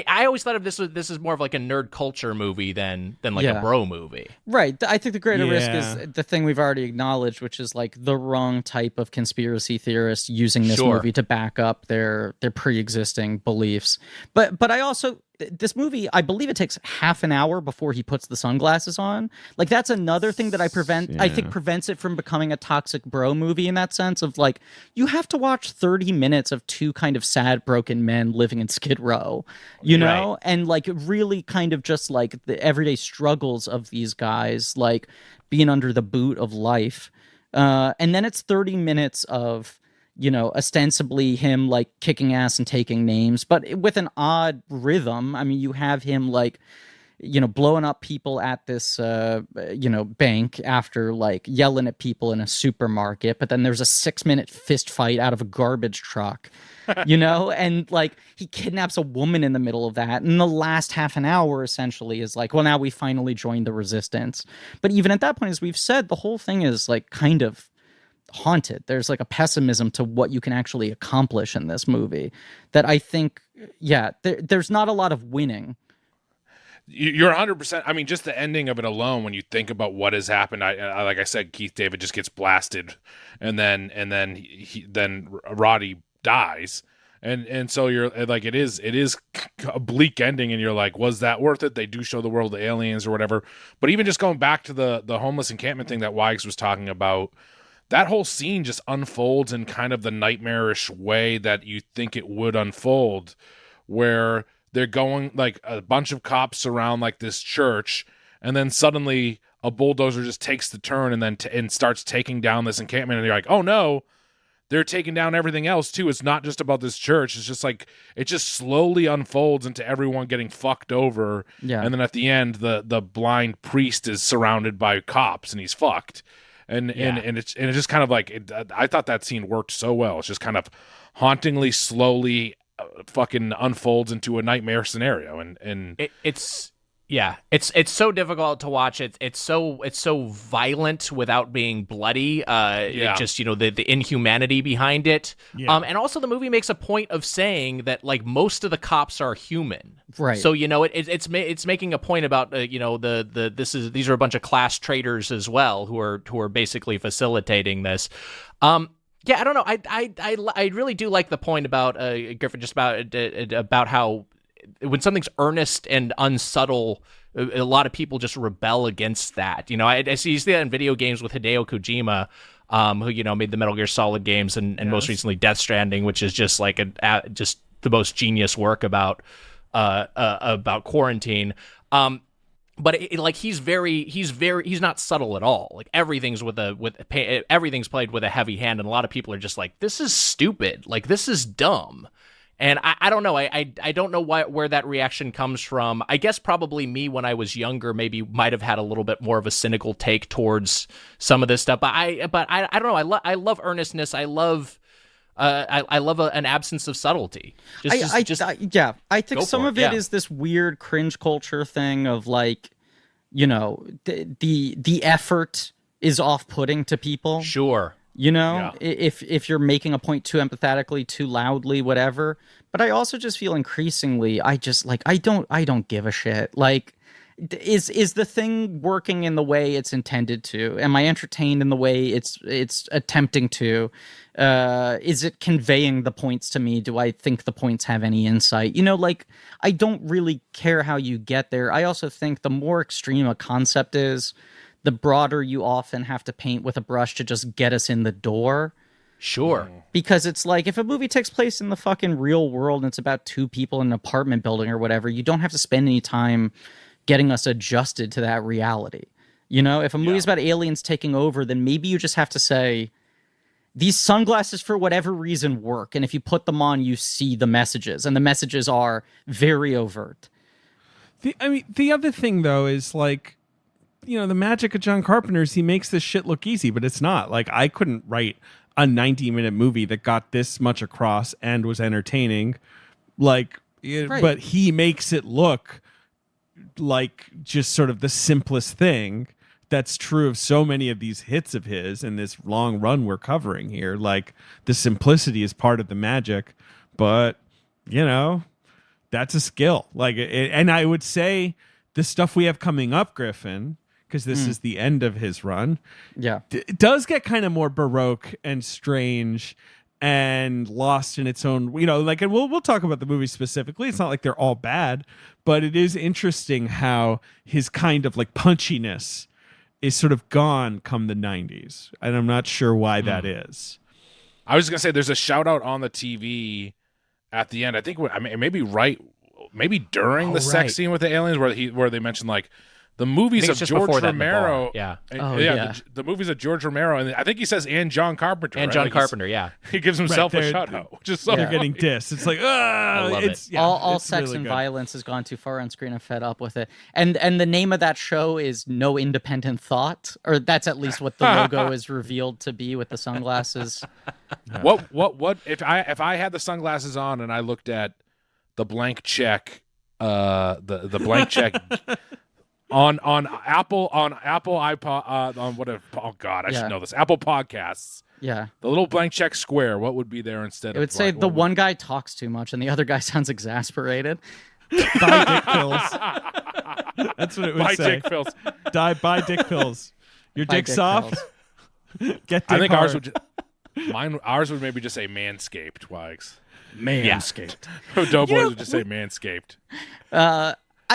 I always thought of this is more of like a nerd culture movie than like a bro movie. Right. I think the greater risk is the thing we've already acknowledged, which is like the wrong type of conspiracy theorist using this movie to back up their pre-existing beliefs. But I also, this movie, I believe it takes half an hour before he puts the sunglasses on. Like that's another thing that I think prevents it from becoming a toxic bro movie in that sense of like, you have to watch 30 minutes of 2 kind of sad, broken men living in Skid Row, know? And like really kind of just like the everyday struggles of these guys, like being under the boot of life. And then it's 30 minutes of, ostensibly him like kicking ass and taking names, but with an odd rhythm. I mean, you have him like, blowing up people at this, bank after like yelling at people in a supermarket. But then there's a 6-minute fist fight out of a garbage truck, and like he kidnaps a woman in the middle of that. And the last half an hour essentially is like, well, now we finally joined the resistance. But even at that point, as we've said, the whole thing is like kind of haunted. There's like a pessimism to what you can actually accomplish in this movie that I think, there's not a lot of winning. You're 100%. I mean, just the ending of it alone, when you think about what has happened, I like I said, Keith David just gets blasted, and then Roddy dies, and so you're like, it is a bleak ending, and you're like, was that worth it? They do show the world, the aliens or whatever, but even just going back to the homeless encampment thing that Wigs was talking about. That whole scene just unfolds in kind of the nightmarish way that you think it would unfold, where they're going like a bunch of cops surround like this church, and then suddenly a bulldozer just takes the turn and then and starts taking down this encampment, and you're like, oh no, they're taking down everything else too. It's not just about this church. It's just like it just slowly unfolds into everyone getting fucked over. Yeah. And then at the end, the blind priest is surrounded by cops and he's fucked. And it's just kind of like I thought that scene worked so well. It's just kind of hauntingly slowly fucking unfolds into a nightmare scenario, and it's so difficult to watch. It's so violent without being bloody. It just the inhumanity behind it. Yeah. And also the movie makes a point of saying that like most of the cops are human. Right. So it's making a point about these are a bunch of class traitors as well who are basically facilitating this. Yeah, I don't know. I really do like the point about Griffin, just about how when something's earnest and unsubtle, a lot of people just rebel against that. I see that in video games with Hideo Kojima, who made the Metal Gear Solid games and most recently Death Stranding, which is just like just the most genius work about quarantine. But he's not subtle at all. Like everything's everything's played with a heavy hand, and a lot of people are just like, this is stupid. Like this is dumb. And I don't know. I don't know where that reaction comes from. I guess probably me when I was younger maybe might have had a little bit more of a cynical take towards some of this stuff. But I don't know. I love earnestness. I love an absence of subtlety. I think some of it is this weird cringe culture thing of like, you know, the effort is off-putting to people. Sure. You know, if you're making a point too empathetically, too loudly, whatever. But I also just feel increasingly, I don't give a shit. Like, is the thing working in the way it's intended to? Am I entertained in the way it's attempting to? Is it conveying the points to me? Do I think the points have any insight? You know, like, I don't really care how you get there. I also think the more extreme a concept is, the broader you often have to paint with a brush to just get us in the door. Sure. Because it's like, if a movie takes place in the fucking real world and it's about two people in an apartment building or whatever, you don't have to spend any time getting us adjusted to that reality. You know, if a movie's about aliens taking over, then maybe you just have to say, these sunglasses for whatever reason work. And if you put them on, you see the messages. And the messages are very overt. The other thing, though, is like, you know, the magic of John Carpenter is he makes this shit look easy, but it's not. Like, I couldn't write a 90-minute movie that got this much across and was entertaining. Like, but he makes it look like just sort of the simplest thing. That's true of so many of these hits of his in this long run we're covering here. Like, the simplicity is part of the magic, but, you know, that's a skill. Like, and I would say the stuff we have coming up, Griffin, because this is the end of his run. Yeah. It does get kind of more Baroque and strange and lost in its own, you know, like, and we'll talk about the movie specifically. It's not like they're all bad, but it is interesting how his kind of like punchiness is sort of gone come the 90s. And I'm not sure why that is. I was going to say there's a shout out on the TV at the end. I think maybe during the sex scene with the aliens where they mentioned like, the movies of George Romero. The movies of George Romero. And I think he says, and John Carpenter. And John Carpenter, yeah. He gives himself a shout out. Just so they're getting dissed. It's like, I love it. Yeah, all sex really and violence has gone too far on screen. I'm fed up with it. And the name of that show is No Independent Thought, or that's at least what the logo is revealed to be with the sunglasses. What if I had the sunglasses on and I looked at the blank check, the blank check on Apple iPod on whatever. Oh God, I should know this. Apple Podcasts. Yeah. The little blank check square. What would be there instead? It would say the one guy talks too much and the other guy sounds exasperated. Buy dick pills. That's what it would say. Buy dick pills. Buy dick pills. Your dick's soft. Get dick I think hard. ours would maybe just say Manscaped. Wags. Manscaped. Doughboys would just say Manscaped.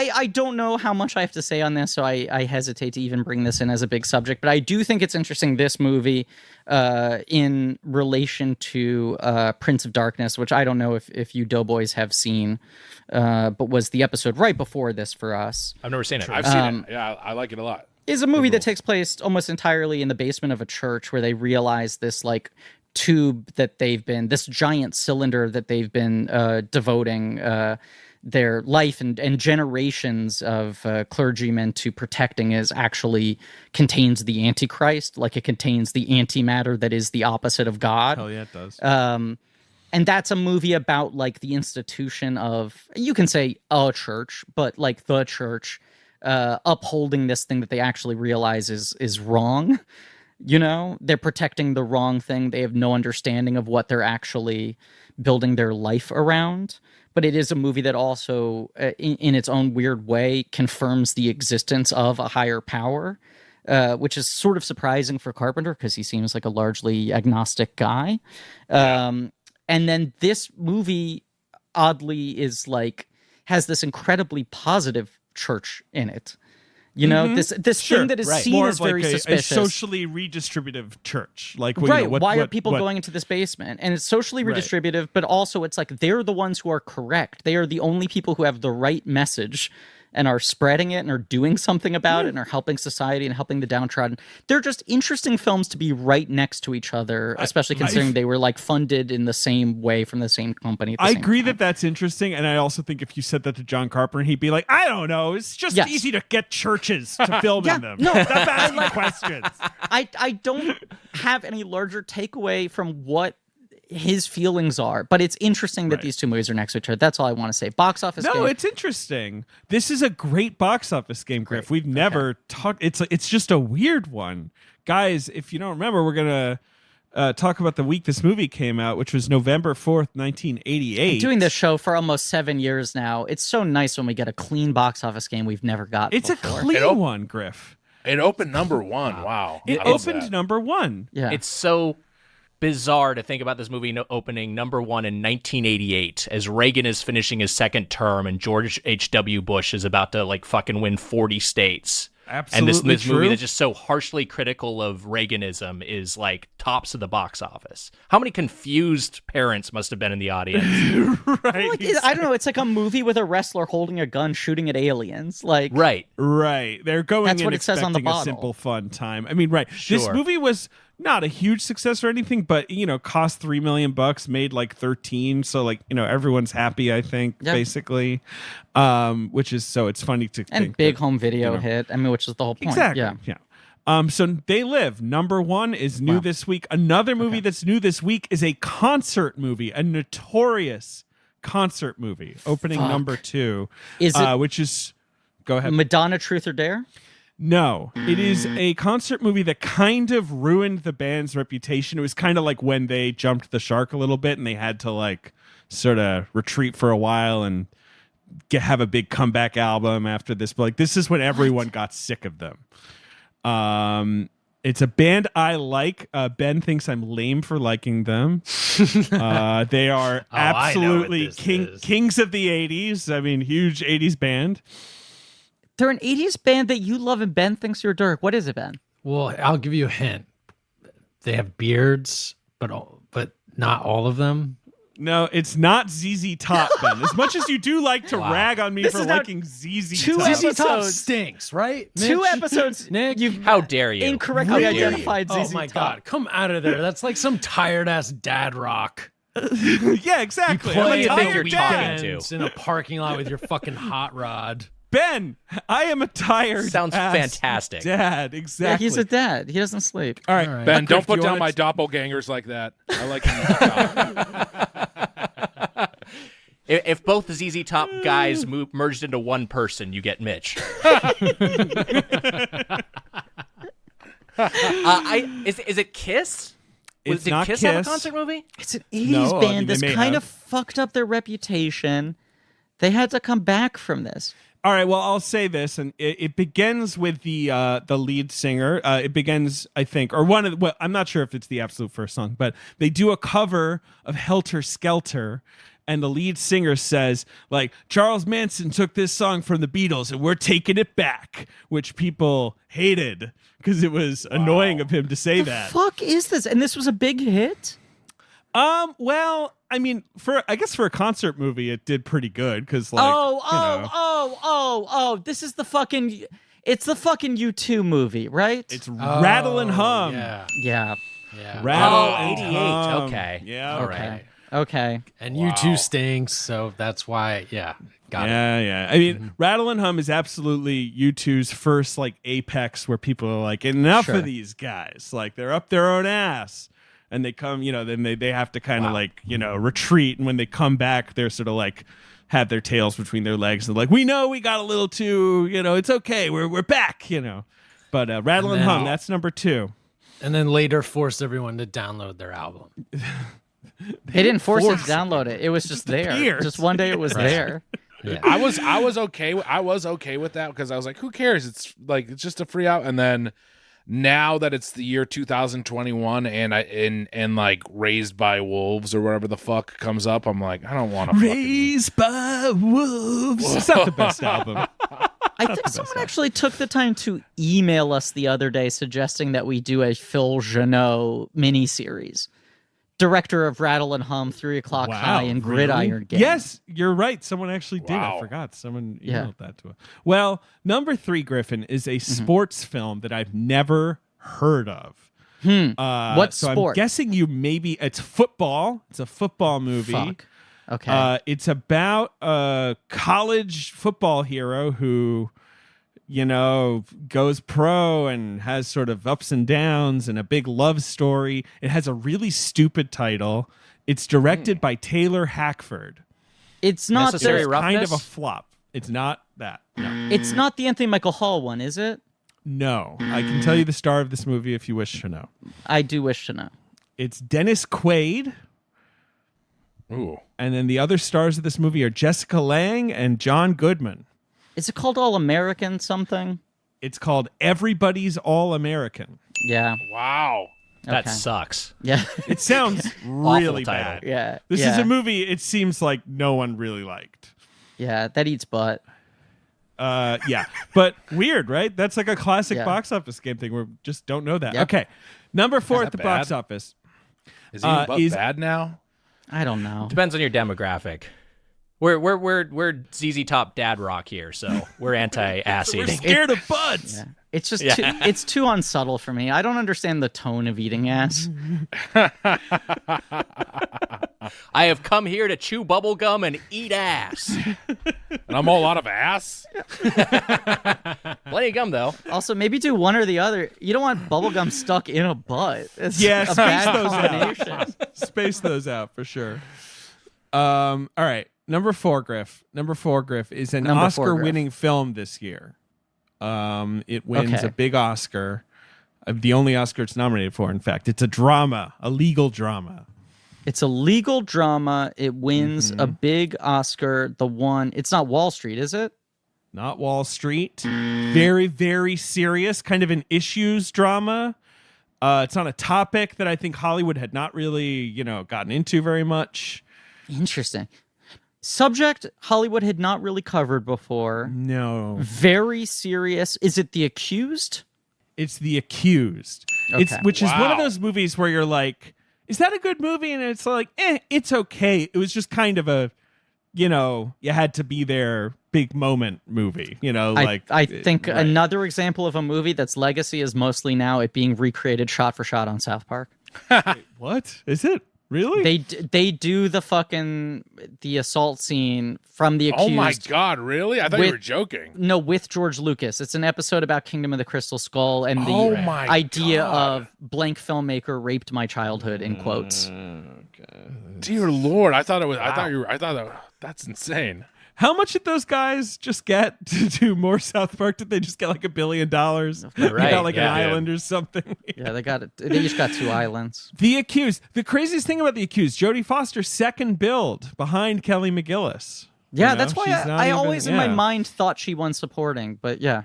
I don't know how much I have to say on this, so I hesitate to even bring this in as a big subject, but I do think it's interesting, this movie, in relation to Prince of Darkness, which I don't know if you Doughboys have seen, but was the episode right before this for us. I've never seen it. I've seen it. Yeah, I like it a lot. Is a movie that takes place almost entirely in the basement of a church where they realize this, like, tube that this giant cylinder that they've been devoting their life and generations of clergymen to protecting actually contains the Antichrist, like it contains the antimatter that is the opposite of God. Hell yeah, it does. And that's a movie about like the institution of, you can say a church, but like the church upholding this thing that they actually realize is wrong. You know, they're protecting the wrong thing. They have no understanding of what they're actually building their life around. But it is a movie that also, in its own weird way, confirms the existence of a higher power, which is sort of surprising for Carpenter because he seems like a largely agnostic guy. And then this movie, oddly, has this incredibly positive church in it. You know, this thing that is seen more as like very suspicious. A socially redistributive church. Like, why are people going into this basement? And it's socially redistributive, but also it's like they're the ones who are correct. They are the only people who have the right message and are spreading it and are doing something about it and are helping society and helping the downtrodden. They're just interesting films to be right next to each other, especially considering they were like funded in the same way from the same company. At the I same agree time. that that's interesting, and I also think if you said that to John Carpenter, he'd be like, I don't know, it's just easy to get churches to film in them. No, stop asking questions. I don't have any larger takeaway from what his feelings are, but it's interesting that these two movies are next to each other. That's all I want to say. Box office game. No, it's interesting. This is a great box office game, Griff. We've never talked. It's just a weird one. Guys, if you don't remember, we're going to talk about the week this movie came out, which was November 4th, 1988. I'm doing this show for almost 7 years now. It's so nice when we get a clean box office game we've never got It's before. a clean one, Griff. It opened number one. Wow. It opened number one. Yeah. It's so bizarre to think about this movie opening number one in 1988 as Reagan is finishing his second term and George H.W. Bush is about to like fucking win 40 states. Absolutely And this true. movie that's just so harshly critical of Reaganism is like tops of the box office. How many confused parents must have been in the audience? Right. I don't know. It's like a movie with a wrestler holding a gun shooting at aliens. Like, Right. Right. They're going That's in what it says on the expecting a bottle. simple, fun time. I mean, right. This Sure. movie was not a huge success or anything, but, cost $3 million, made like 13. So, like, everyone's happy, I think, basically. Which is, so it's funny to and think. big that, home video hit. I mean, which is the whole point. Exactly. Yeah. So They Live, number one, is new this week. Another movie that's new this week is a concert movie, a notorious concert movie, opening number 2. Is it which is, go ahead. Madonna Truth or Dare? No, it is a concert movie that kind of ruined the band's reputation. It was kind of like when they jumped the shark a little bit and they had to like sort of retreat for a while and have a big comeback album after this. But like this is when everyone got sick of them. It's a band I like. Ben thinks I'm lame for liking them. They are absolutely kings of the 80s. I mean, huge 80s band. They're an 80s band that you love and Ben thinks you're Dirk. What is it, Ben? Well, I'll give you a hint. They have beards, but not all of them. No, it's not ZZ Top, Ben. As much as you do like to rag on me for liking ZZ Top. ZZ Top stinks, right? Mitch? 2 episodes. Nick, How dare you? Incorrectly identified ZZ oh my Top. God, come out of there. That's like some tired ass dad rock. Yeah, exactly. Play Who do you think on you're talking weekends to? in a parking lot with your fucking hot rod. Ben, I am a tired Sounds ass fantastic. dad. Yeah, Exactly. he's a dad. He doesn't sleep. All right, All right. Ben, Griff, don't put do you down wanna- my doppelgangers like that. I like him. If both the ZZ Top guys merged into one person, you get Mitch. Is it Kiss? It's Did not Kiss have a Kiss. concert movie? It's an 80s No, I mean, band they that's may kind have. of fucked up their reputation. They had to come back from this. All right, well, I'll say this, and it begins with the lead singer. It begins, I think, or one of the, well, I'm not sure if it's the absolute first song, but they do a cover of Helter Skelter, and the lead singer says, like, Charles Manson took this song from the Beatles, and we're taking it back, which people hated because it was annoying of him to say that. Fuck is this? And this was a big hit? Well, I mean, I guess for a concert movie, it did pretty good because, like, This is the fucking. It's the fucking U2 movie, right? it's Rattle and Hum. Yeah. yeah. Rattle and 88. Hum. Okay. Yeah. All Okay. right. Okay. And U2 stinks, so that's why, got it. Yeah. I mean, Rattle and Hum is absolutely U2's first like apex where people are like, enough of these guys. Like they're up their own ass. And they come, then they have to kind of like, retreat. And when they come back, they're sort of like have their tails between their legs. And like, we know we got a little too, it's okay. We're back, But Rattle and Hum, that's number 2. And then later forced everyone to download their album. They didn't force it to download it. It was just there. appeared. Just one day it was there. Yeah. I was okay. I was okay with that because I was like, who cares? It's just a free out. And then now that it's the year 2021 and like Raised by Wolves or whatever the fuck comes up, I'm like, I don't want to Raised by Wolves. It's not the best album. I think someone actually took the time to email us the other day suggesting that we do a Phil Janot miniseries. director of Rattle and Hum, 3 O'Clock High, and Gridiron Gang. Yes, you're right. Someone actually did. I forgot. Someone emailed that to us. Well, number 3, Griffin, is a sports film that I've never heard of. What so sport? I'm guessing it's football. It's a football movie. Fuck. Okay. It's about a college football hero who, goes pro and has sort of ups and downs and a big love story. It has a really stupid title. It's directed by Taylor Hackford. It's not Necessary the, Roughness? Kind of a flop. It's not that. No. It's not the Anthony Michael Hall one, is it? No. I can tell you the star of this movie if you wish to know. I do wish to know. It's Dennis Quaid. Ooh. And then the other stars of this movie are Jessica Lange and John Goodman. Is it called All American something? It's called Everybody's All American. Yeah. Wow. That Okay. sucks. Yeah. It sounds really title. bad. Yeah. This is a movie it seems like no one really liked. Yeah, that eats butt. Yeah. But weird, right? That's like a classic Yeah. box office game thing. We just don't know that. Yep. Okay. Number 4 at the bad? box office. Is he bad now? I don't know. Depends on your demographic. We're ZZ Top dad rock here, so we're anti-ass We're eating. scared of butts. Yeah. It's just it's too unsubtle for me. I don't understand the tone of eating ass. I have come here to chew bubblegum and eat ass. And I'm all out of ass? Plenty of gum, though. Also, maybe do one or the other. You don't want bubblegum stuck in a butt. It's Yeah, a space bad those combination. out. Space those out for sure. All right. Number 4, Griff. Number 4, Griff, is an Number 4, Oscar-winning film this year. It wins Okay. a big Oscar. The only Oscar it's nominated for, in fact. It's a drama, a legal drama. It's a legal drama. It wins a big Oscar. It's not Wall Street, is it? Not Wall Street. Very, very serious, kind of an issues drama. It's on a topic that I think Hollywood had not really, gotten into very much. Interesting. Subject Hollywood had not really covered before. No. Very serious. Is it The Accused? It's The Accused. Okay. Which is one of Wow. those movies where you're like, is that a good movie? And it's like, it's okay. It was just kind of a, you had to be there big moment movie. I think another example of a movie that's legacy is mostly now it being recreated shot for shot on South Park. What? Is it? Really? They do the assault scene from The Accused. Oh my God, really? I thought you With- were joking. No, with George Lucas. It's an episode about Kingdom of the Crystal Skull and the Oh my idea God. of blank filmmaker raped my childhood in quotes. Dear Lord, I thought that's insane. How much did those guys just get to do more South Park? Did they just get like $1 billion? You Right, got like an yeah. island or something? Yeah, they got it. They each got 2 islands. The Accused. The craziest thing about The Accused, Jodie Foster's second build behind Kelly McGillis. Yeah, You know, that's why she's not I even- always in my yeah. mind thought she won supporting, but yeah.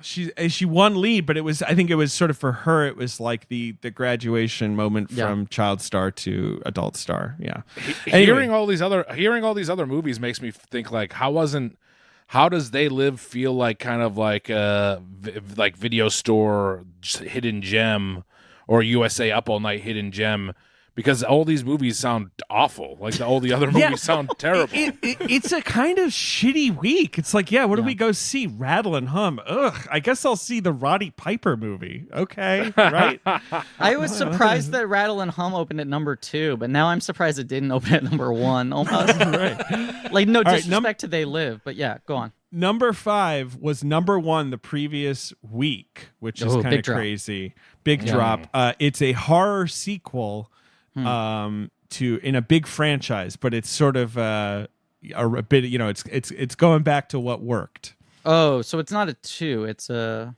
She won lead, but I think it was sort of for her. It was like the graduation moment Yeah. from child star to adult star. Yeah. Hearing all these other movies makes me think like how does They Live feel like kind of like a like video store hidden gem or USA Up All Night hidden gem? Because all these movies sound awful. Like all the other movies sound terrible. It's a kind of shitty week. It's like, what do we go see? Rattle and Hum. Ugh, I guess I'll see the Roddy Piper movie. Okay, right? I was surprised that Rattle and Hum opened at number 2, but now I'm surprised it didn't open at number 1. Almost. Right. Like no right, disrespect to They Live, but yeah, go on. Number 5 was number 1 the previous week, which is Oh, kind big of drop. crazy. Big drop. It's a horror sequel to in a big franchise, but it's sort of a bit. It's going back to what worked. Oh, so it's not a 2, it's a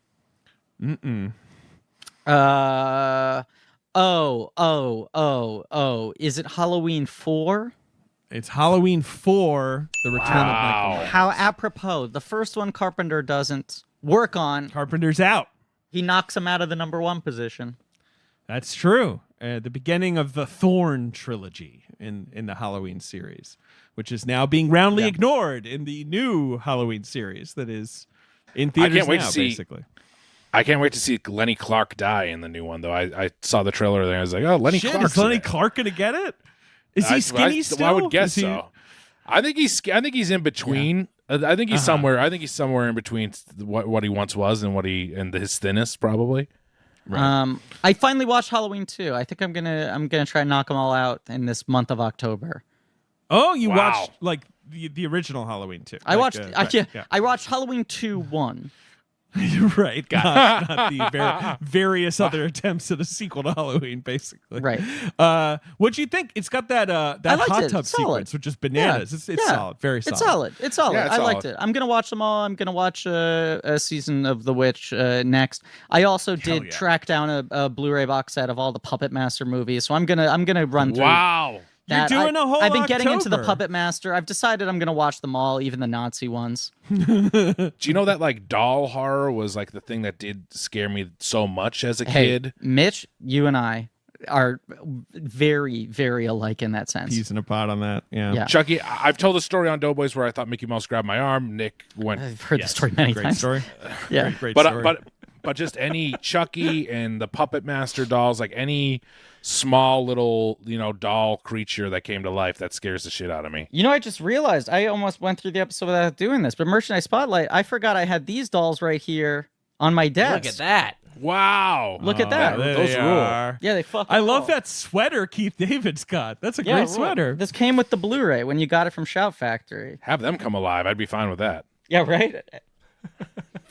Is it Halloween 4? It's Halloween 4, The Return of Michael Myers. How apropos. The first one Carpenter doesn't work on. Carpenter's out. He knocks him out of the number 1 position. That's true. The beginning of the Thorn trilogy in the Halloween series, which is now being roundly ignored in the new Halloween series that is in theaters can't wait now, to see- basically. I can't wait to see Lenny Clark die in the new one, though. I saw the trailer there. I was like, oh, Lenny Clark. Is Lenny Clark going to get it? Is he skinny still? I would guess so. I think he's in between. Yeah. I think he's somewhere. I think he's somewhere in between what he once was and his thinness, probably. Right. I finally watched Halloween 2. I think I'm gonna try and knock them all out in this month of October. Oh, you watched like the original Halloween 2. I watched I watched Halloween 2 1. Right, not the various other attempts at a sequel to Halloween, basically. Right. What'd you think? It's got that hot tub sequence, which is bananas. It's solid, very solid. It's solid. Yeah, I liked it. I'm gonna watch them all. I'm gonna watch a season of The Witch next. I also did track down a Blu-ray box set of all the Puppet Master movies, so I'm gonna run through. Wow. You're doing a whole I've been getting into the Puppet Master. I've decided I'm going to watch them all, even the Nazi ones. Do you know that like doll horror was like the thing that did scare me so much as a kid? Mitch, you and I are very, very alike in that sense. Peas in a pod on that. Yeah. Chucky, I've told a story on Doughboys where I thought Mickey Mouse grabbed my arm. Nick went. I've heard the story many Great times. Story. Yeah. Great story. But just any Chucky and the Puppet Master dolls, like any small little, doll creature that came to life, that scares the shit out of me. I just realized I almost went through the episode without doing this, but Merchandise Spotlight, I forgot I had these dolls right here on my desk. Look at that. Wow. Look at that. Those rule. Yeah, they fucking I love rule. that sweater Keith David's got. That's a great sweater. This came with the Blu-ray when you got it from Shout Factory. Have them come alive. I'd be fine with that. Yeah, right?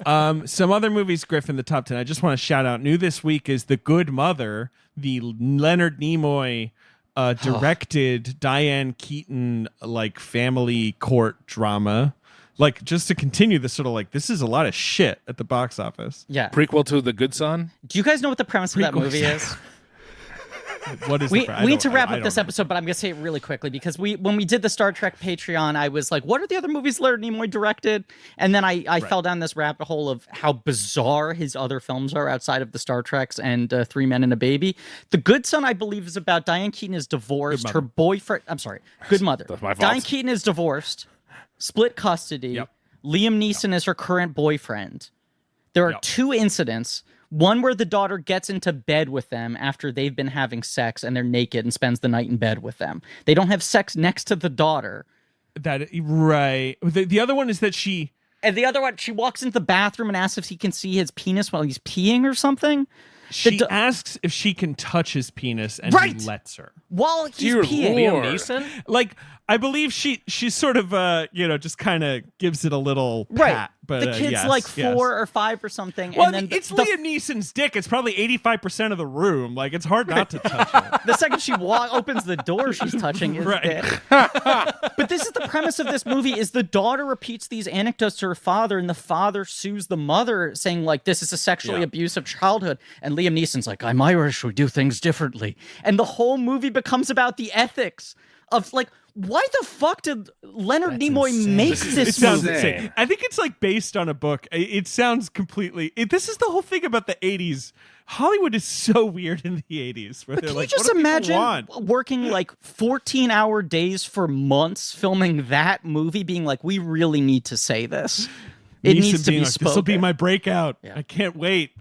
Some other movies, Griff, in the top 10. I just want to shout out. New this week is The Good Mother, the Leonard Nimoy directed Diane Keaton family court drama. Just to continue this sort of this is a lot of shit at the box office. Yeah. Prequel to The Good Son? Do you guys know what the premise of that movie is? What is we need to wrap up this episode, but I'm going to say it really quickly because when we did the Star Trek Patreon, I was like, what are the other movies Leonard Nimoy directed? And then I fell down this rabbit hole of how bizarre his other films are outside of the Star Treks and Three Men and a Baby. The Good Son, I believe, is about Diane Keaton is divorced. Her boyfriend... I'm sorry. Good Mother. That's my fault. Diane Keaton is divorced, split custody. Yep. Liam Neeson is her current boyfriend. There are two incidents. One where the daughter gets into bed with them after they've been having sex and they're naked and spends the night in bed with them. They don't have sex next to the daughter. Right. The other one is that she... And the other one, she walks into the bathroom and asks if he can see his penis while he's peeing or something. She asks if she can touch his penis and he lets her. While he's Dear peeing. Lord. Liam Neeson? I believe she sort of, just kind of gives it a little pat. Right. But, the kid's 4 or 5 or something. Well, and then it's Liam Neeson's dick. It's probably 85% of the room. It's hard not to touch it. The second she opens the door, she's touching his dick. But this is the premise of this movie: is the daughter repeats these anecdotes to her father, and the father sues the mother, saying this is a sexually abusive childhood. And Liam Neeson's like, I'm Irish, we do things differently. And the whole movie becomes about the ethics of why the fuck did Leonard Nimoy make this movie? It sounds insane. I think it's based on a book. It sounds completely. This is the whole thing about the 80s. Hollywood is so weird in the 80s. Where they're can you just imagine working 14-hour days for months filming that movie, being we really need to say this. It Neeson needs to be spoken. This will be my breakout. Yeah. I can't wait.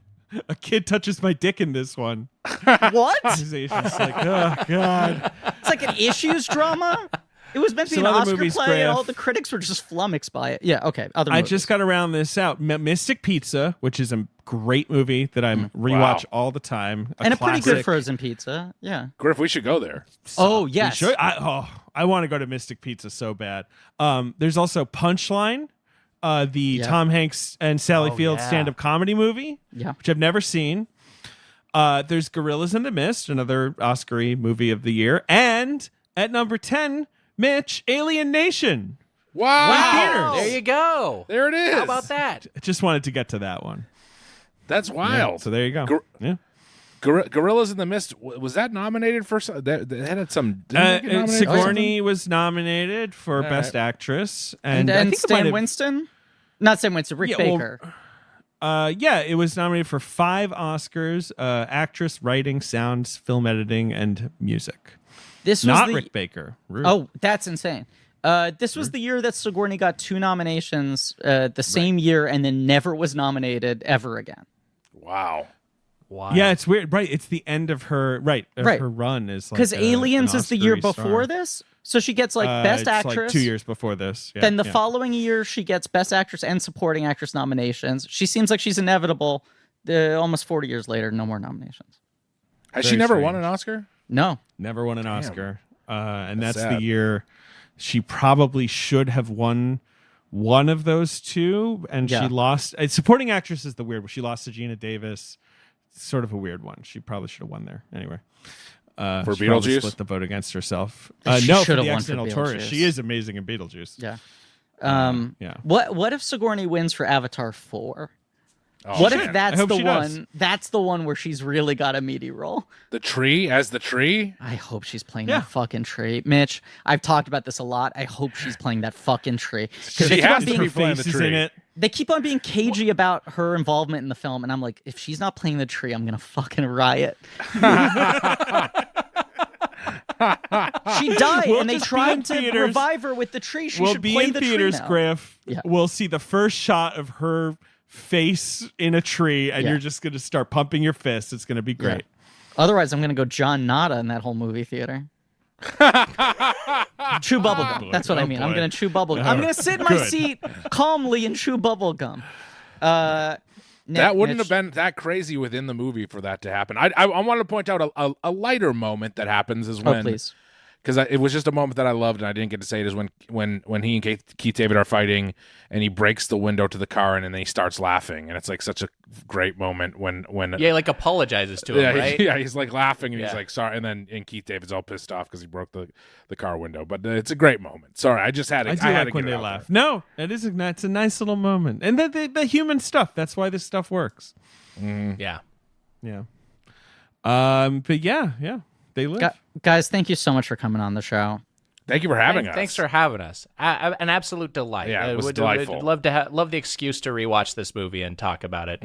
A kid touches my dick in this one. What? It's oh god. It's an issues drama. It was meant to be an Oscar play, and all the critics were just flummoxed by it. Yeah, okay. Other movies. I just got to round this out. Mystic Pizza, which is a great movie that I rewatch all the time. And a pretty good frozen pizza. Yeah. Griff, we should go there. Oh, yes. I want to go to Mystic Pizza so bad. There's also Punchline. The Tom Hanks and Sally Field stand-up comedy movie, which I've never seen. There's Gorillas in the Mist, another Oscar-y movie of the year. And at number 10, Mitch, Alien Nation. Wow. There you go. There it is. How about that? I just wanted to get to that one. That's wild. Yeah, so there you go. Gorillas in the Mist, was that nominated for some? That had some. Sigourney was nominated for Best Actress, and I think Stan Winston, not Stan Winston, Rick Baker. It was nominated for 5 Oscars: actress, writing, sound, film editing, and music. This was not Rick Baker. Rude. Oh, that's insane. This was the year that Sigourney got 2 nominations the same year, and then never was nominated ever again. Wow. Wow. Yeah, it's weird. Right, it's the end of her her run is like because Aliens is the year Oscar-y before star. this, so she gets like Best it's Actress. like 2 years before this. Yeah, Then the yeah. following year, she gets Best Actress and Supporting Actress nominations. She seems like she's inevitable. Almost 40 years later, no more nominations. Has Very she never strange. won an Oscar? No. Never won an Oscar, and that's sad. the year she probably should have won one of those two, and Yeah. she lost. Supporting actress is the weird one. She lost to Gina Davis. Sort of a weird one. She probably should have won there anyway. For she probably Beetlejuice? split the vote against herself. She No, for should have the won for Accidental Tourist. Beetlejuice. She is amazing in Beetlejuice. Yeah. Yeah. What if Sigourney wins for Avatar 4? Oh, What man. if that's I hope the she does. one? That's the one where she's really got a meaty role. The tree as the tree? I hope she's playing Yeah. that fucking tree, Mitch. I've talked about this a lot. I hope she's playing that fucking tree because She they keep has on to being be playing the Faces tree. in it. they keep on being cagey about her involvement in the film, and I'm like, if she's not playing the tree, I'm gonna fucking riot. She died, We'll and they just be tried in to theaters. revive her with the tree. She We'll should be play in the theaters, tree now. Griff. Yeah. We'll see the first shot of her face in a tree, and Yeah. you're just going to start pumping your fists. It's going to be great. Otherwise, I'm gonna go John Nada in that whole movie theater. Chew bubblegum. That's what I mean. I'm boy. gonna chew bubblegum. I'm gonna sit in my Good. seat calmly and chew bubblegum. That wouldn't have been that crazy within the movie for that to happen. I want to point out a lighter moment that happens is when, please. because it was just a moment that I loved and I didn't get to say it, is when he and Keith David are fighting and he breaks the window to the car and then he starts laughing, and it's like such a great moment when Yeah, like apologizes to him, yeah, right? yeah, he's like laughing and he's Yeah. like sorry, and Keith David's all pissed off because he broke the car window, but it's a great moment. Sorry, I just had to. I do had to like when get it they out laugh. there. No, it's a nice little moment. And the human stuff. That's why this stuff works. Yeah. Yeah. But yeah, they live. Guys, thank you so much for coming on the show. Thank you for having us. Thanks for having us. An absolute delight. Yeah, it was Would delightful. love to love the excuse to rewatch this movie and talk about it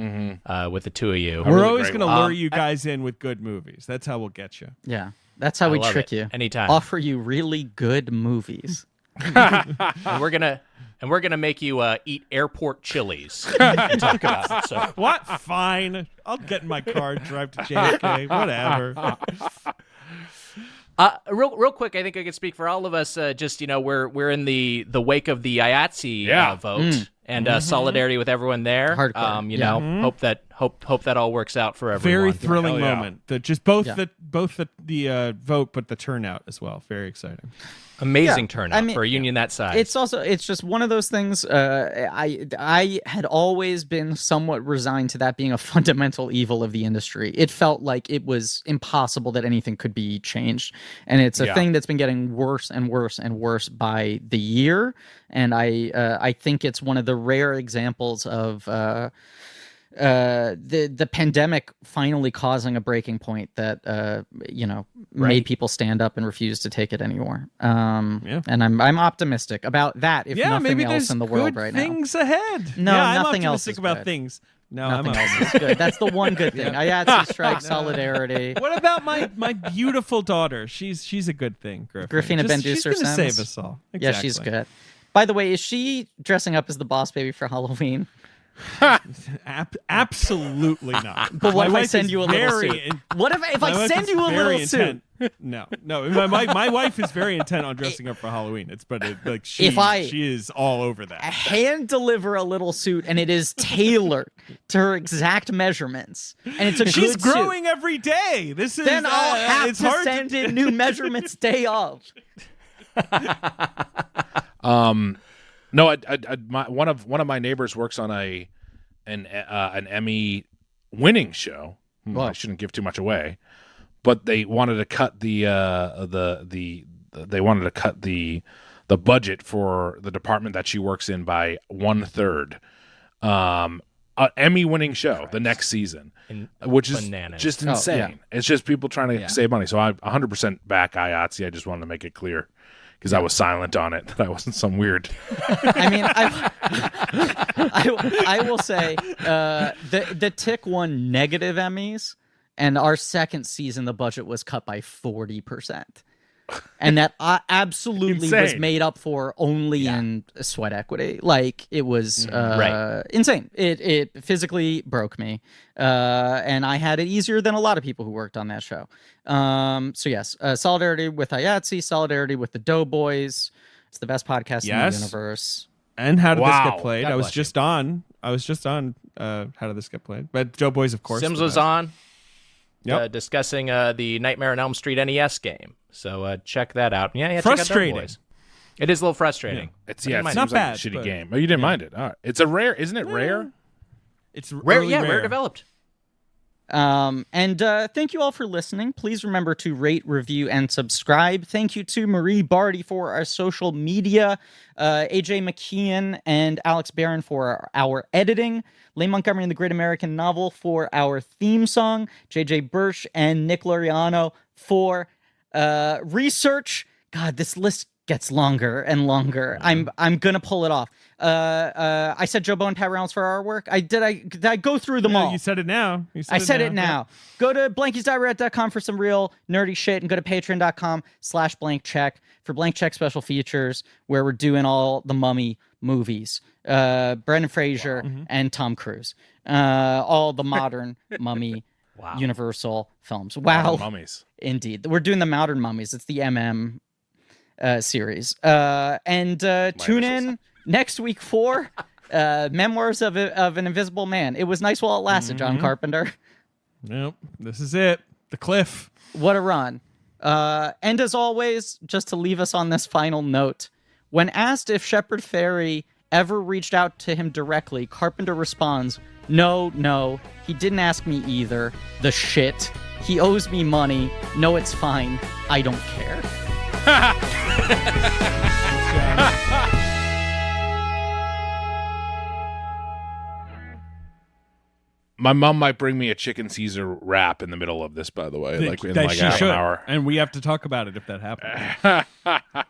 with the two of you. We're really always great going to one. lure you guys in with good movies. That's how we'll get you. Yeah, that's how we love trick it. you. Anytime. Offer you really good movies. And we're gonna make you eat airport chilies and talk about it. So What? Fine. I'll get in my car, drive to JFK, whatever. real quick, I think I could speak for all of us. Just we're in the wake of the IATSE vote and solidarity with everyone there. Hardcore. Hope that all works out for everyone. Very thrilling Hell yeah. moment. Just both the vote, but the turnout as well. Very exciting. Amazing Yeah, turnout I mean, for a union that size. It's just one of those things. I had always been somewhat resigned to that being a fundamental evil of the industry. It felt like it was impossible that anything could be changed, and it's a thing that's been getting worse and worse and worse by the year. And I think it's one of the rare examples of the pandemic finally causing a breaking point that made people stand up and refuse to take it anymore. And I'm optimistic about that. If nothing maybe else there's in the world good right now. things ahead. No, I'm nothing else optimistic is about good. things. No, Nothing I'm else is good. That's the one good thing. IATSE strike, solidarity. What about my beautiful daughter? She's a good thing, Griffin. Griffina She's Ben-Dusser gonna Sims. save us all. Yeah, she's Exactly. good. By the way, is she dressing up as the boss baby for Halloween? Absolutely not. But what My if I wife send is you a little very suit? in- What if my I wife send is you a very little suit? intent. No. My wife is very intent on dressing up for Halloween. She is all over that. Hand deliver a little suit, and it is tailored to her exact measurements, and it's a She's good suit. growing every day. This is Then I'll have it's to hard send in new measurements day of. No, one of my neighbors works on an Emmy winning show. I shouldn't give too much away, but they wanted to cut the budget for the department that she works in by 1/3. An Emmy winning show the next season, which is bananas. just insane. yeah. It's just people trying to save money. So I'm 100% back IATSE. I just wanted to make it clear, because I was silent on it, that I wasn't some weird. I mean, I will say the Tick won negative Emmys, and our second season the budget was cut by 40%. and that absolutely was Insane. made up for only in sweat equity. Like, it was Right. insane. It physically broke me, and I had it easier than a lot of people who worked on that show. So yes, solidarity with IATSE, solidarity with the Doughboys. It's the best podcast in the universe. And How Did This Wow. Get Played? God I was bless just on How Did This Get Played? But Doughboys, of course. Sims the was best. on Yep. discussing the Nightmare on Elm Street NES game. So check that out. Yeah, Frustrating. Check out Doughboys. It is a little frustrating. It Not seems like bad, a shitty but- game. Oh, you didn't mind it. All right. It's a rare, isn't it rare? It's Rare, early rare developed. And thank you all for listening. Please remember to rate, review, and subscribe. Thank you to Marie Barty for our social media, AJ McKeon and Alex Barron for our editing, Leigh Montgomery and the Great American Novel for our theme song, JJ Birch and Nick Loriano for research. God, this list gets longer and longer. I'm gonna pull it off. I said Joe Bo and Pat Reynolds for our work. Did I go through them all? You said it now. I said it now. Go to blankies.reddit.com for some real nerdy shit, and go to patreon.com/blankcheck for blank check special features where we're doing all the Mummy movies. Brendan Fraser and Tom Cruise. All the modern Mummy Universal films. Wow. Mummies. Indeed. We're doing the modern mummies. It's the MM series. And tune in next week for Memoirs of an Invisible Man. It was nice while it lasted, John Carpenter. Nope. This is it. The cliff. What a run. And as always, just to leave us on this final note, when asked if Shepard Fairey ever reached out to him directly, Carpenter responds, No, he didn't ask me either. The shit. He owes me money. No, it's fine. I don't care. My mom might bring me a chicken Caesar wrap in the middle of this, by the way, like in like she half should. an hour. And we have to talk about it if that happens.